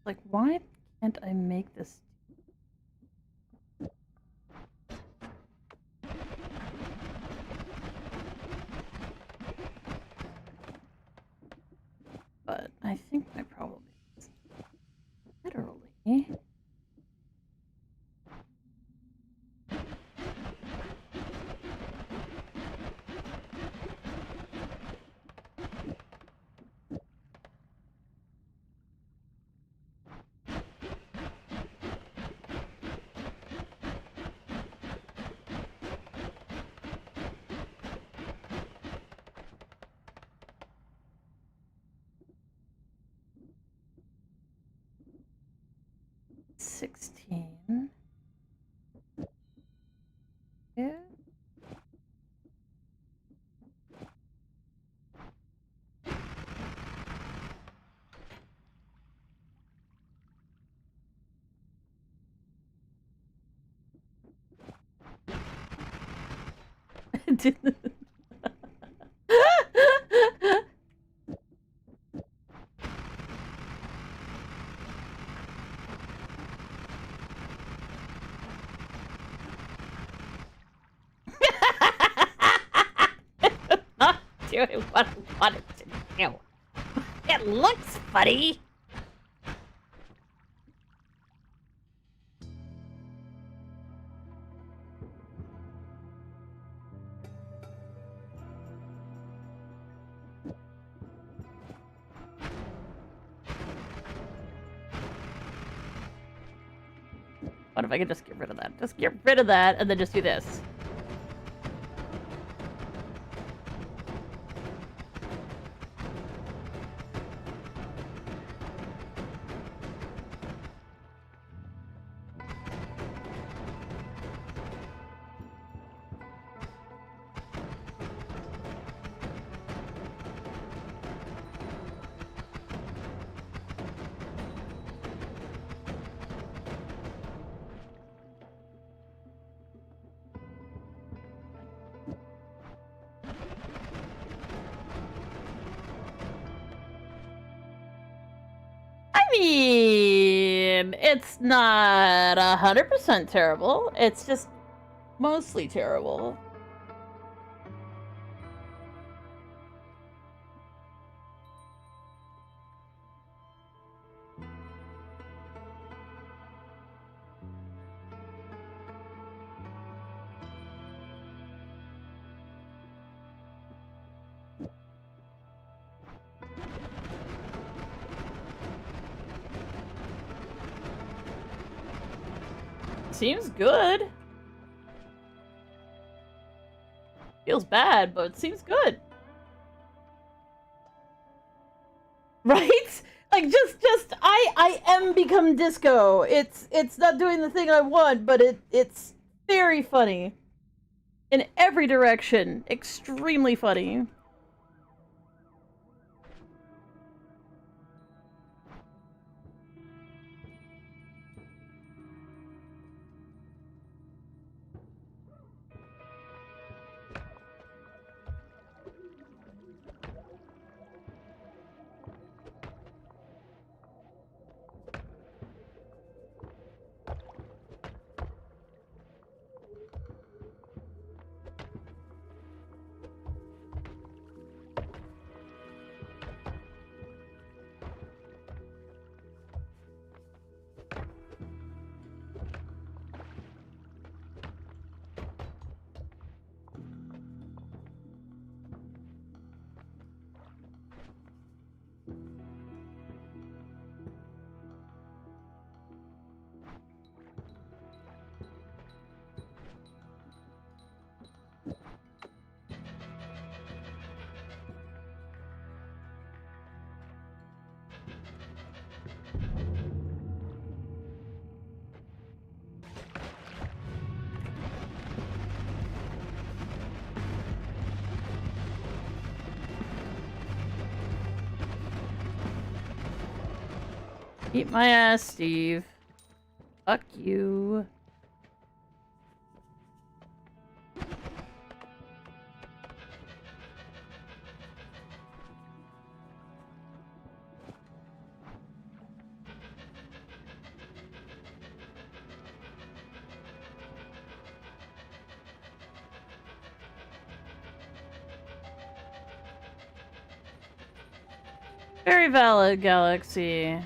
Like, why can't I make this? But I think my problem is literally. $16. Yeah. Not doing what I wanted to do. It looks funny. What if I could just get rid of that? Just get rid of that and then just do this. I mean, it's not 100% terrible. It's just mostly terrible. Seems good. Feels bad, but it seems good. Right? Like just I am become disco. It's not doing the thing I want, but it's very funny. In every direction. Extremely funny. Eat my ass, Steve. Fuck you. Very valid, Galaxy.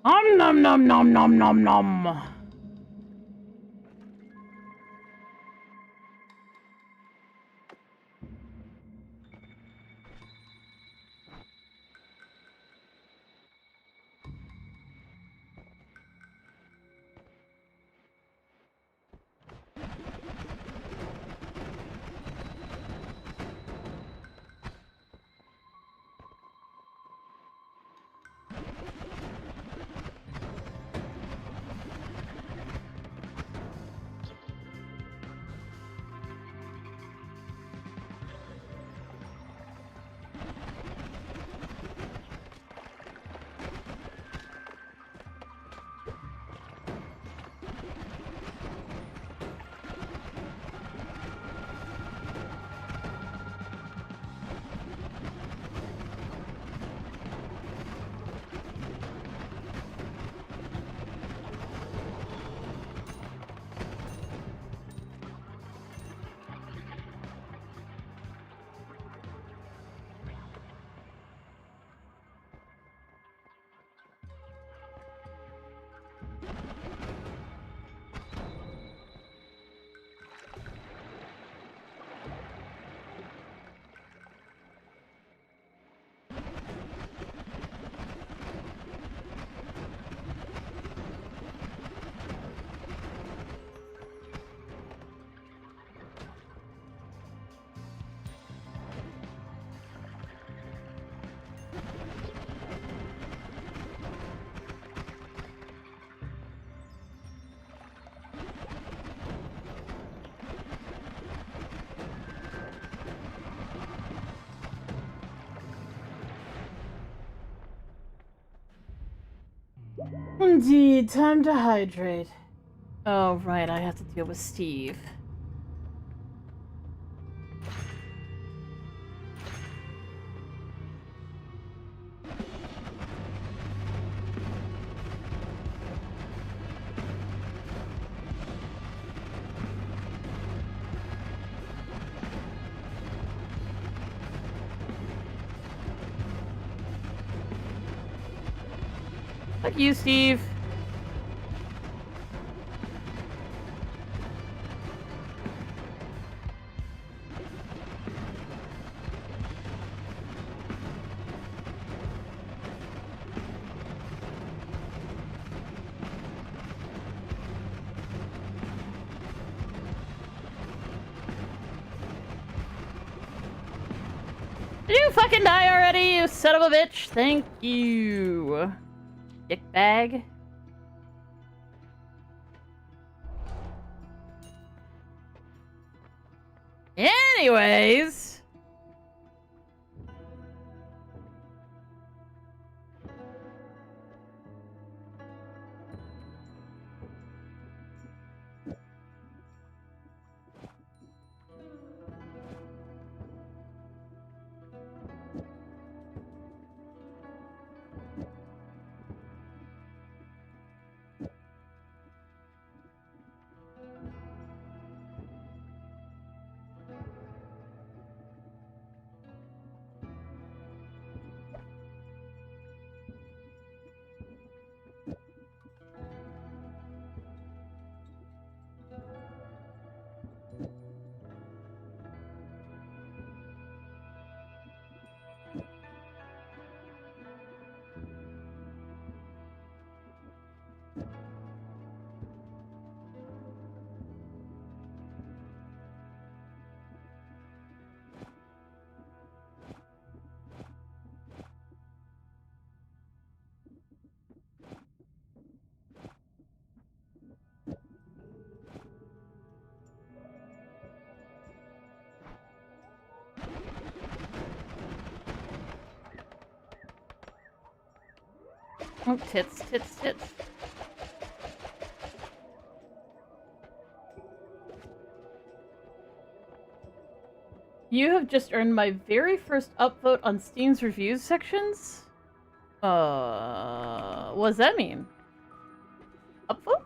Nom nom nom nom nom nom. Indeed, time to hydrate. Oh, right, I have to deal with Steve. Fuck you, Steve. Did you fucking die already, you son of a bitch? Thank you. Dickbag. Anyways. Oh, tits, tits, tits. You have just earned my very first upvote on Steam's reviews sections? What does that mean? Upvote?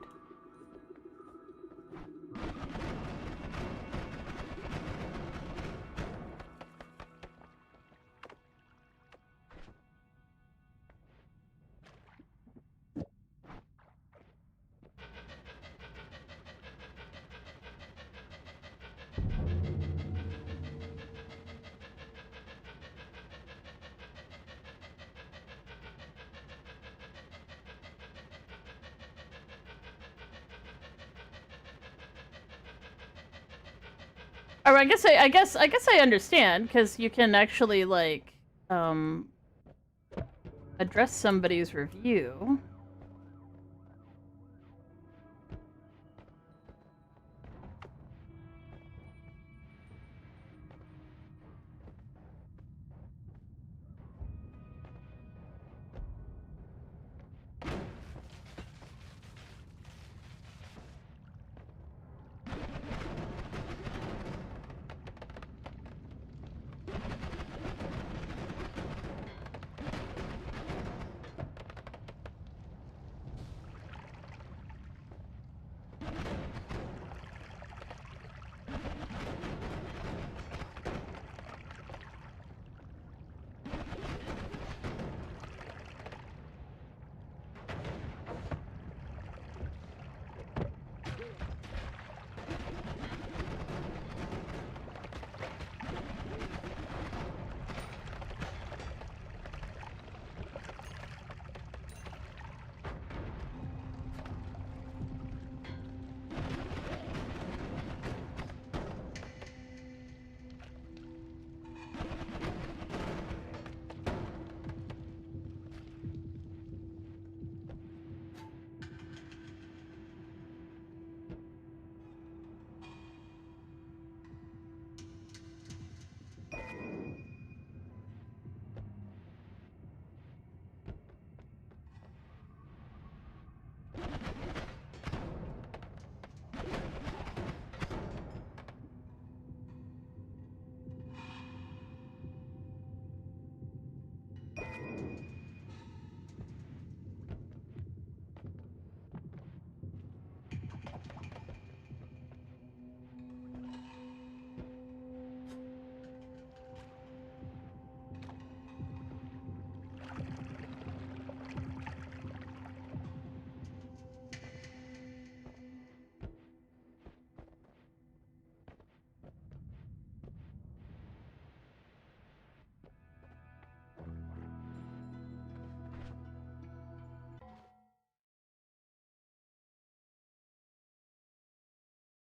Or I guess I understand, because you can actually, like, address somebody's review.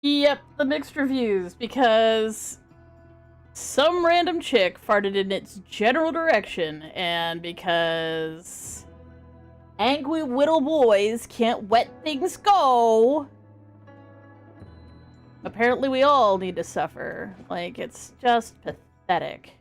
Yep, the mixed reviews, because some random chick farted in its general direction, and because angry little boys can't let things go, apparently we all need to suffer. Like, it's just pathetic.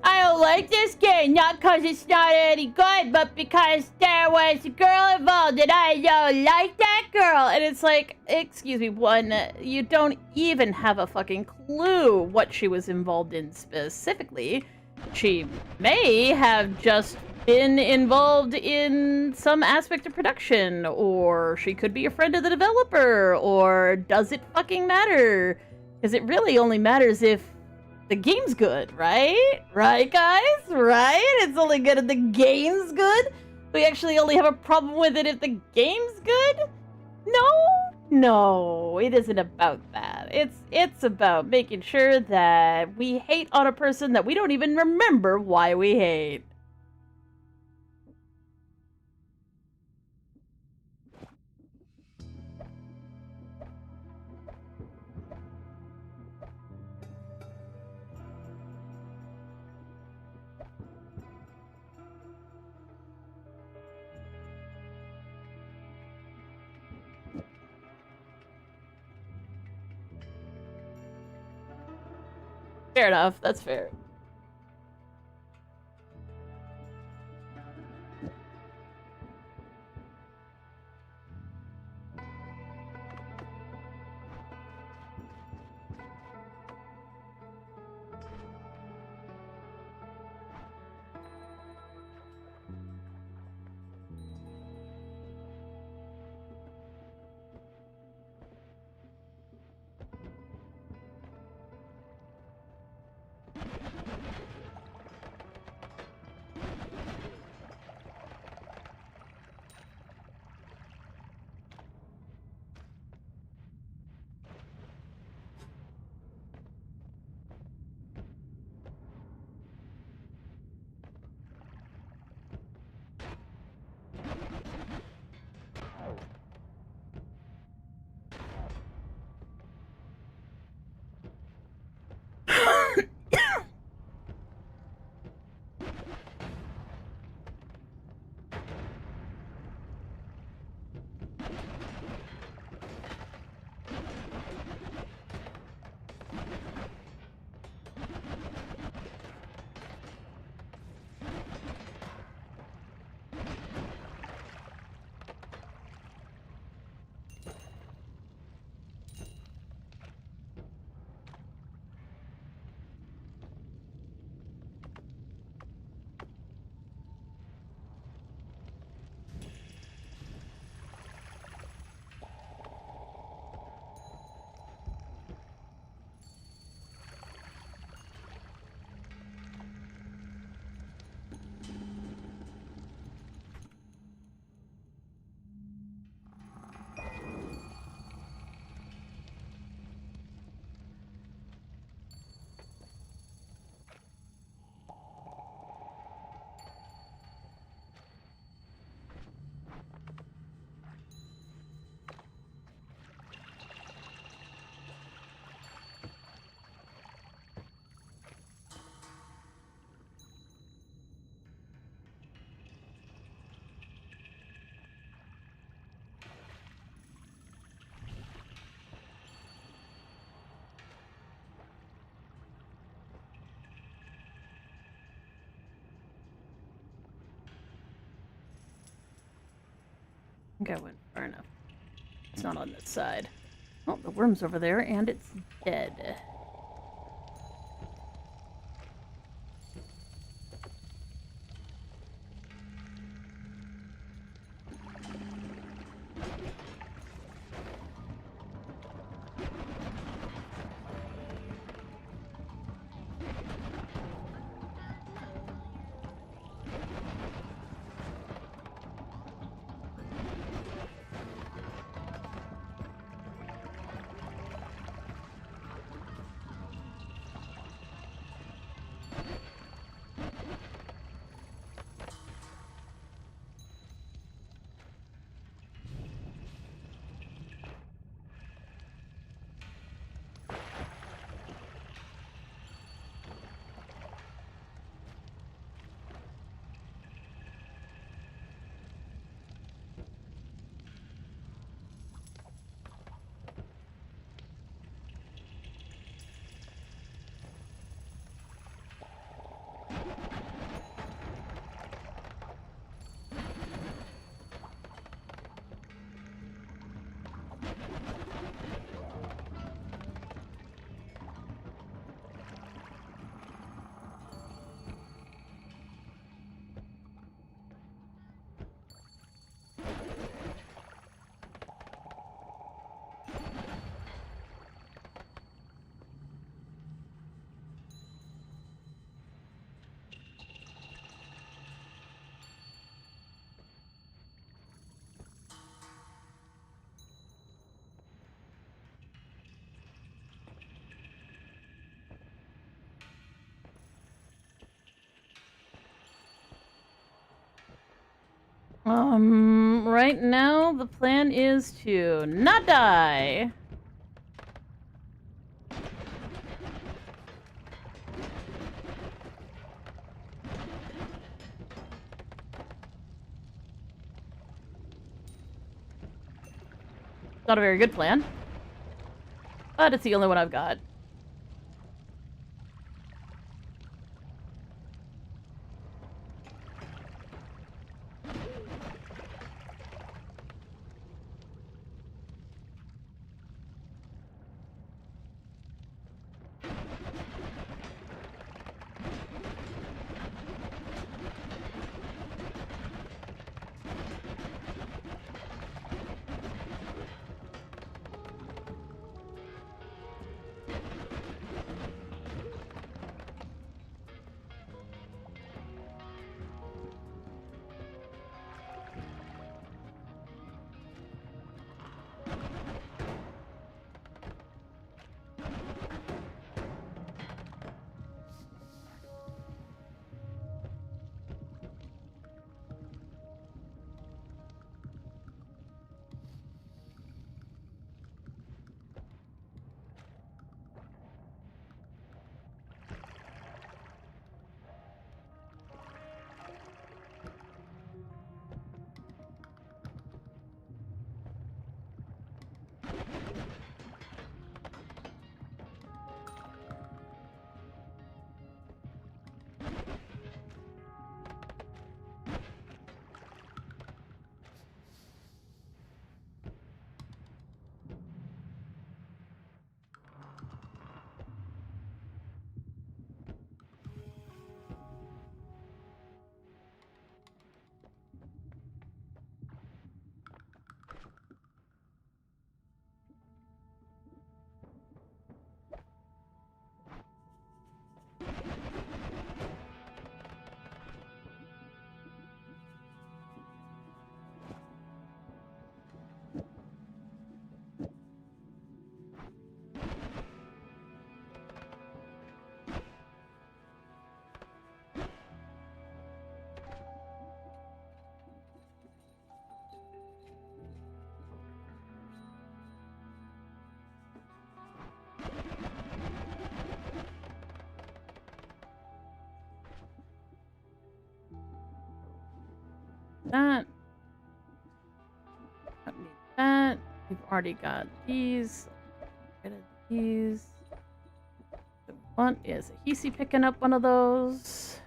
I don't like this game, not because it's not any good, but because there was a girl involved and I don't like that girl. And it's like, excuse me, one, you don't even have a fucking clue what she was involved in specifically. She may have just been involved in some aspect of production, or she could be a friend of the developer, or does it fucking matter? Because it really only matters if the game's good, right? Right, guys? Right? It's only good if the game's good? We actually only have a problem with it if the game's good? No, it isn't about that. It's about making sure that we hate on a person that we don't even remember why we hate. Fair enough, that's fair. think I went far enough. It's not on this side. Oh, the worm's over there, and it's dead. Right now the plan is to not die. Not a very good plan, but it's the only one I've got. That. Don't need that. We've already got these. Get rid of these. What is a Hisi picking up one of those?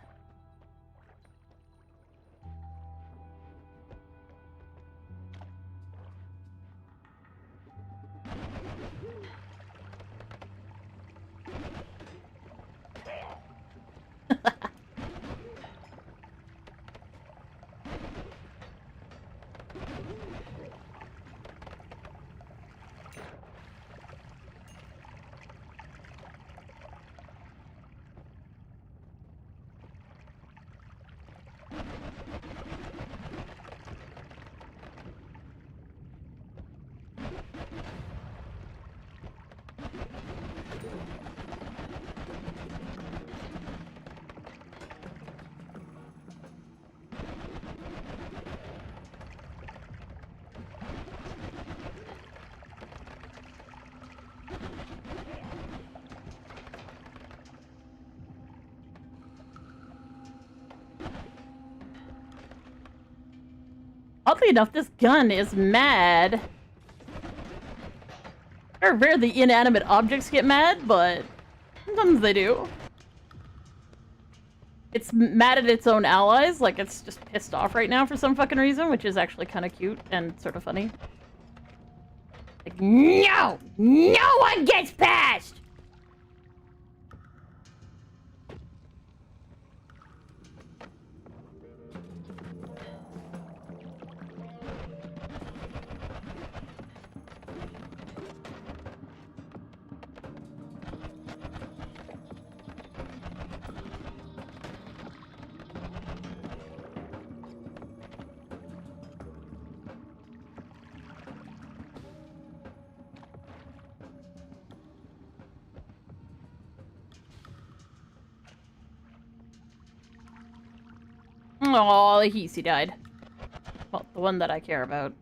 Oddly enough, this gun is mad. Very rare the inanimate objects get mad, but sometimes they do. It's mad at its own allies, like it's just pissed off right now for some fucking reason, which is actually kind of cute and sort of funny. Like, no! No one gets past! Oh, the Heesy died. Well, the one that I care about.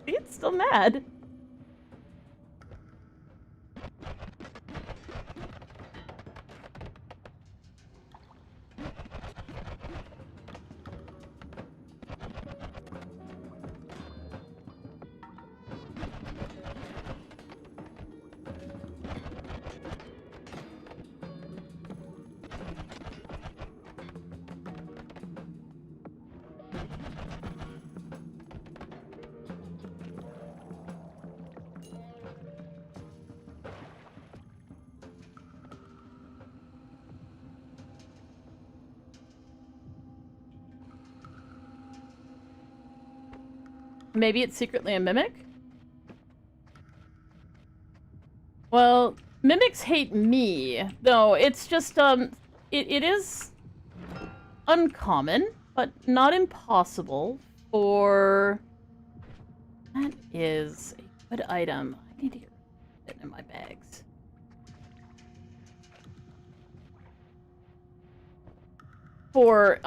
It's still mad. Maybe it's secretly a mimic? Well, mimics hate me. No, it's just, it is uncommon, but not impossible for... That is a good item. I need to get it in my bags. For,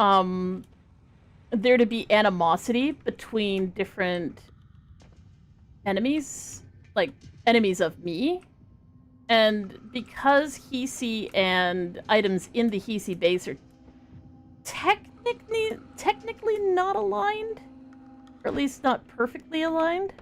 there to be animosity between different enemies, like enemies of me. And because Heesy and items in the Heesy base are technically not aligned, or at least not perfectly aligned.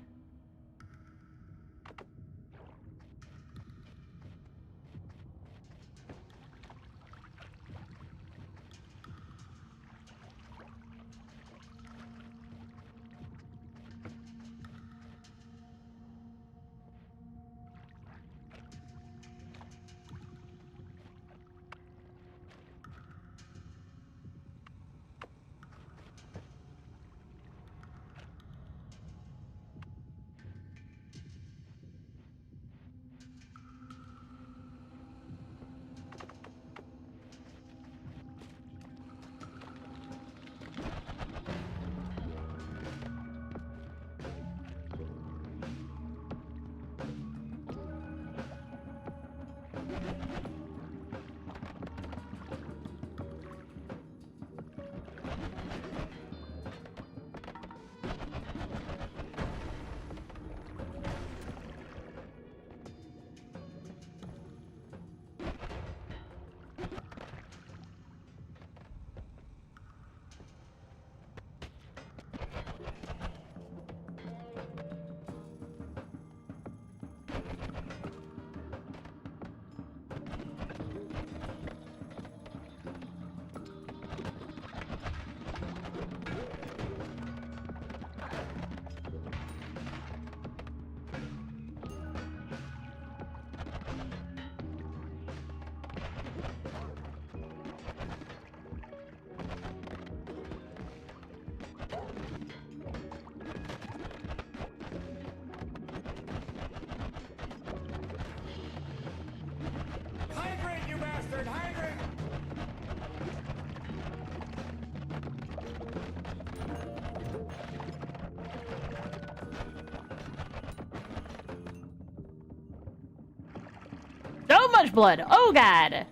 So much blood! Oh god!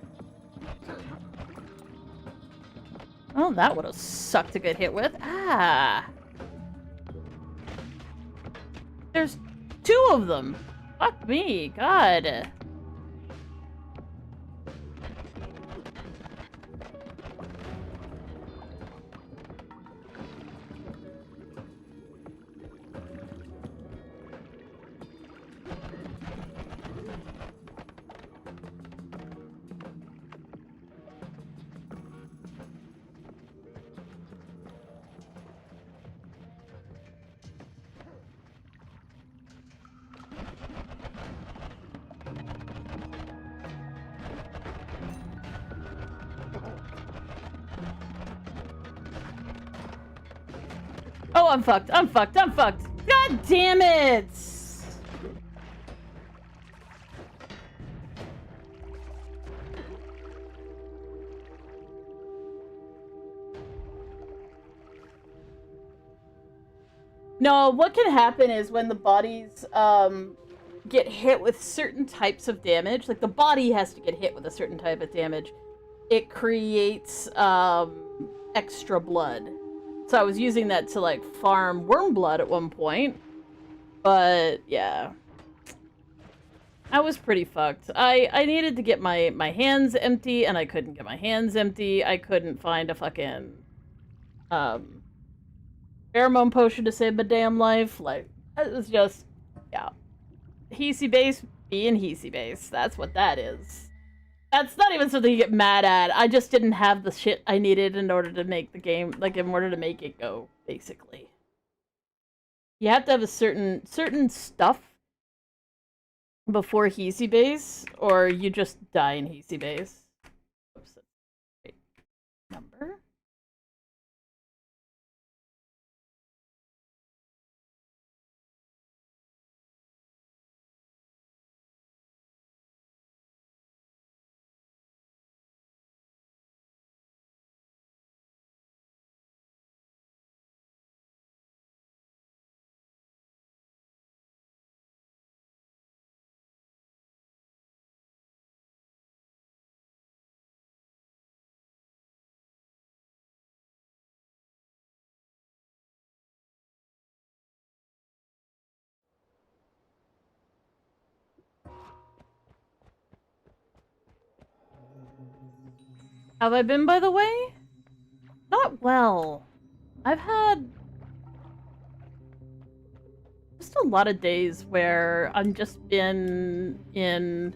Oh, that would have sucked to get hit with. Ah! There's 2 of them! Fuck me, god. Oh, I'm fucked. I'm fucked. I'm fucked. God damn it! No, what can happen is when the bodies get hit with certain types of damage, like the body has to get hit with a certain type of damage, it creates extra blood. So I was using that to like farm worm blood at one point, but yeah. I was pretty fucked. I needed to get my hands empty, and I couldn't get my hands empty. I couldn't find a fucking pheromone potion to save my damn life. Like, it was just, yeah. Hesi base being Hesi base. That's what that is. That's not even something you get mad at. I just didn't have the shit I needed in order to make the game, like, in order to make it go, basically. You have to have a certain stuff before Hesi base, or you just die in Hesi base. Oops. Wait. Number? Have I been, by the way? Not well. I've had just a lot of days where I've just been in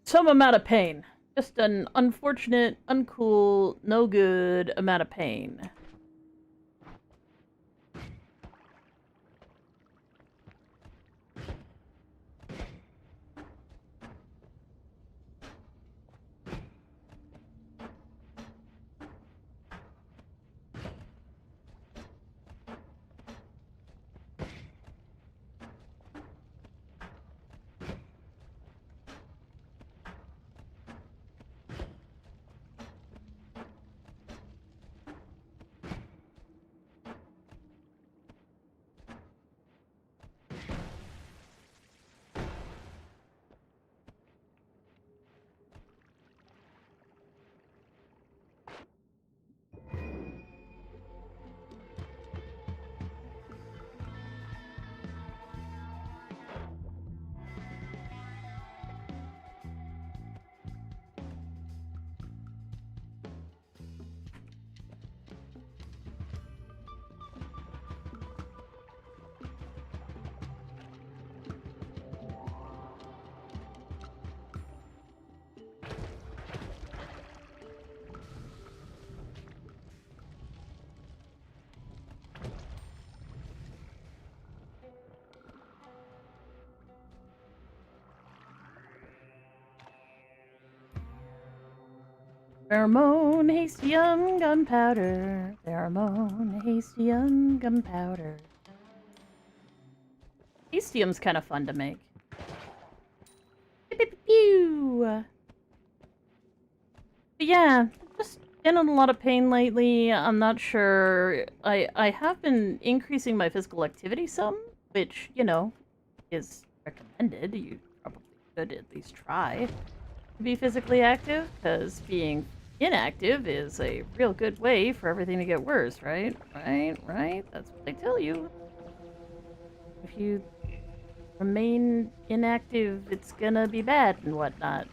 some amount of pain. Just an unfortunate, uncool, no good amount of pain. Pheromone, hastium, gunpowder. Pheromone, hastium, gunpowder. Hastium's kind of fun to make. Pew, pew, pew. But yeah, just been in a lot of pain lately. I'm not sure. I have been increasing my physical activity some, which, you know, is recommended. You probably should at least try to be physically active, because being inactive is a real good way for everything to get worse, right? Right? That's what they tell you. If you remain inactive, it's gonna be bad and whatnot.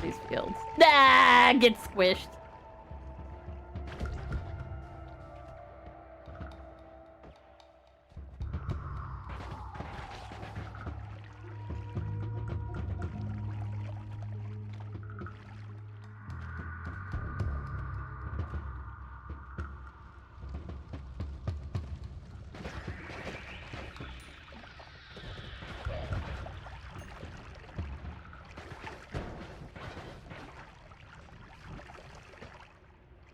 These fields. Ah, get squished.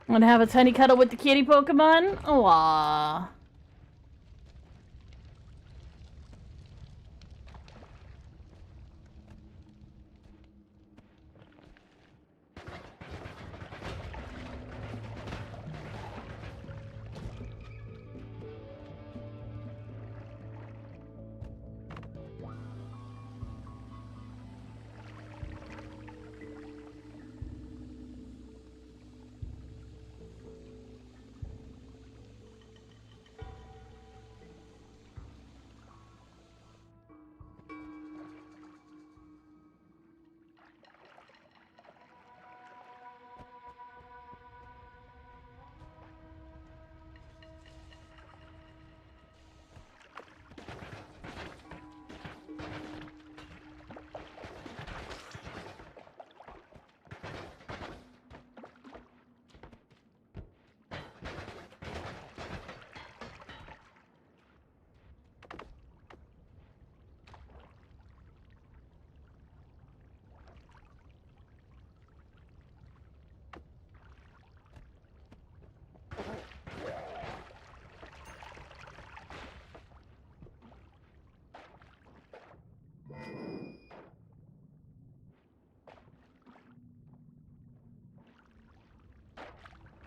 Wanna have a tiny cuddle with the kitty Pokemon? Aww.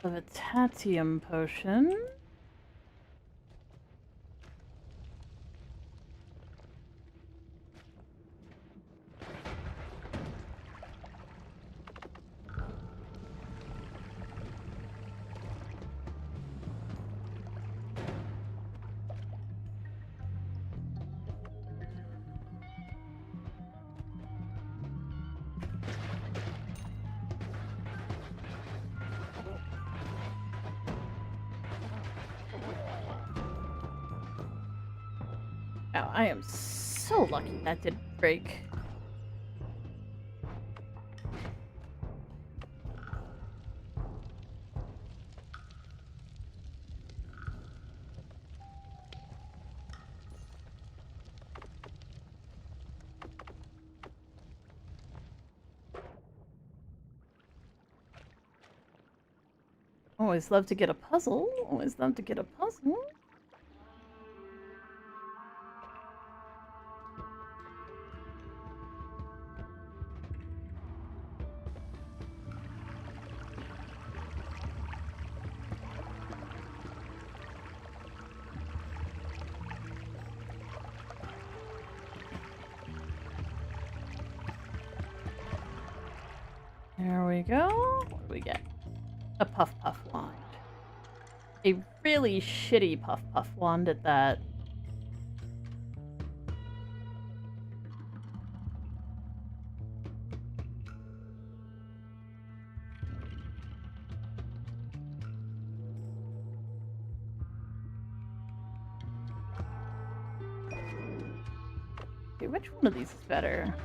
The Vitatium potion. Wow, I am so lucky that didn't break. Always love to get a puzzle. Always love to get a puzzle. There we go. What do we get? A Puff Puff wand. A really shitty Puff Puff wand at that. Okay, which one of these is better?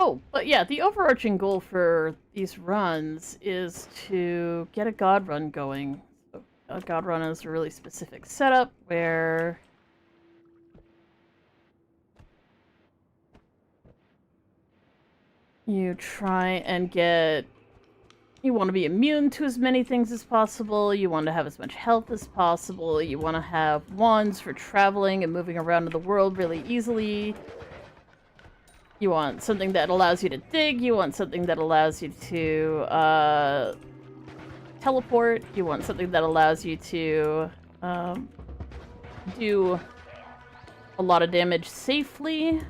Oh, but yeah, the overarching goal for these runs is to get a god run going. So a god run is a really specific setup where you try and get... You want to be immune to as many things as possible, you want to have as much health as possible, you want to have wands for traveling and moving around in the world really easily. You want something that allows you to dig, you want something that allows you to teleport, you want something that allows you to do a lot of damage safely.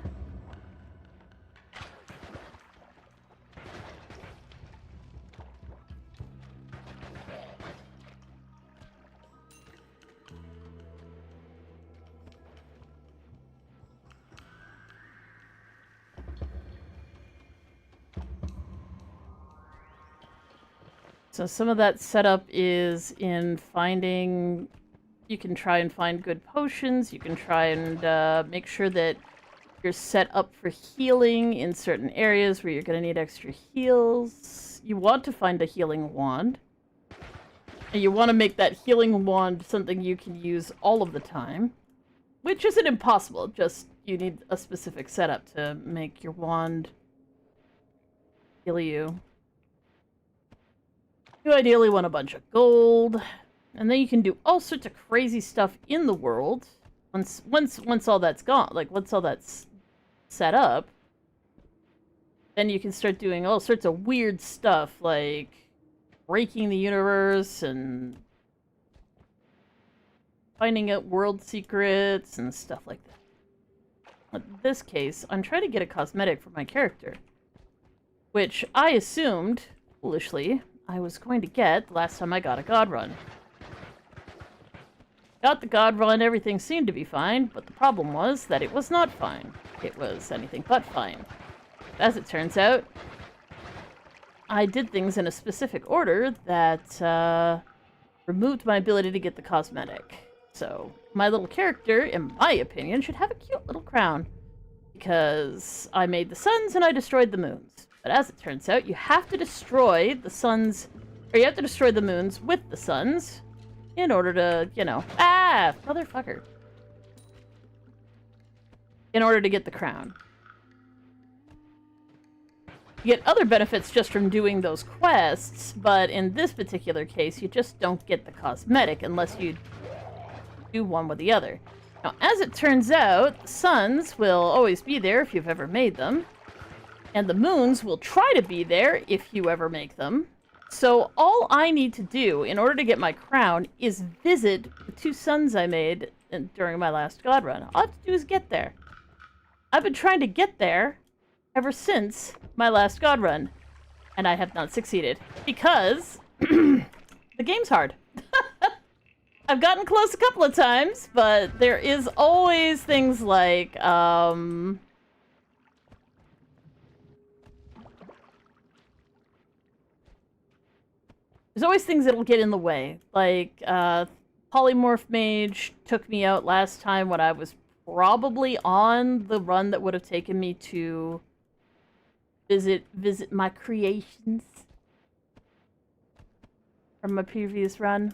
So some of that setup is in finding... You can try and find good potions, you can try and make sure that you're set up for healing in certain areas where you're going to need extra heals. You want to find a healing wand. And you want to make that healing wand something you can use all of the time. Which isn't impossible, just you need a specific setup to make your wand heal you. You ideally want a bunch of gold, and then you can do all sorts of crazy stuff in the world. Once all that's gone, like once all that's set up, then you can start doing all sorts of weird stuff, like breaking the universe and finding out world secrets and stuff like that. In this case, I'm trying to get a cosmetic for my character, which I assumed, foolishly, I was going to get the last time I got a god run. Got the god run, everything seemed to be fine, but the problem was that it was not fine. It was anything but fine. As it turns out, I did things in a specific order that removed my ability to get the cosmetic. So, my little character, in my opinion, should have a cute little crown. Because I made the suns and I destroyed the moons. But as it turns out, you have to destroy the suns, or you have to destroy the moons with the suns in order to, you know, motherfucker. In order to get the crown. You get other benefits just from doing those quests, but in this particular case, you just don't get the cosmetic unless you do one with the other. Now, as it turns out, the suns will always be there if you've ever made them. And the moons will try to be there if you ever make them. So all I need to do in order to get my crown is visit the 2 suns I made during my last god run. All I have to do is get there. I've been trying to get there ever since my last god run. And I have not succeeded. Because the game's hard. I've gotten close a couple of times, but there is always things like, there's always things that'll get in the way. Like, Polymorph Mage took me out last time when I was probably on the run that would have taken me to visit my creations from my previous run.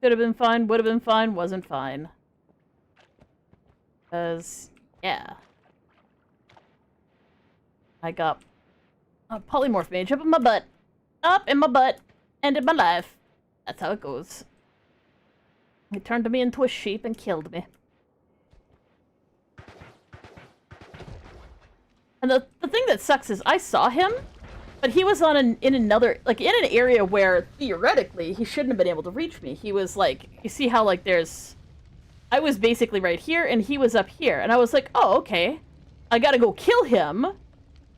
Could have been fine, would have been fine, wasn't fine. Because, yeah. I got a polymorph mage up in my butt. Up in my butt. Ended my life. That's how it goes. He turned me into a sheep and killed me. And the thing that sucks is I saw him, but he was in another, like, in an area where, theoretically, he shouldn't have been able to reach me. He was, like, you see how, like, I was basically right here, and he was up here. And I was like, oh, okay. I gotta go kill him,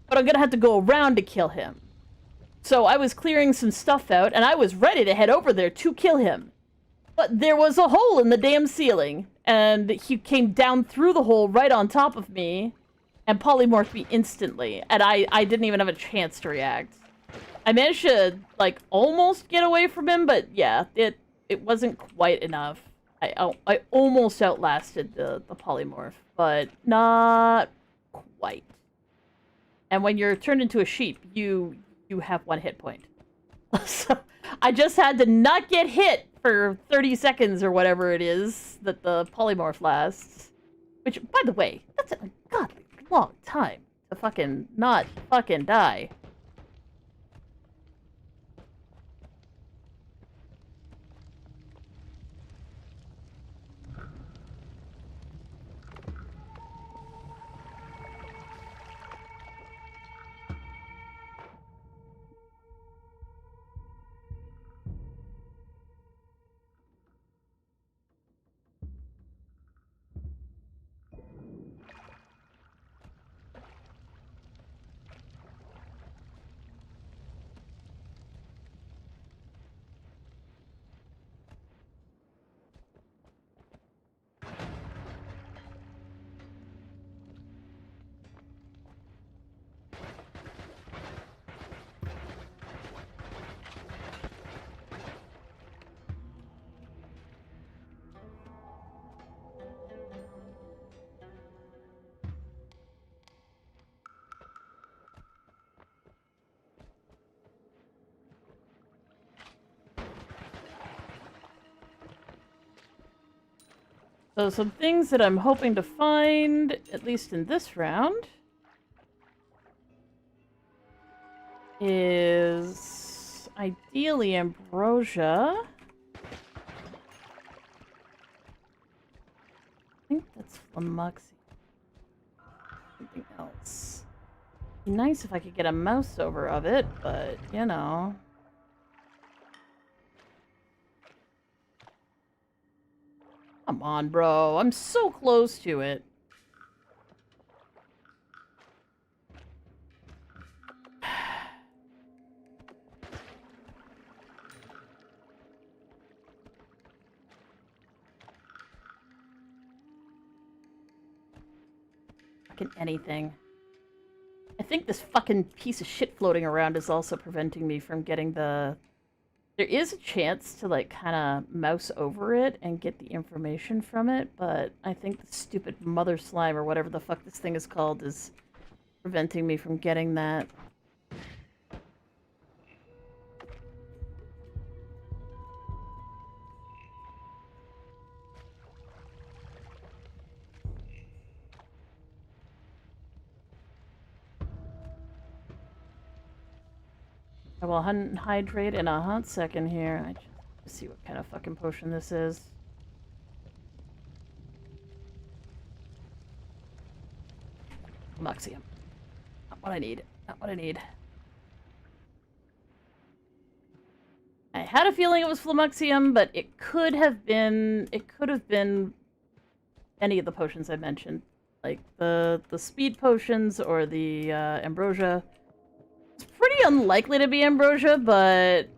but I'm gonna have to go around to kill him. So I was clearing some stuff out, and I was ready to head over there to kill him. But there was a hole in the damn ceiling, and he came down through the hole right on top of me, and polymorphed me instantly, and I didn't even have a chance to react. I managed to, like, almost get away from him, but yeah, it wasn't quite enough. I almost outlasted the polymorph, but not quite. And when you're turned into a sheep, you have 1 hit point. So I just had to not get hit for 30 seconds or whatever it is that the polymorph lasts. Which, by the way, that's a godly long time to fucking not fucking die. So some things that I'm hoping to find, at least in this round, is ideally ambrosia. I think that's flummoxy. Something else. Be nice if I could get a mouse over of it, but you know. Come on, bro. I'm so close to it. Fucking anything. I think this fucking piece of shit floating around is also preventing me from getting the... There is a chance to, like, kind of mouse over it and get the information from it, but I think the stupid mother slime or whatever the fuck this thing is called is preventing me from getting that. I will hydrate in a hot second here. I just see what kind of fucking potion this is. Moxium. Not what I need. Not what I need. I had a feeling it was Flummoxium, but it could have been any of the potions I mentioned. Like the speed potions or the ambrosia. It's pretty unlikely to be ambrosia, but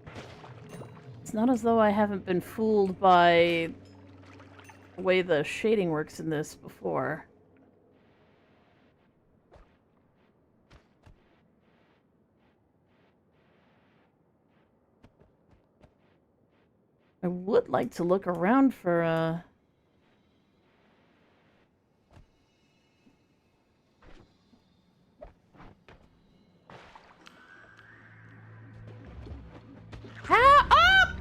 it's not as though I haven't been fooled by the way the shading works in this before. I would like to look around for How up!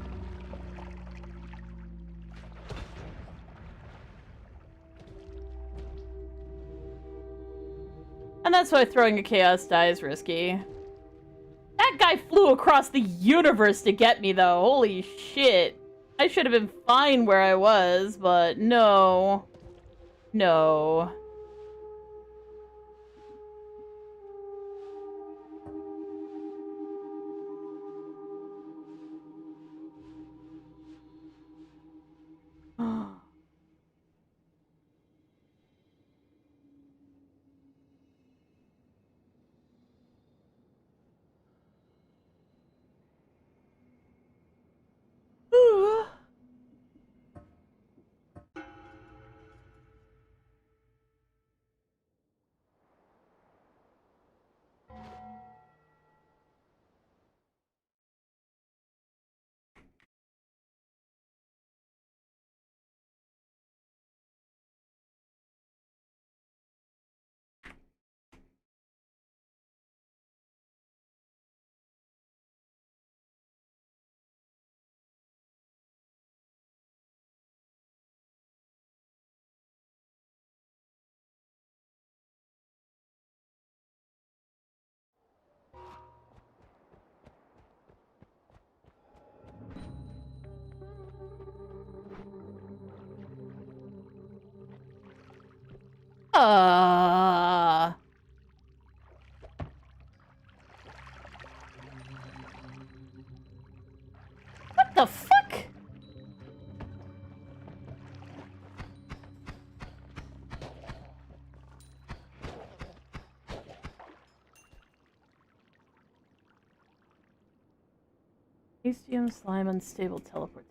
And that's why throwing a chaos die is risky. That guy flew across the universe to get me, though. Holy shit. I should have been fine where I was, but no. No. What the fuck? HDM slime unstable teleport.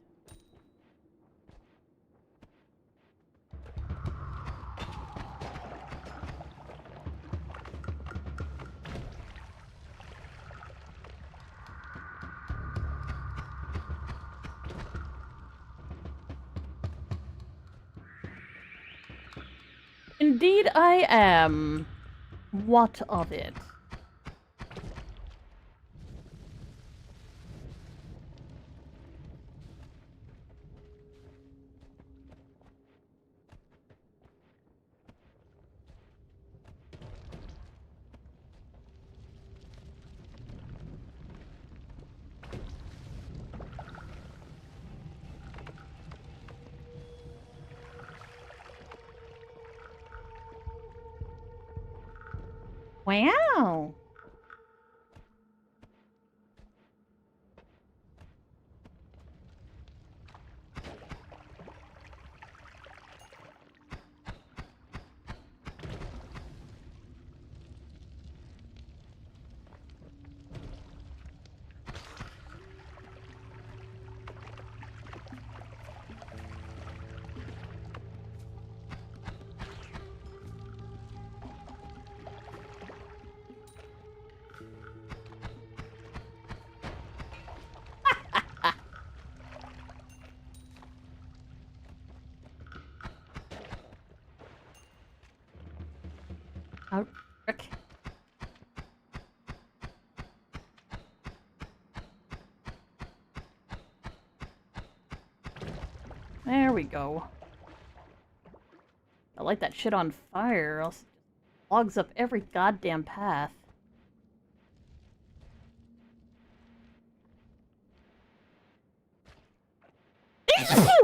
Indeed I am. What of it? Wow. Oh, frick. There we go. I light that shit on fire, or else it just clogs up every goddamn path.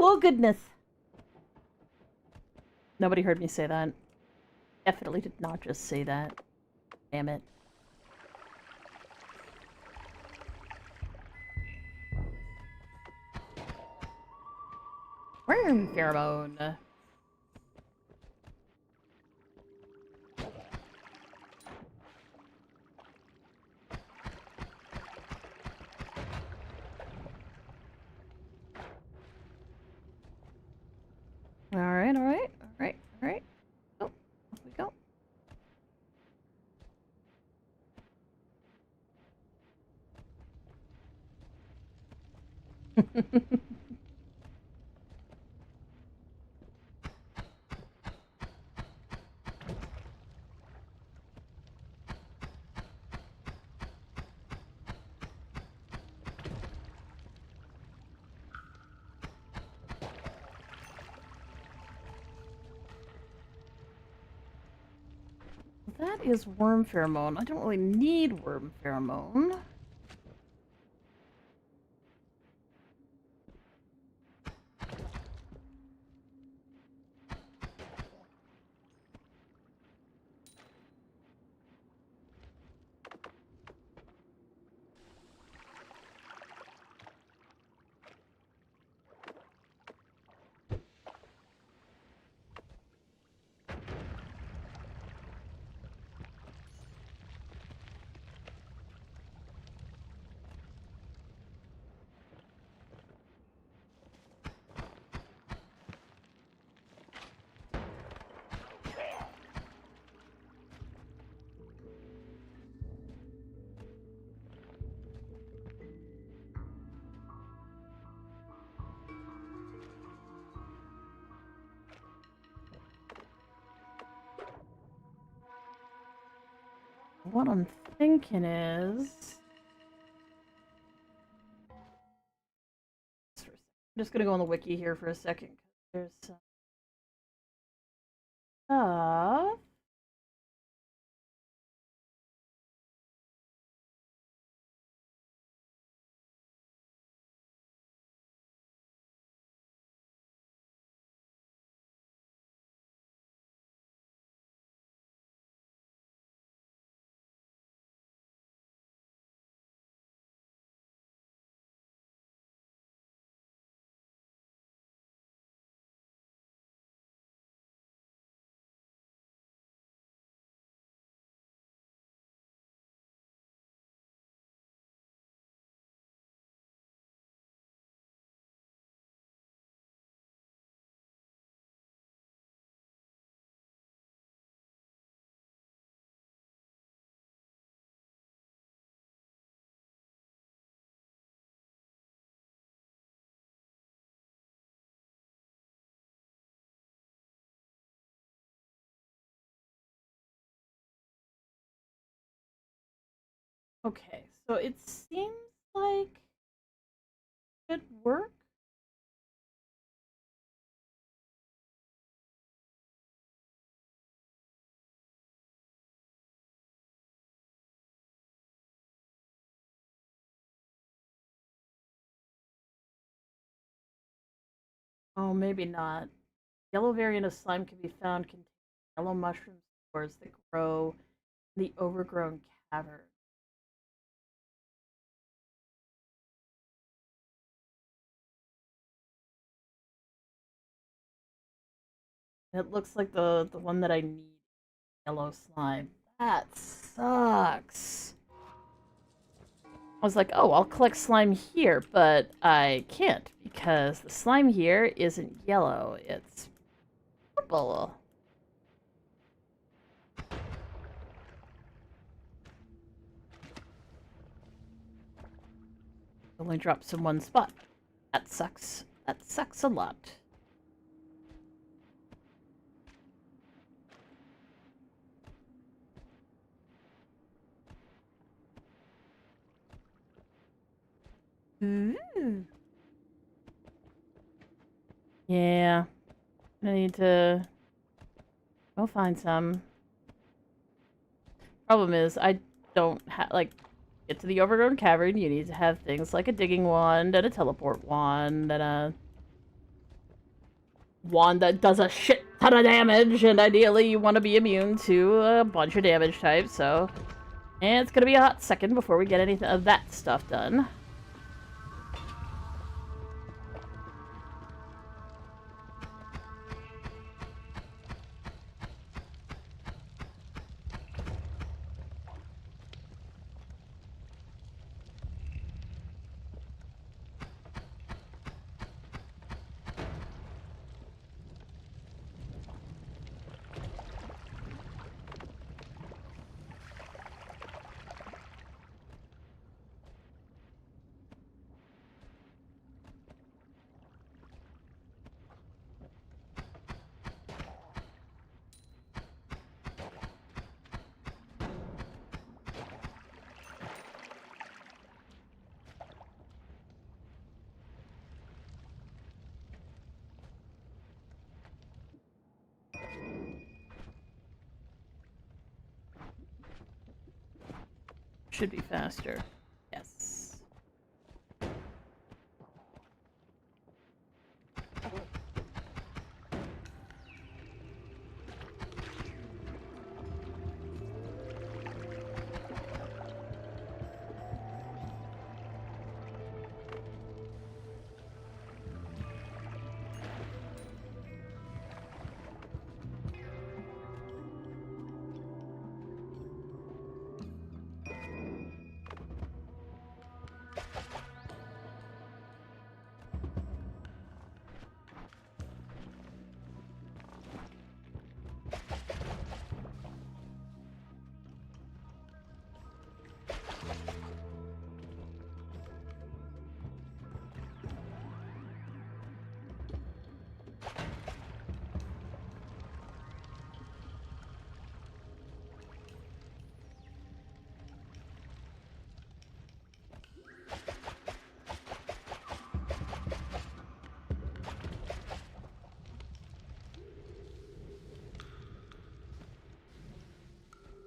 Oh, goodness. Nobody heard me say that. Definitely did not just say that. Damn it. Worm pheromone. Alright, alright, alright, alright. Oh, off we go. That is worm pheromone. I don't really need worm pheromone. What I'm thinking is... I'm just gonna go on the wiki here for a second. There's some stuff. Okay, so it seems like it should work. Oh, maybe not. Yellow variant of slime can be found containing yellow mushroom spores that grow in the overgrown cavern. It looks like the one that I need, yellow slime. That sucks. I was like, oh, I'll collect slime here, but I can't because the slime here isn't yellow, it's purple. Only drops in one spot. That sucks. That sucks a lot. Ooh. Yeah. I need to go find some. Problem is, I don't have, like, get to the overgrown cavern, you need to have things like a digging wand and a teleport wand and a wand that does a shit ton of damage, and ideally you want to be immune to a bunch of damage types, so... And it's gonna be a hot second before we get anything of that stuff done. Should be faster. Yes.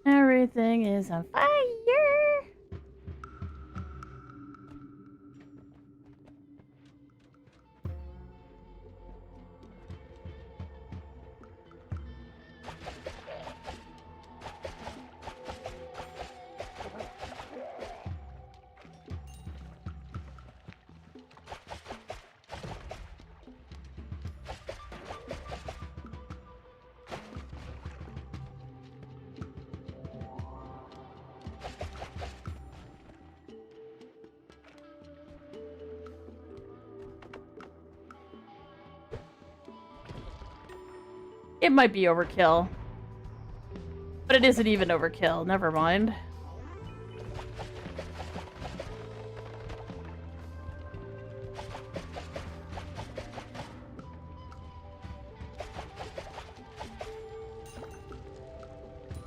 Everything is on fire! It might be overkill. But it isn't even overkill, never mind.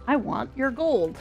I want your gold.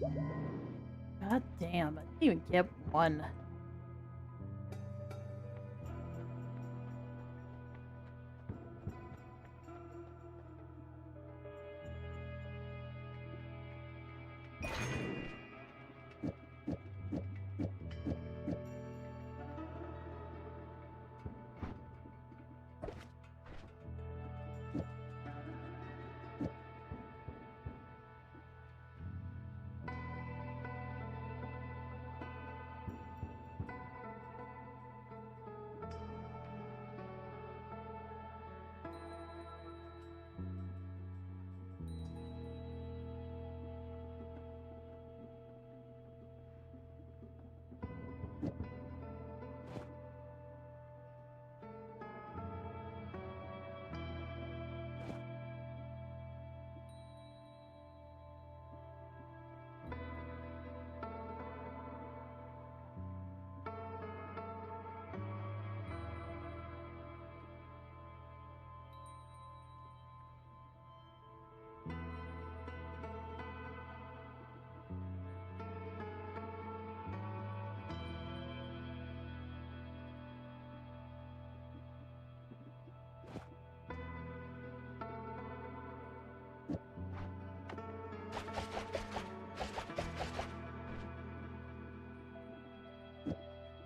God damn, I didn't even get one.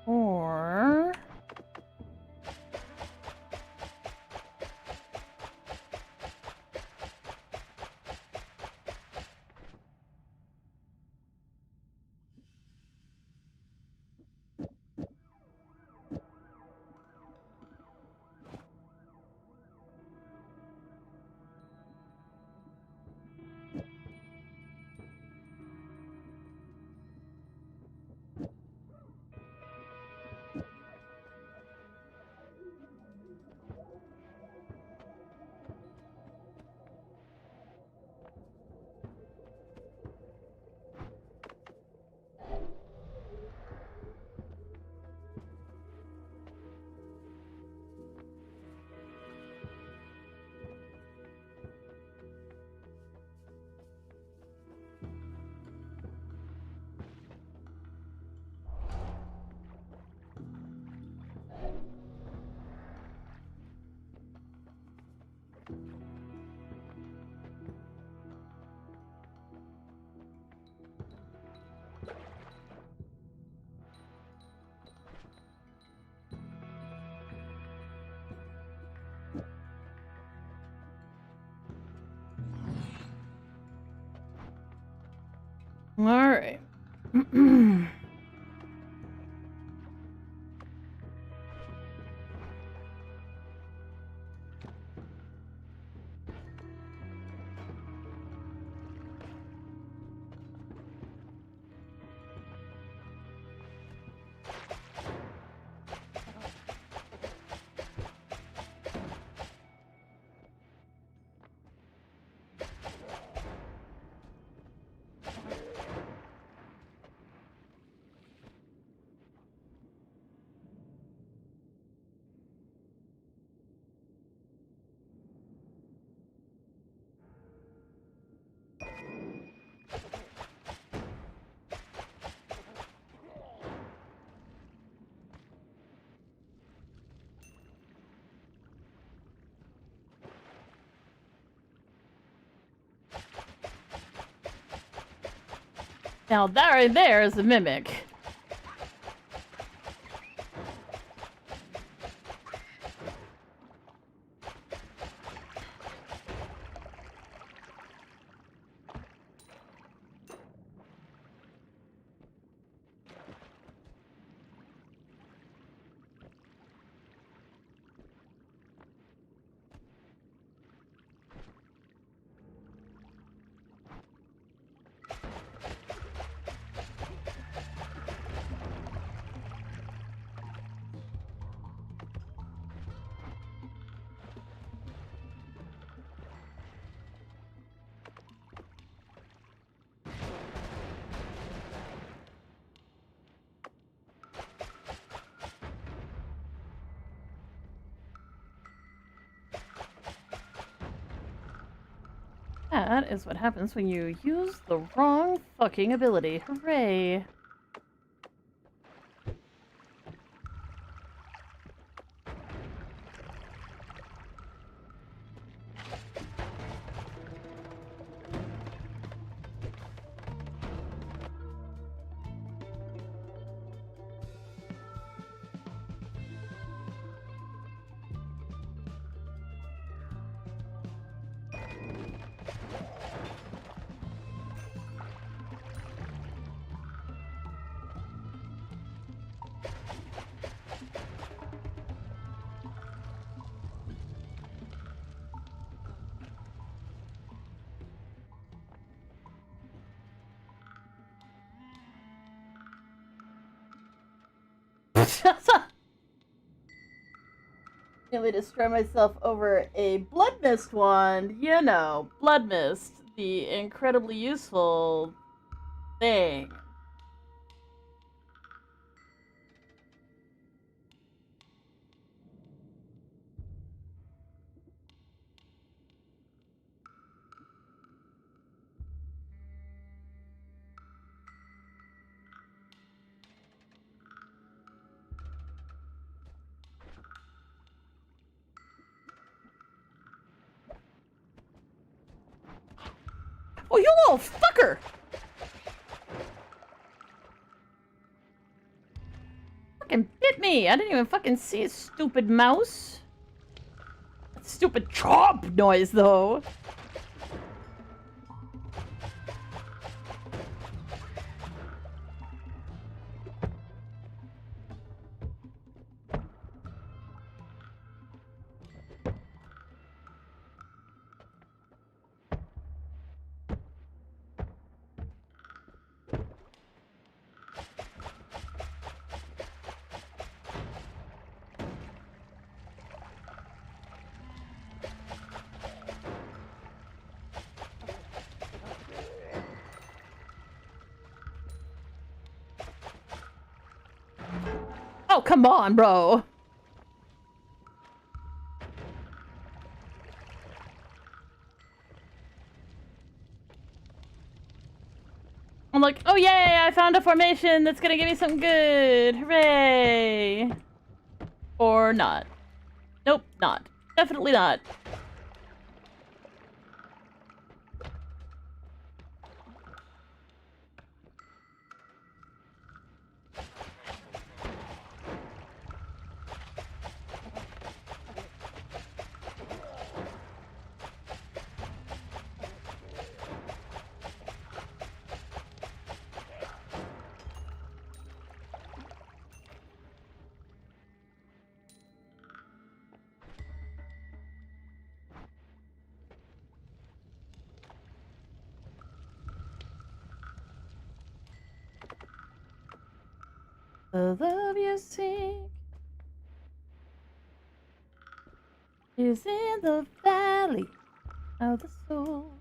Or... Alright. Now that right there is a mimic. that is what happens when you use the wrong fucking ability. Hooray. Nearly destroy myself over a blood mist wand. You know, blood mist, the incredibly useful thing. Oh, you little fucker! Fucking bit me! I didn't even fucking see a stupid mouse. That stupid chomp noise, though. Oh, come on, bro. I'm like, oh yay, I found a formation that's gonna give me something good. Hooray. Or not. Nope, not. Definitely not. The love you seek is in the valley of the soul.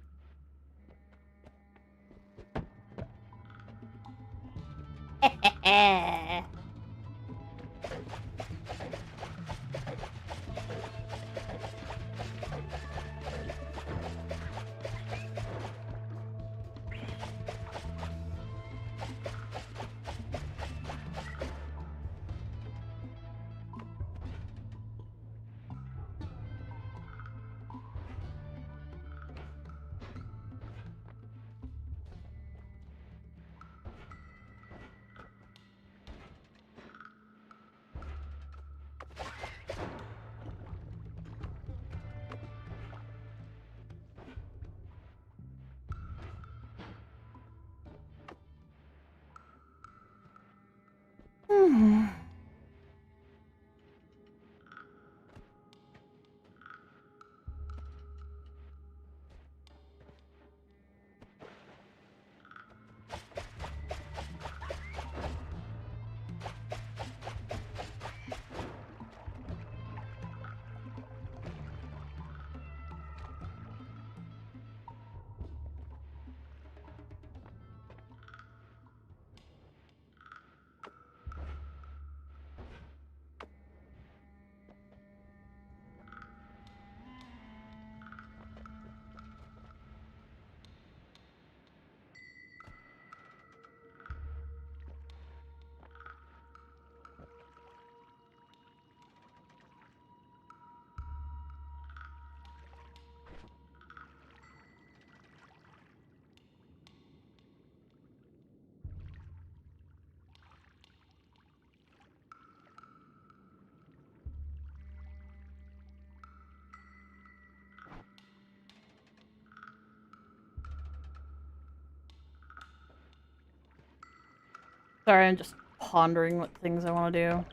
Sorry, I'm just pondering what things I want to do.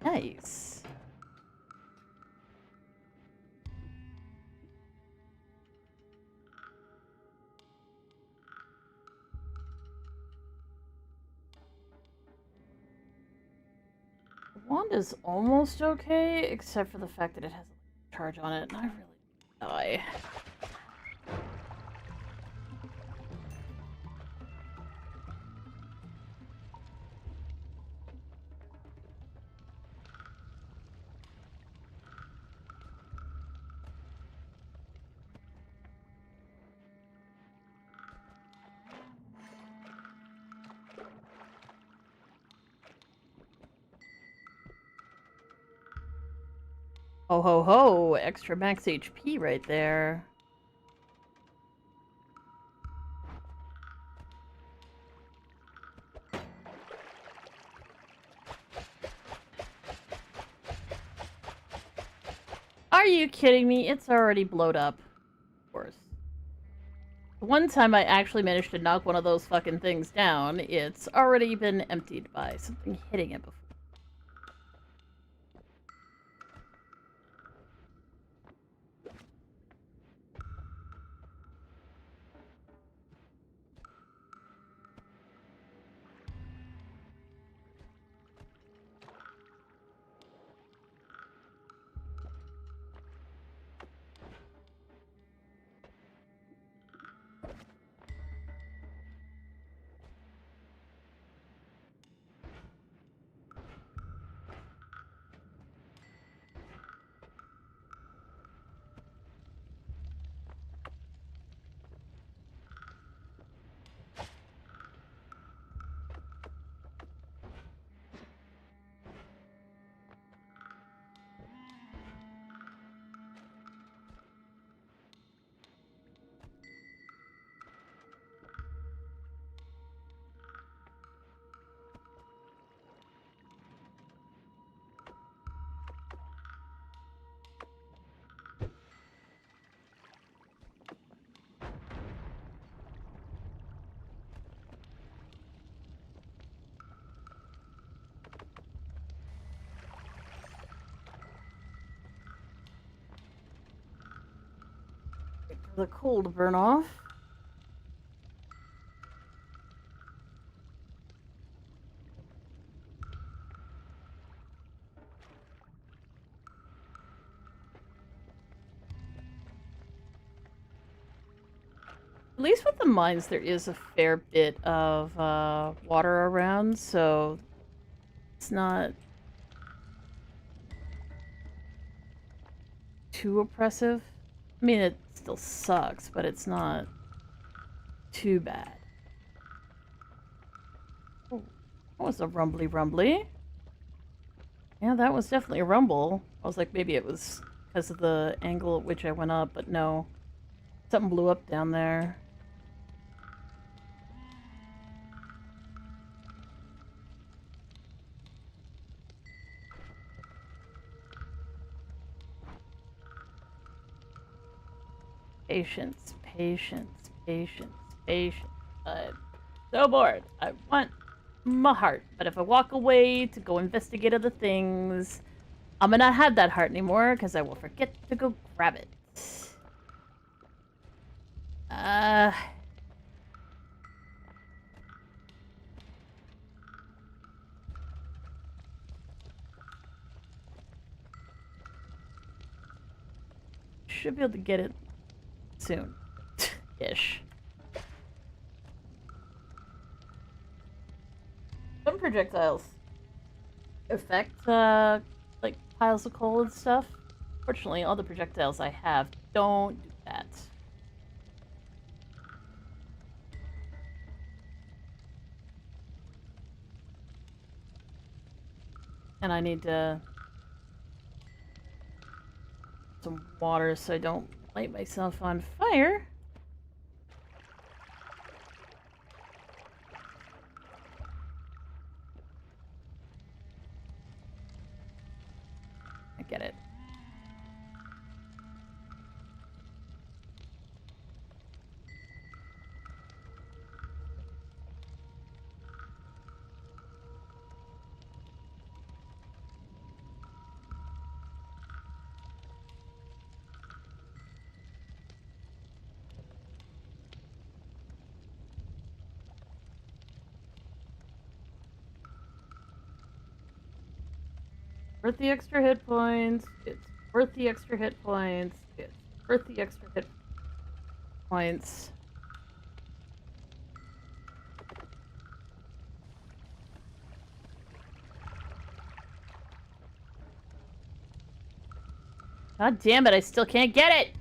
Nice. The wand is almost okay, except for the fact that it has a charge on it, and I really die. Ho ho ho! Extra max HP right there. Are you kidding me? It's already blowed up. Of course. The one time I actually managed to knock one of those fucking things down, it's already been emptied by something hitting it before. Wait for the coal to burn off. At least with the mines, there is a fair bit of water around, so it's not too oppressive. I mean, it still sucks, but it's not too bad. Oh, that was a rumbly rumbly. Yeah, that was definitely a rumble. I was like, maybe it was because of the angle at which I went up, but no. Something blew up down there. Patience, patience, patience, patience. I'm so bored. I want my heart. But if I walk away to go investigate other things, I'm gonna not have that heart anymore because I will forget to go grab it. Uh... Should be able to get it soon. Ish. Some projectiles affect, like, piles of coal and stuff. Fortunately, all the projectiles I have don't do that. And I need to... some water so I don't light myself on fire. I get it. worth the extra hit points. It's worth the extra hit points. It's worth the extra hit points. God damn it, I still can't get it!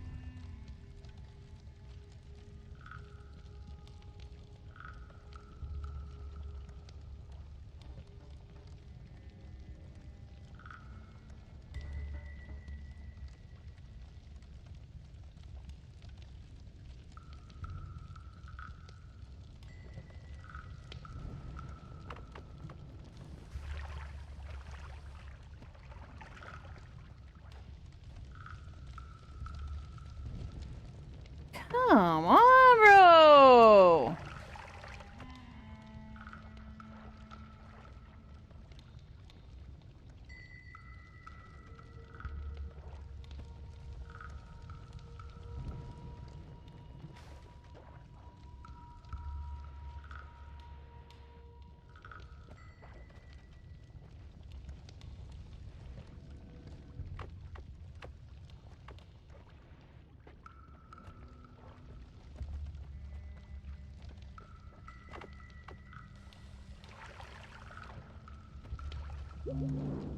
Come on, bro!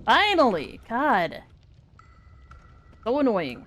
Finally! God. So annoying.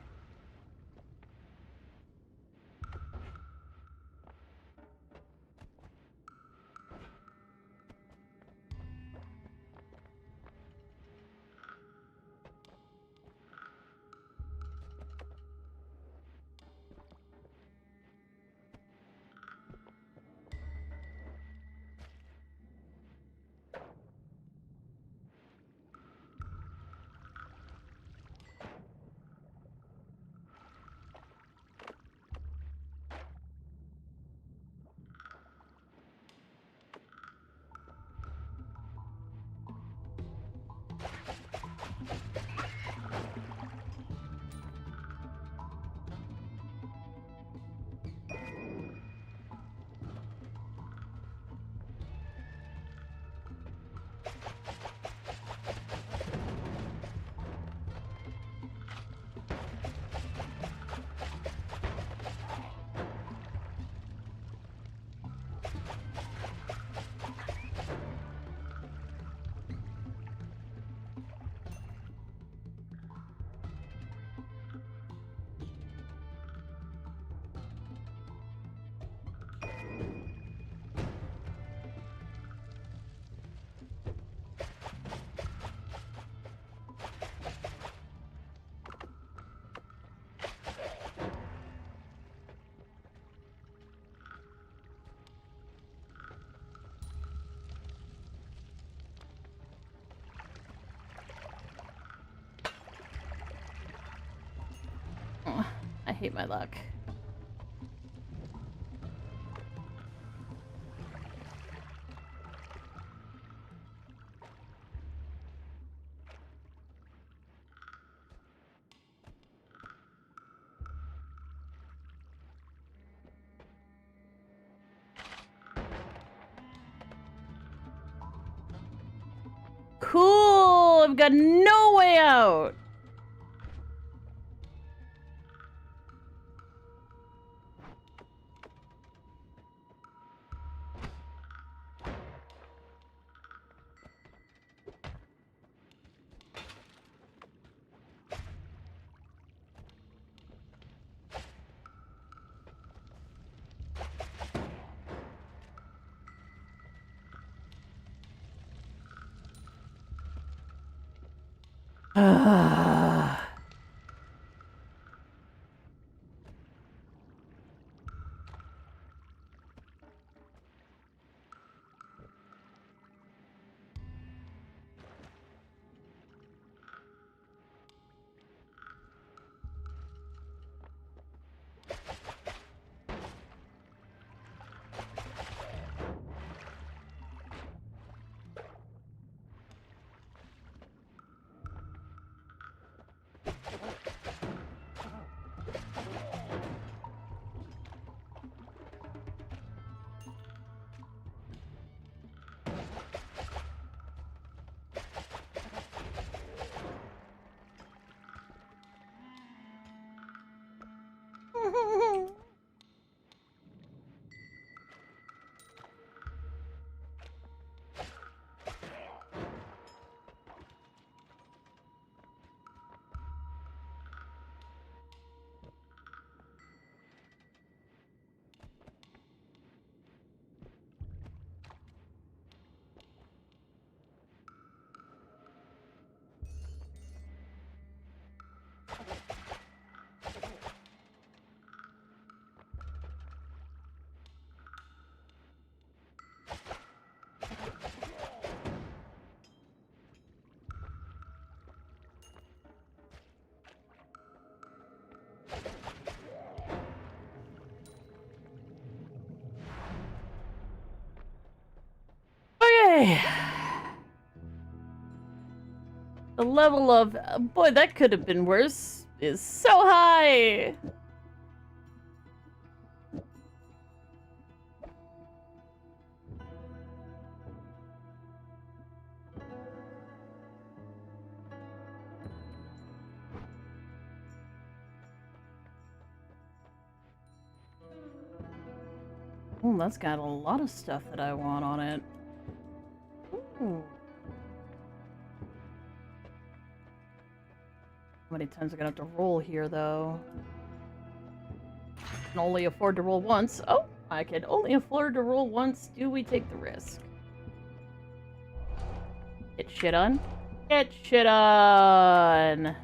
Oh, I hate my luck. Cool! I've got no way out! Okay. The level of boy, that could have been worse, is so high. Ooh, that's got a lot of stuff that I want on it. Ooh. How many times am I gonna have to roll here, though? I can only afford to roll once. Oh, I can only afford to roll once. Do we take the risk? Get shit on. Get shit on.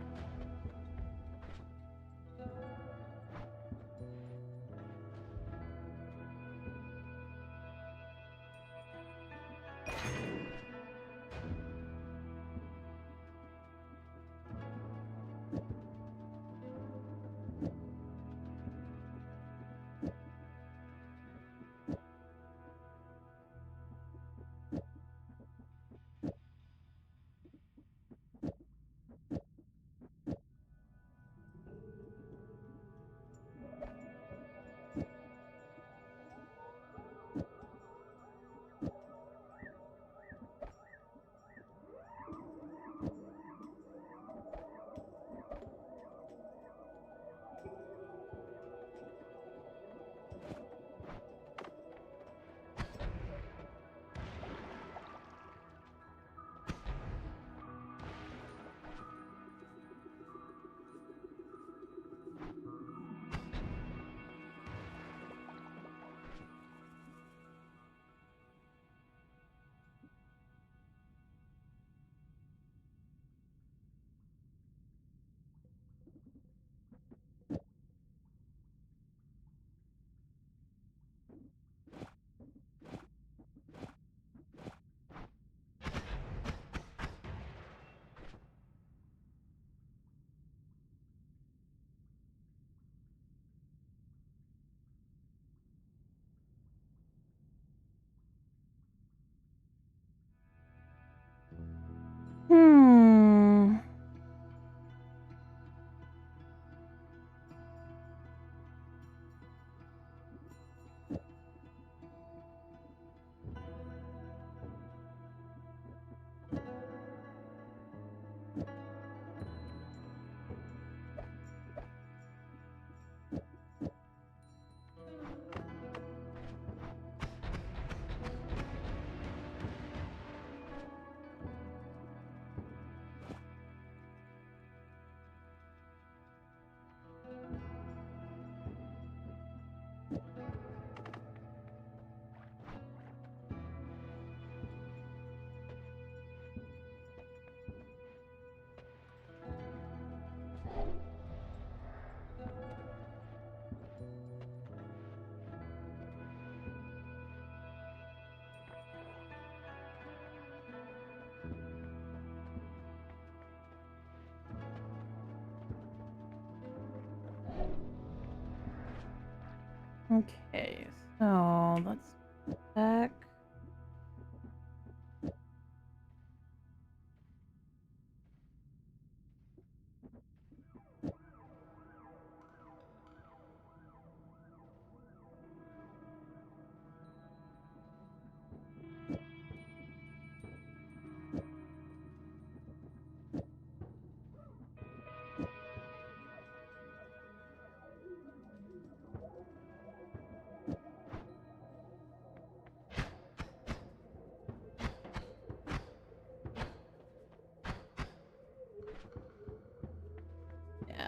Hmm. Okay, so let's back.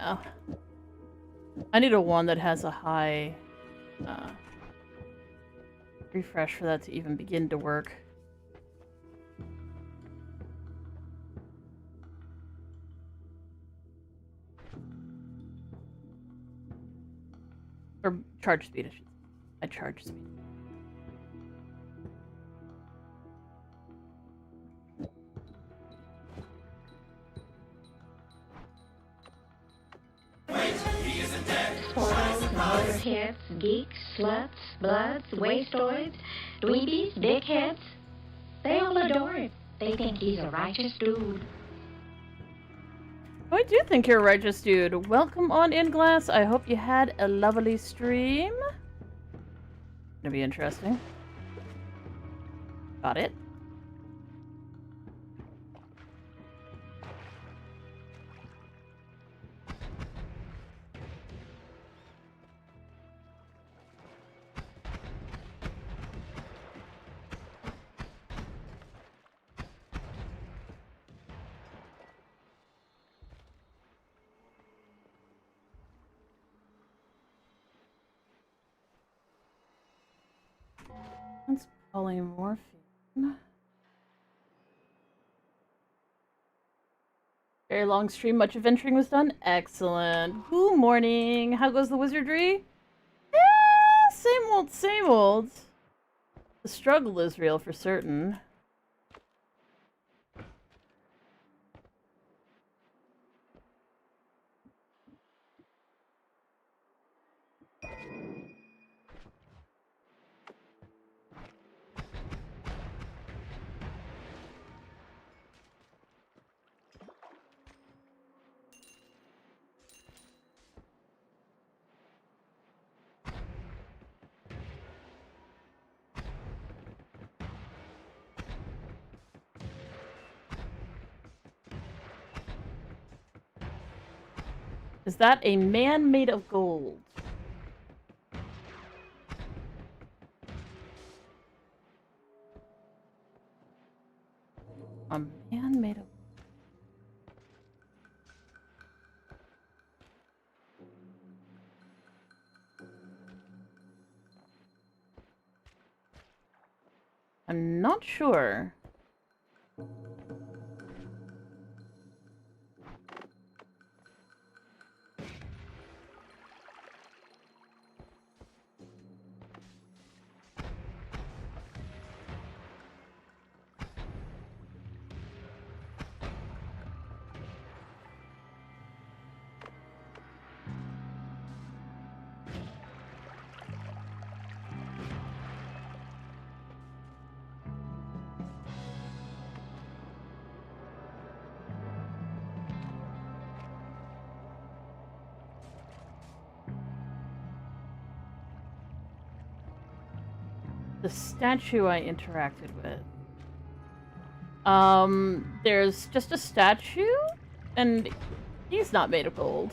Yeah. I need a one that has a high refresh for that to even begin to work. Or charge speed, I should say. I charge speed. Spoils, motorheads, geeks, sluts, bloods, wastoids, dweebies, dickheads. They all adore him. They think he's a righteous dude. Oh, I do think you're a righteous dude. Welcome on in, Glass. I hope you had a lovely stream. Gonna be interesting. Got it. That's polymorphine. Very long stream, much adventuring was done. Excellent. Good morning. How goes the wizardry? Same old, same old. The struggle is real for certain. Is that a man made of gold? A man made of... I'm not sure. The statue I interacted with. There's just a statue, and he's not made of gold.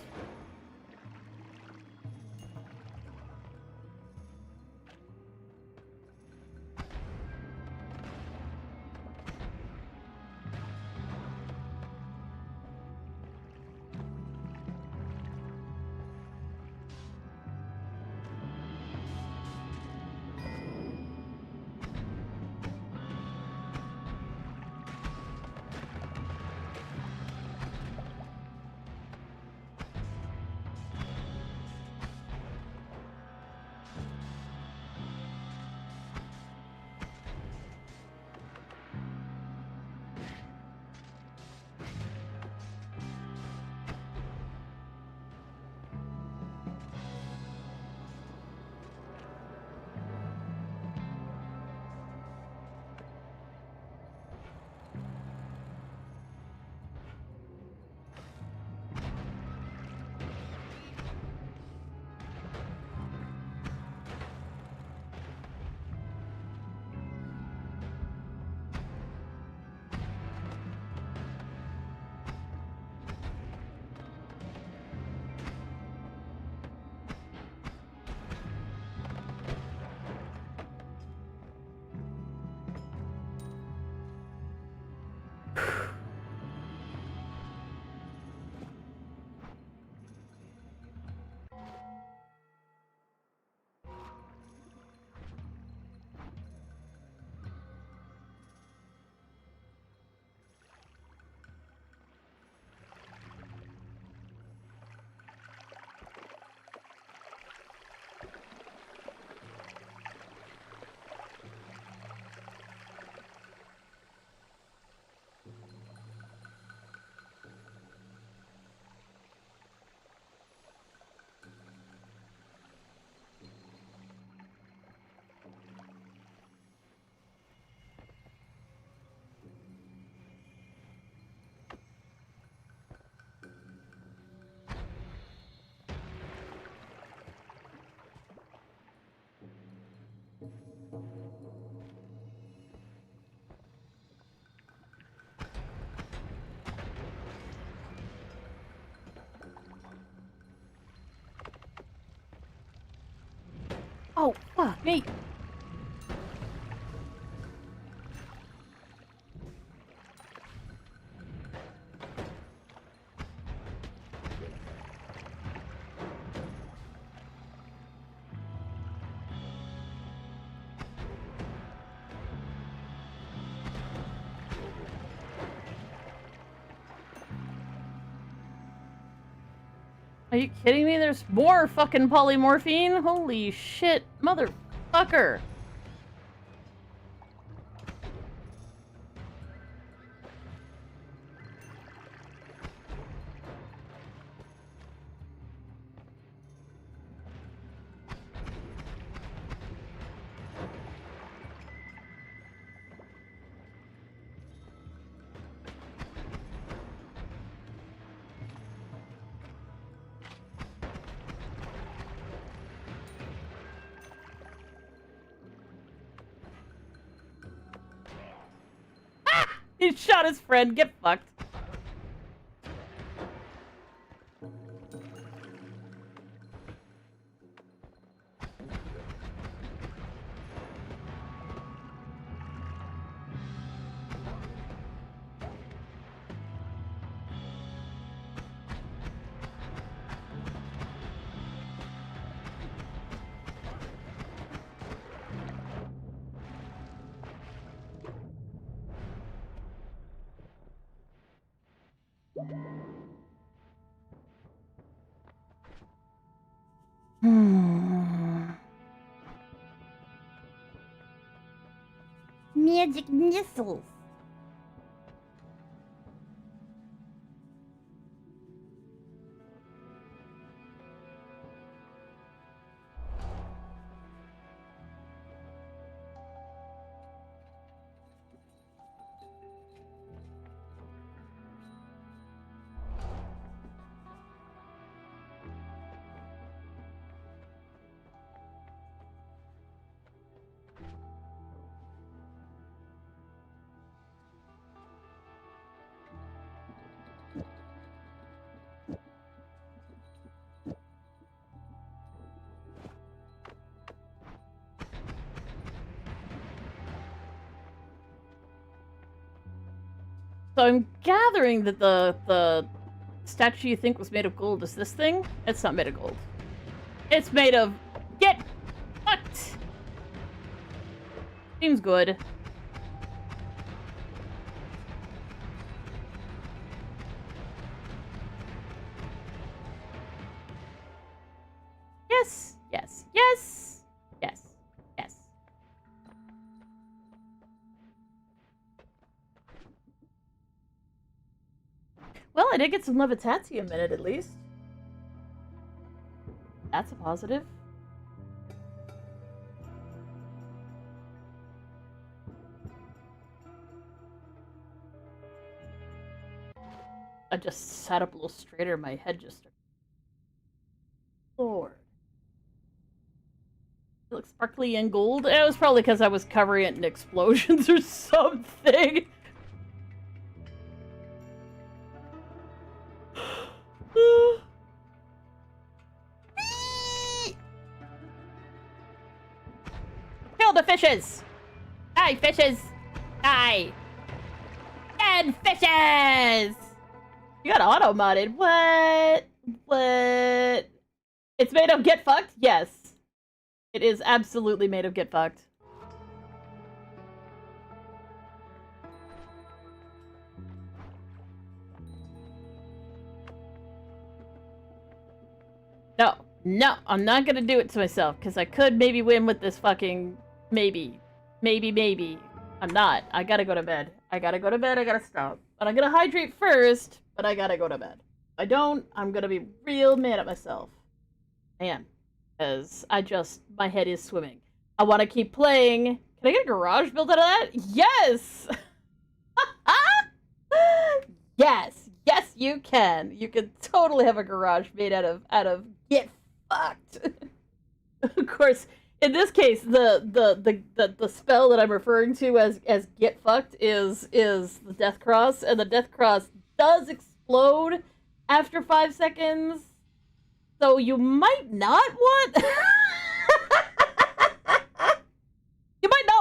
Oh, fuck me. Are you kidding me? There's more fucking polymorphine? Holy shit, motherfucker. He shot his friend. Get fucked. Magic missiles. So I'm gathering that the statue you think was made of gold is this thing? It's not made of gold. It's made of... Get fucked! Seems good. Yes, yes, yes, yes, yes. Well, I did get some levitatium in it, at least. That's a positive. I just sat up a little straighter, my head just started. Lord. It looks sparkly and gold. It was probably because I was covering it in explosions or something. Kill the fishes! Die, fishes! Die! Dead fishes! You got auto-modded. What? What? It's made of get fucked? Yes. It is absolutely made of get fucked. No. No, I'm not gonna do it to myself, because I could maybe win with this fucking... Maybe. Maybe. I'm not. I gotta go to bed. I gotta stop. But I'm gonna hydrate first, but I gotta go to bed. If I don't, I'm gonna be real mad at myself. I am. Because my head is swimming. I want to keep playing. Can I get a garage built out of that? Yes! Yes! Yes, you can! You can totally have a garage made out of get fucked. Of course, in this case, the spell that I'm referring to as get fucked is the death cross, and the death cross does explode after 5 seconds. So you might not want...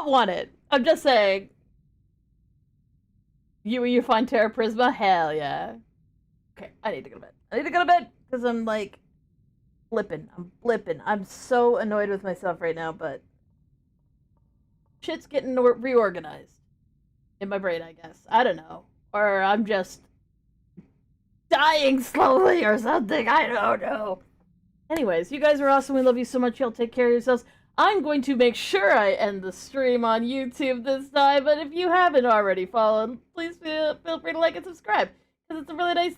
don't want it. I'm just saying. You find Terra Prisma? Hell yeah. Okay, I need to go to bed. Because I'm like blipping. I'm blipping. I'm so annoyed with myself right now, but shit's getting reorganized in my brain, I guess. I don't know. Or I'm just dying slowly or something. I don't know. Anyways, you guys are awesome. We love you so much. Y'all take care of yourselves. I'm going to make sure I end the stream on YouTube this time, but if you haven't already followed, please feel free to like and subscribe, because it's a really nice thing.